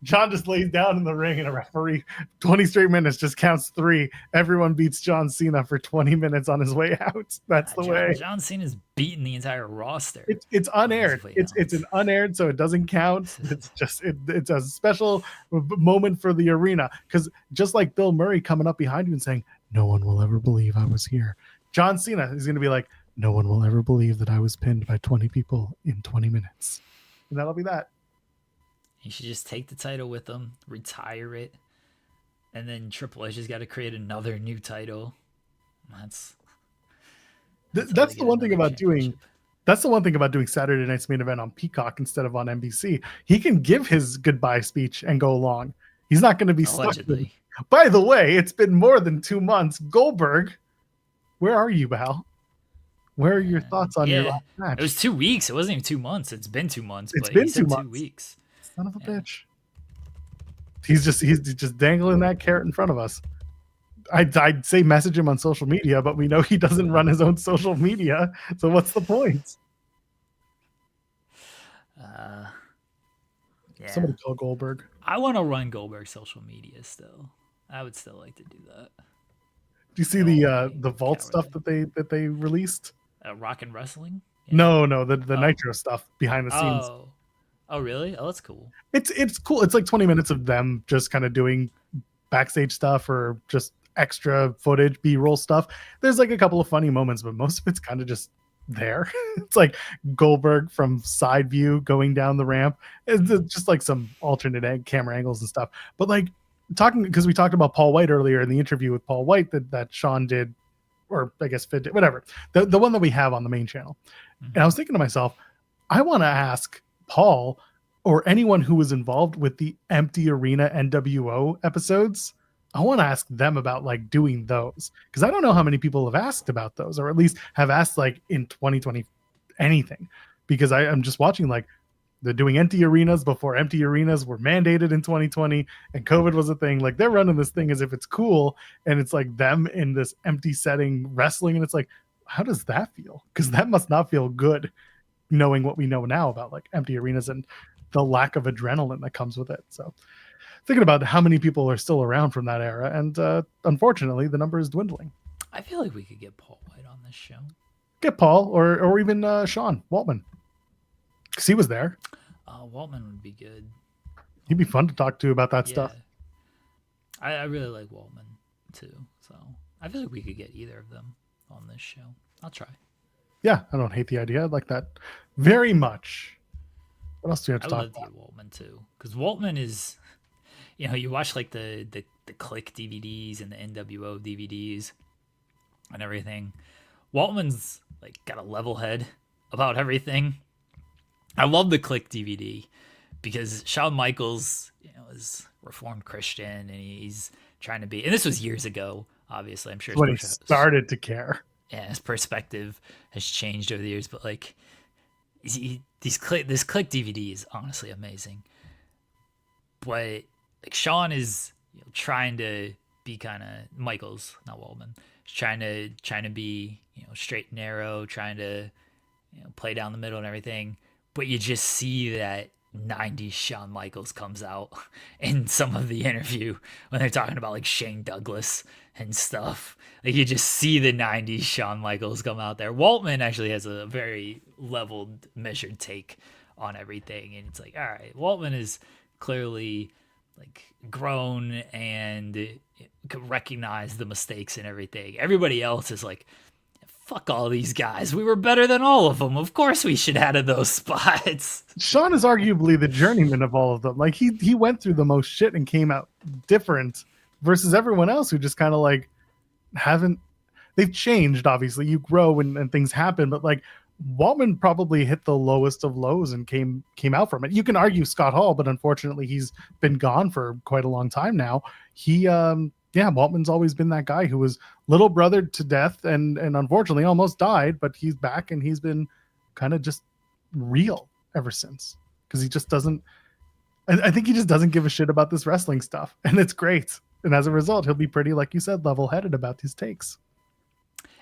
John just lays down in the ring, and a referee 20 straight minutes just counts 3. Everyone beats John Cena for 20 minutes on his way out. That's the way. John Cena's beating the entire roster. It's unaired. It's an unaired, so it doesn't count. It's just it's a special moment for the arena, because just like Bill Murray coming up behind you and saying, "No one will ever believe I was here," John Cena is going to be like, "No one will ever believe that I was pinned by 20 people in 20 minutes." And that'll be that. He should just take the title with him, retire it, and then Triple H has got to create another new title. That's the one thing about doing. That's the one thing about doing Saturday night's main event on Peacock instead of on NBC. He can give his goodbye speech and go long. He's not going to be allegedly. By the way, it's been more than 2 months. Goldberg, where are you, Val? Where are your thoughts on your last match? It was 2 weeks. It wasn't even 2 months. It's been 2 months. It's been 2 months. 2 weeks. Son of a bitch. He's just dangling that carrot in front of us. I'd say message him on social media, but we know he doesn't run his own social media. So what's the point? Somebody call Goldberg. I want to run Goldberg's social media still. I would still like to do that. Do you see the vault stuff that they released? Rock and Wrestling? Yeah. No, the Nitro stuff behind the scenes. Oh, really? Oh, that's cool. It's cool. It's like 20 minutes of them just kind of doing backstage stuff or just extra footage, B-roll stuff. There's like a couple of funny moments, but most of it's kind of just there. It's like Goldberg from side view going down the ramp. It's just like some alternate camera angles and stuff. But like because we talked about Paul White earlier in the interview with Paul White that Sean did, or I guess Fit did, whatever. The one that we have on the main channel. Mm-hmm. And I was thinking to myself, I want to ask Paul or anyone who was involved with the Empty Arena NWO episodes. I want to ask them about like doing those, because I don't know how many people have asked about those, or at least have asked like in 2020 anything, because I'm just watching like they're doing empty arenas before empty arenas were mandated in 2020 and COVID was a thing. Like they're running this thing as if it's cool, and it's like them in this empty setting wrestling, and it's like, how does that feel? Because that must not feel good, knowing what we know now about like empty arenas and the lack of adrenaline that comes with it. So thinking about how many people are still around from that era, and unfortunately, the number is dwindling. I feel like we could get Paul White on this show. Get Paul, or even Sean Waltman, because he was there. Waltman would be good. He'd be fun to talk to about that stuff. I really like Waltman too, so I feel like we could get either of them on this show. I'll try. Yeah, I don't hate the idea. I like that very much. What else do you have to talk about? I would love to get Waltman too, because Waltman is. You know, you watch like the Click DVDs and the NWO DVDs and everything. Waltman's like got a level head about everything. I love the Click DVD because Shawn Michaels, is Reformed Christian, and he's trying to be. And this was years ago, obviously. I'm sure when he started to care. Yeah, his perspective has changed over the years, but like this Click DVD is honestly amazing. But like Sean is trying to be kind of Michaels, not Waldman. He's trying to be straight and narrow, trying to play down the middle and everything. But you just see that 90s Shawn Michaels comes out in some of the interview when they're talking about like Shane Douglas and stuff. Like you just see the 90s Shawn Michaels come out there. Waltman actually has a very leveled, measured take on everything, and it's like, all right, Waltman is clearly like grown and could recognize the mistakes and everything. Everybody else is like, fuck all these guys. We were better than all of them. Of course we should have those spots. Sean is arguably the journeyman of all of them. Like he went through the most shit and came out different versus everyone else who just kind of like they've changed. Obviously you grow and things happen, but like Waltman probably hit the lowest of lows and came out from it. You can argue Scott Hall, but unfortunately he's been gone for quite a long time now. Waltman's always been that guy who was little brothered to death and unfortunately almost died, but he's back and he's been kind of just real ever since, because he just doesn't. I think he just doesn't give a shit about this wrestling stuff, and it's great. And as a result, he'll be pretty, like you said, level-headed about his takes.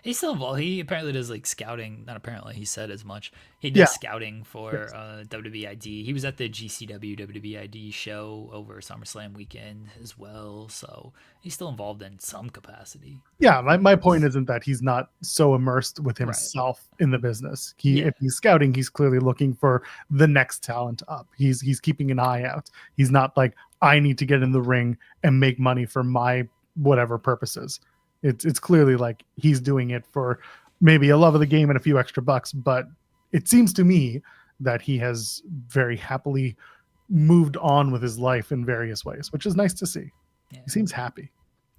He's still involved. He apparently does like scouting. Not apparently, he said as much. He does Yeah. scouting for WWID. He was at the GCW WWID show over SummerSlam weekend as well. So he's still involved in some capacity. Yeah, my point isn't that he's not so immersed with himself in the business. If he's scouting, he's clearly looking for the next talent up. He's keeping an eye out. He's not like, I need to get in the ring and make money for my whatever purposes. It's clearly like he's doing it for maybe a love of the game and a few extra bucks, but it seems to me that he has very happily moved on with his life in various ways, which is nice to see. Yeah. He seems happy.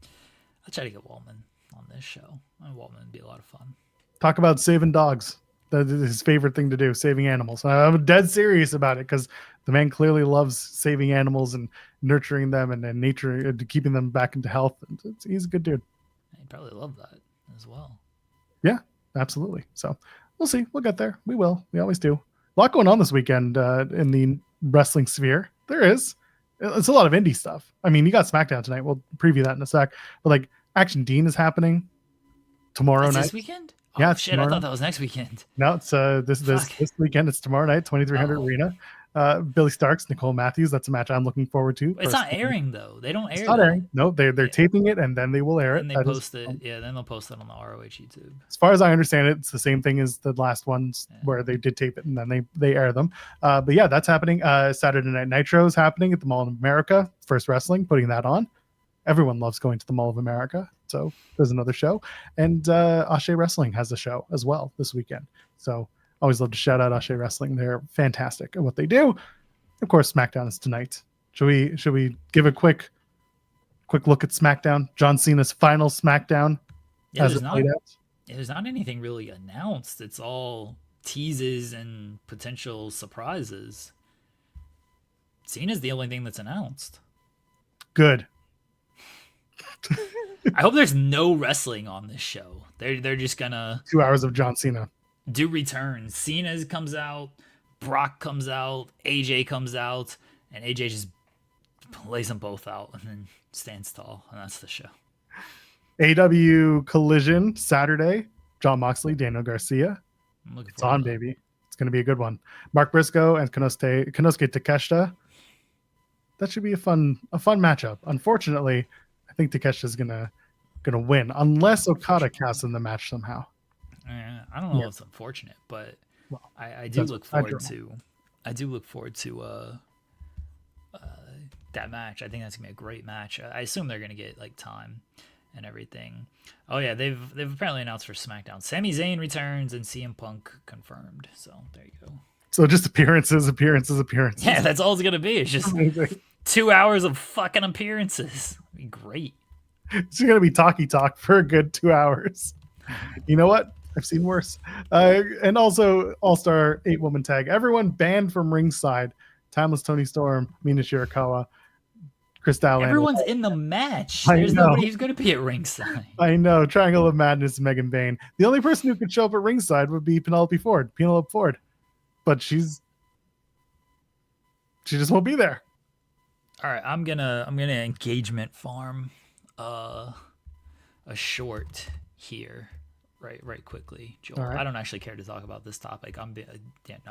I'll try to get Waltman on this show. Waltman would be a lot of fun. Talk about saving dogs. That is his favorite thing to do, saving animals. I'm dead serious about it because the man clearly loves saving animals and nurturing them and nature, keeping them back into health. He's a good dude. He'd probably love that as well. Yeah, absolutely. So we'll see. We'll get there. We will. We always do. A lot going on this weekend in the wrestling sphere. There is. It's a lot of indie stuff. I mean, you got SmackDown tonight. We'll preview that in a sec. But like Action Dean is happening tomorrow night. This weekend? Oh, Yeah, shit. I thought that was next weekend. No, it's this weekend. It's tomorrow night, 2300 Arena. Billy Starks, Nicole Matthews. That's a match I'm looking forward to. It's not airing though. They don't air. It's not airing. No, they're taping it and then they will air it. And they post it. Yeah, then they'll post it on the ROH YouTube. As far as I understand it, it's the same thing as the last ones where they did tape it and then they air them. But yeah, that's happening. Saturday Night Nitro is happening at the Mall of America. First Wrestling, putting that on. Everyone loves going to the Mall of America. So there's another show. And Ashe Wrestling has a show as well this weekend. So always love to shout out Ashe Wrestling. They're fantastic at what they do. Of course, SmackDown is tonight. Should we give a quick look at SmackDown? John Cena's final SmackDown. Yeah, there's not anything really announced. It's all teases and potential surprises. Cena's the only thing that's announced. Good. I hope there's no wrestling on this show. They're just gonna 2 hours of John Cena. Do returns. Cena comes out, Brock comes out, AJ comes out, and AJ just lays them both out and then stands tall, and that's the show. AW Collision Saturday. Jon Moxley, Daniel Garcia. It's on, baby. It's going to be a good one. Mark Briscoe and Konosuke Takeshita. That should be a fun matchup. Unfortunately, I think Takeshita's gonna win unless Okada casts in the match somehow. I don't know if it's unfortunate, but I do look forward to that match. I think that's gonna be a great match. I assume they're gonna get like time and everything. Oh yeah, they've apparently announced for SmackDown. Sami Zayn returns and CM Punk confirmed. So there you go. So just appearances. Yeah, that's all it's gonna be. It's just amazing. 2 hours of fucking appearances. It'd be great. It's gonna be talky talk for a good 2 hours. You know what? I've seen worse. And also All-Star 8-woman tag. Everyone banned from ringside. Timeless Toni Storm, Mina Shirakawa, Chris Dowland. Everyone's in the match. There's nobody who's going to be at ringside. I know. Triangle of Madness, Megan Bayne. The only person who could show up at ringside would be Penelope Ford. But she just won't be there. All right, I'm gonna engagement farm a short here. Right quickly, Joel. Right. I don't actually care to talk about this topic. I'm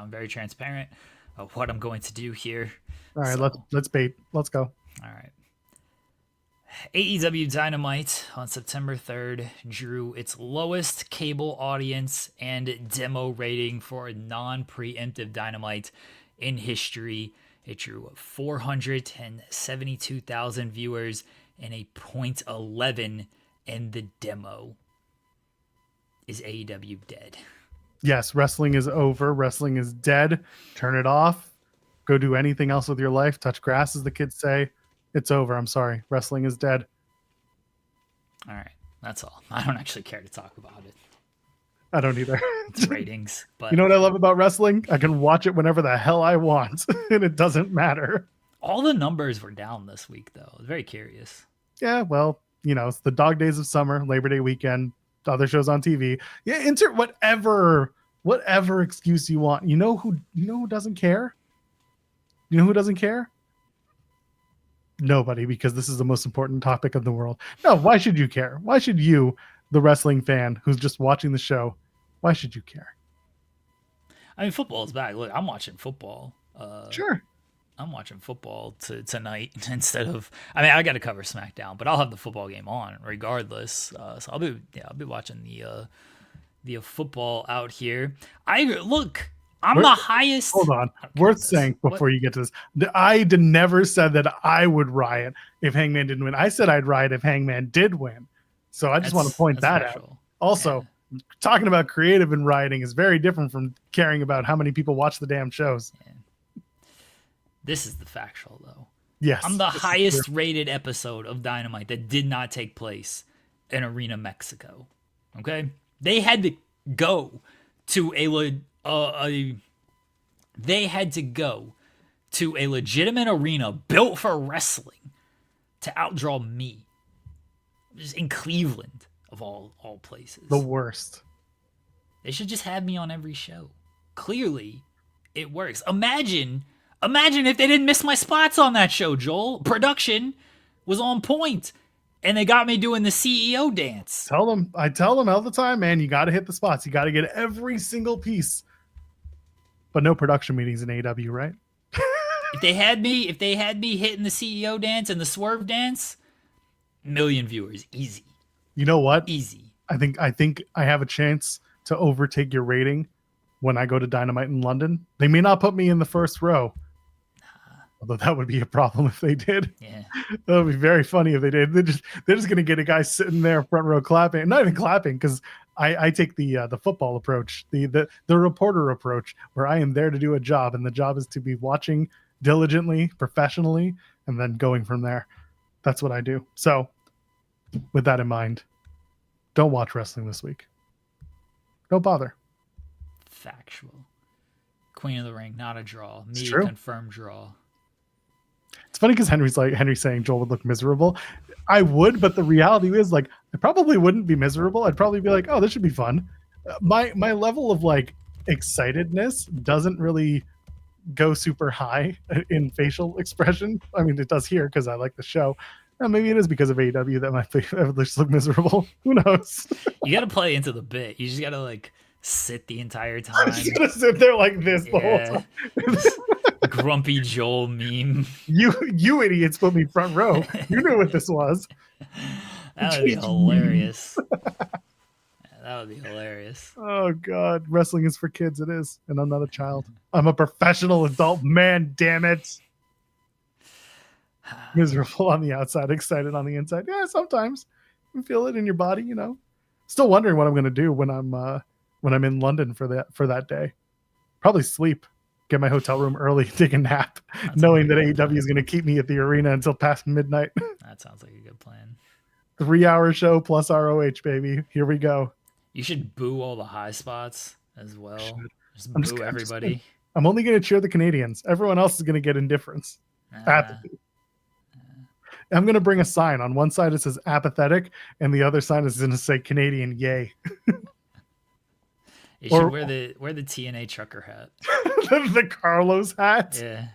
very transparent of what I'm going to do here. All right, let's bait. Let's go. All right. AEW Dynamite on September 3rd drew its lowest cable audience and demo rating for a non-preemptive Dynamite in history. It drew 472,000 viewers and a .11 in the demo. Is AEW dead? Yes, wrestling is over. Wrestling is dead. Turn it off. Go do anything else with your life. Touch grass, as the kids say. It's over. I'm sorry. Wrestling is dead. All right. That's all. I don't actually care to talk about it. I don't either. It's ratings. But you know what I love about wrestling? I can watch it whenever the hell I want, and it doesn't matter. All the numbers were down this week, though. I was very curious. Yeah, well, it's the dog days of summer, Labor Day weekend, other shows on TV. Yeah, insert whatever excuse you want. You know who doesn't care? You know who doesn't care? Nobody, because this is the most important topic of the world. No, why should you care? Why should you, the wrestling fan who's just watching the show, why should you care? I mean, football is back. Look, I'm watching football. Sure. I'm watching football tonight instead of. I mean, I got to cover SmackDown, but I'll have the football game on regardless. So I'll be watching the football out here. I'm the highest. Hold on. Worth saying before you get to this. I never said that I would riot if Hangman didn't win. I said I'd riot if Hangman did win. So I just want to point that out. Also, talking about creative and rioting is very different from caring about how many people watch the damn shows. Yeah. This is the factual, though. Yes. I'm the highest rated episode of Dynamite that did not take place in Arena, Mexico. Okay? They had to go to a legitimate arena built for wrestling to outdraw me. Just in Cleveland, of all places. The worst. They should just have me on every show. Clearly, it works. Imagine if they didn't miss my spots on that show, Joel. Production was on point, and they got me doing the CEO dance. I tell them all the time, man, you got to hit the spots. You got to get every single piece. But no production meetings in AEW, right? If they had me hitting the CEO dance and the swerve dance, 1 million viewers, easy. You know what? Easy. I think I have a chance to overtake your rating when I go to Dynamite in London. They may not put me in the first row. Although that would be a problem if they did. Yeah. That would be very funny if they did. They're just gonna get a guy sitting there front row clapping. Not even clapping, because I take the football approach, the reporter approach, where I am there to do a job, and the job is to be watching diligently, professionally, and then going from there. That's what I do. So with that in mind, don't watch wrestling this week. Don't bother. Factual. Queen of the Ring, not a draw. Me, true. confirmed draw. It's funny because Henry's saying Joel would look miserable. I would, but the reality is, like, I probably wouldn't be miserable. I'd probably be like, oh, this should be fun. My level of like excitedness doesn't really go super high in facial expression. I mean, it does here because I like the show. Maybe it is because of AEW that my face just look miserable. Who knows? You got to play into the bit. You just got to like sit the entire time. I'm just gonna sit there like this the whole time. Grumpy Joel meme. You idiots put me front row. You knew what this was. That would be hilarious. That would be hilarious. Oh God, wrestling is for kids. It is, and I'm not a child. I'm a professional adult man. Damn it. Miserable on the outside, excited on the inside. Yeah, sometimes you feel it in your body. You know. Still wondering what I'm gonna do when I'm in London for that day. Probably sleep. Get my hotel room early, take a nap, knowing that AEW is going to keep me at the arena until past midnight. That sounds like a good plan. 3-hour show plus ROH, baby. Here we go. You should boo all the high spots as well. Just boo everybody. I'm only going to cheer the Canadians. Everyone else is going to get indifference. Apathy. I'm going to bring a sign. On one side it says apathetic, and the other sign is going to say Canadian yay. You should wear the TNA trucker hat. The Carlos hat. Yeah.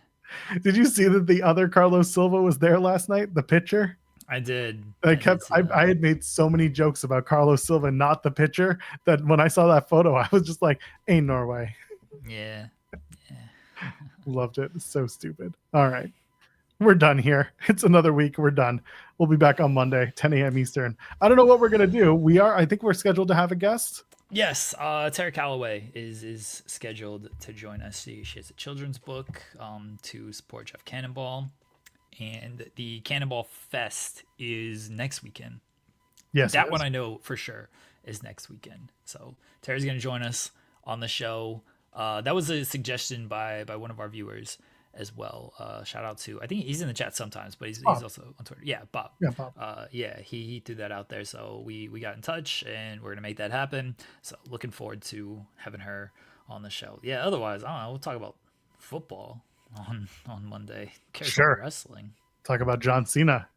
Did you see that the other Carlos Silva was there last night? The pitcher. I did. I had made so many jokes about Carlos Silva, not the pitcher, that when I saw that photo, I was just like, "Ain't Norway." Yeah. Loved it. It's so stupid. All right. We're done here. It's another week. We're done. We'll be back on Monday, 10 a.m. Eastern. I don't know what we're going to do. I think we're scheduled to have a guest. Yes. Tara Calloway is scheduled to join us. She has a children's book to support Jeff Cannonball. And the Cannonball Fest is next weekend. Yes. That one I know for sure is next weekend. So Tara's going to join us on the show. That was a suggestion by one of our viewers as well. Shout out to, I think he's in the chat sometimes, but he's also on Twitter. Yeah, Bob. Yeah, Bob. He threw that out there, so we got in touch and we're gonna make that happen. So looking forward to having her on the show. Yeah, otherwise, I don't know, we'll talk about football on Monday. Sure. Wrestling. Talk about John Cena.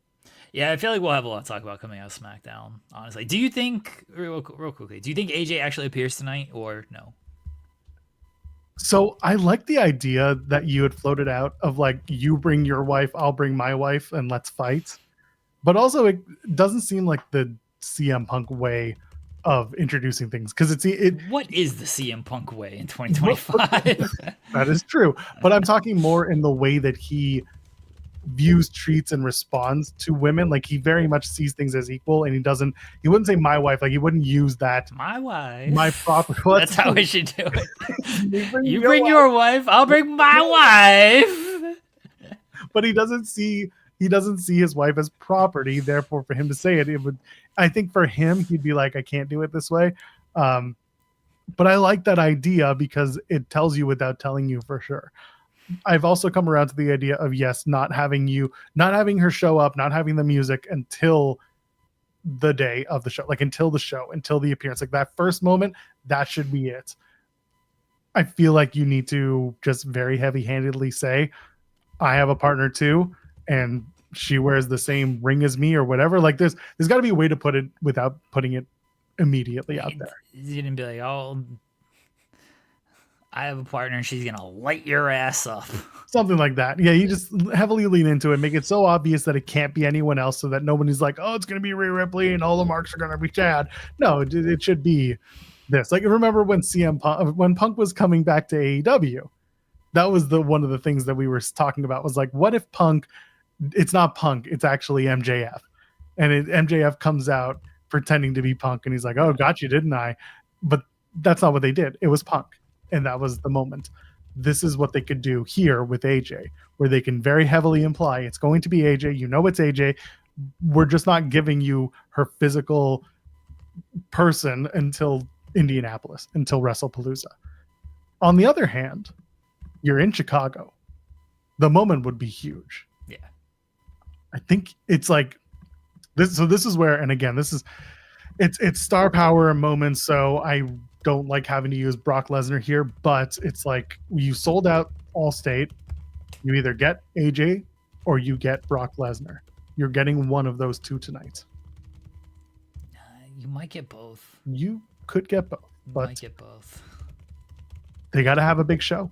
Yeah, I feel like we'll have a lot to talk about coming out of SmackDown, honestly. Do you think, real quickly, do you think AJ actually appears tonight or no? So I like the idea that you had floated out of like, you bring your wife, I'll bring my wife, and let's fight. But also, it doesn't seem like the CM Punk way of introducing things, because What is the CM Punk way in 2025? that is true. But I'm talking more in the way that he views, treats, and responds to women. Like, he very much sees things as equal, and he wouldn't say my wife. Like, he wouldn't use that. My wife. My proper. Well, That's how we should do it. you Bring your wife, I'll bring my wife. But he doesn't see his wife as property. Therefore, for him to say it would. I think for him, he'd be like, I can't do it this way. But I like that idea because it tells you without telling you for sure. I've also come around to the idea of, yes, not having her show up, not having the music until the day of the show, like until the show, until the appearance, like that first moment, that should be it. I feel like you need to just very heavy-handedly say, I have a partner too, and she wears the same ring as me or whatever. Like there's got to be a way to put it without putting it immediately out there. You didn't be like, oh, I have a partner and she's gonna light your ass up. Something like that. Yeah, you just heavily lean into it, make it so obvious that it can't be anyone else, so that nobody's like, oh, it's gonna be Rhea Ripley and all the marks are gonna be Chad. No, it should be this. Like, remember when when Punk was coming back to AEW? That was one of the things that we were talking about, was like, what if Punk, it's not Punk, it's actually MJF, and MJF comes out pretending to be Punk, and he's like, oh, got you, didn't I? But that's not what they did. It was Punk, and that was the moment. This is what they could do here with AJ, where they can very heavily imply it's going to be AJ. You know it's AJ. We're just not giving you her physical person until Indianapolis, until WrestlePalooza. On the other hand, you're in Chicago. The moment would be huge. Yeah. I think it's like this. So this is where, and again, it's star power and moments. So I don't like having to use Brock Lesnar here, but it's like, you sold out Allstate. You either get AJ or you get Brock Lesnar. You're getting one of those two tonight. You might get both. You could get both, but might get both. They got to have a big show.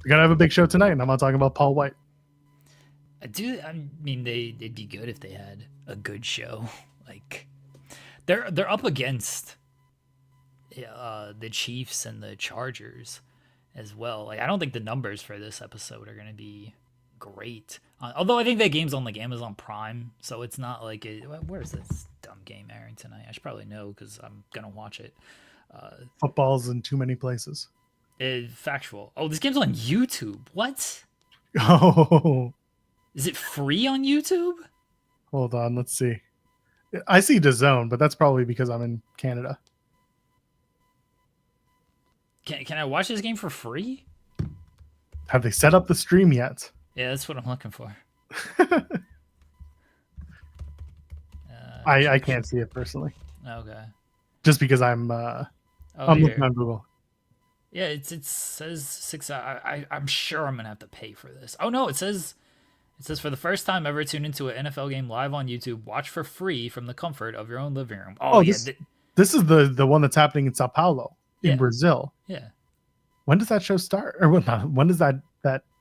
They got to have a big show tonight, and I'm not talking about Paul White. I mean, they'd be good if they had a good show. Like, they're up against the Chiefs and the Chargers as well. Like, I don't think the numbers for this episode are going to be great. Although I think that game's on like Amazon Prime, so it's not like where's this dumb game airing tonight? I should probably know because I'm gonna watch it. Football's in too many places. Factual. Oh, this game's on YouTube. What? Oh, is it free on YouTube? Hold on, let's see. I see DAZN, but that's probably because I'm in Canada. Can I watch this game for free? Have they set up the stream yet? Yeah, that's what I'm looking for. I can't see it personally. Okay. Just because I'm looking on Google. Yeah, it says 6 hours. I'm sure I'm gonna have to pay for this. Oh no, it says for the first time ever, tune into an NFL game live on YouTube. Watch for free from the comfort of your own living room. Oh yeah, this is the one that's happening in Sao Paulo in Brazil. Yeah. When does that show start? Or when does that?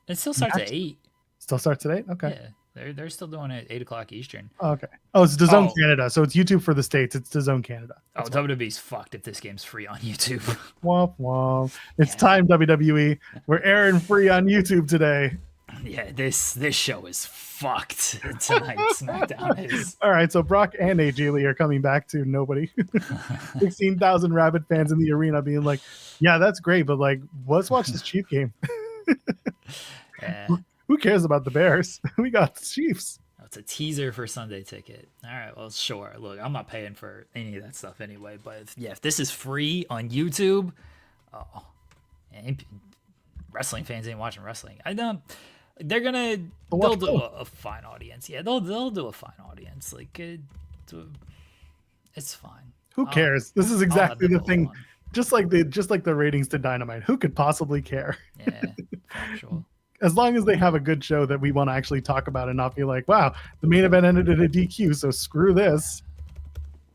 It still starts at 8. Still starts at 8? Okay. Yeah, they're still doing it at 8:00 Eastern. Oh, okay. Oh, it's DAZN Canada. So it's YouTube for the States. It's DAZN Canada. That's WWE's fucked if this game's free on YouTube. Womp womp. It's time, WWE. We're airing free on YouTube today. Yeah, this show is fucked tonight. SmackDown is. All right, so Brock and AJ Lee are coming back to nobody. 16,000 rabid fans in the arena being like, yeah, that's great, but like, let's watch this Chief game. Yeah. Who cares about the Bears? We got the Chiefs. It's a teaser for Sunday Ticket. All right, well, sure. Look, I'm not paying for any of that stuff anyway, but if this is free on YouTube, wrestling fans ain't watching wrestling. I don't. They'll do a fine audience. Yeah, they'll do a fine audience. Like it's fine. Who cares? This is exactly the thing. Just like the ratings to Dynamite. Who could possibly care? Yeah, factual. As long as they have a good show that we want to actually talk about and not be like, wow, the main event ended in a DQ, so screw this.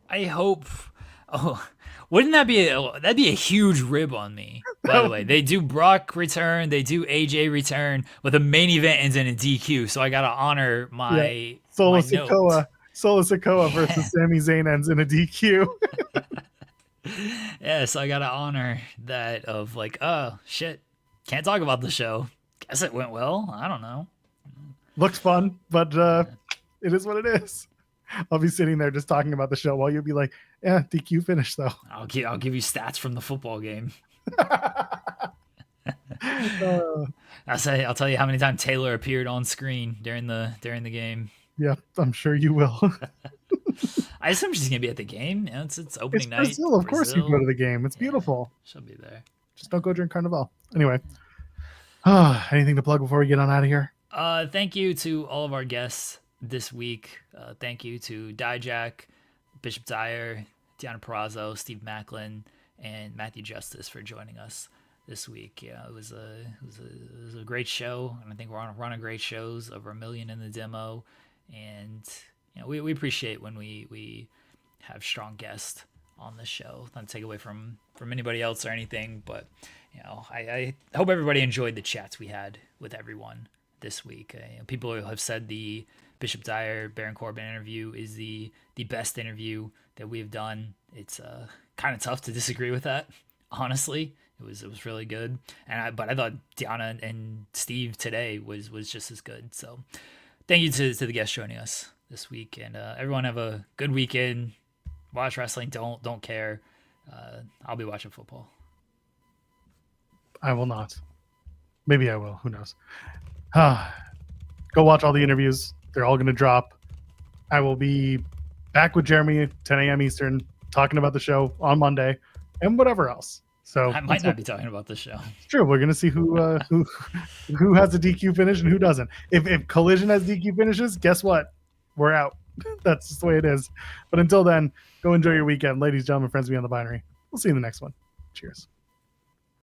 I hope. Oh, wouldn't that be that'd be a huge rib on me? By the way, they do Brock return, they do AJ return, but the main event ends in a DQ, so I gotta honor my Solo my Sikoa. Solo Sikoa Yeah. versus Sami Zayn ends in a DQ. Yeah, so I gotta honor that of like, oh shit, can't talk about the show. Guess it went well. I don't know. Looks fun, but it is what it is. I'll be sitting there just talking about the show while you'll be like, yeah, DQ finish though. I'll give you stats from the football game. I'll tell you how many times Taylor appeared on screen during the game. Yeah, I'm sure you will. I assume she's gonna be at the game. Yeah, it's opening night. Brazil, of course you go to the game. It's beautiful. She'll be there. Just don't go drink Carnival. Anyway, anything to plug before we get on out of here? Thank you to all of our guests this week. Thank you to Dijak, Bishop Dyer, Deonna Purrazzo, Steve Maclin, and Matthew Justice for joining us this week. Yeah, it was a great show, and I think we're on a run of great shows, over 1 million in the demo, and we appreciate when we have strong guests on the show. Not to take away from anybody else or anything, but I hope everybody enjoyed the chats we had with everyone this week. People have said the Bishop Dyer Baron Corbin interview is the best interview that we've done. It's kind of tough to disagree with that, honestly. It was really good, but I thought Deonna and Steve today was just as good. So thank you to the guests joining us this week, and everyone have a good weekend. Watch wrestling. Don't care. I'll be watching football. I will not. Maybe I will. Who knows? Go watch all the interviews. They're all going to drop. I will be back with Jeremy at 10 a.m. Eastern talking about the show on Monday and whatever else. So I might not be talking about this show. It's true. We're going to see who has a DQ finish and who doesn't. If Collision has DQ finishes, guess what? We're out. That's just the way it is. But until then, go enjoy your weekend. Ladies, gentlemen, friends beyond the binary. We'll see you in the next one. Cheers.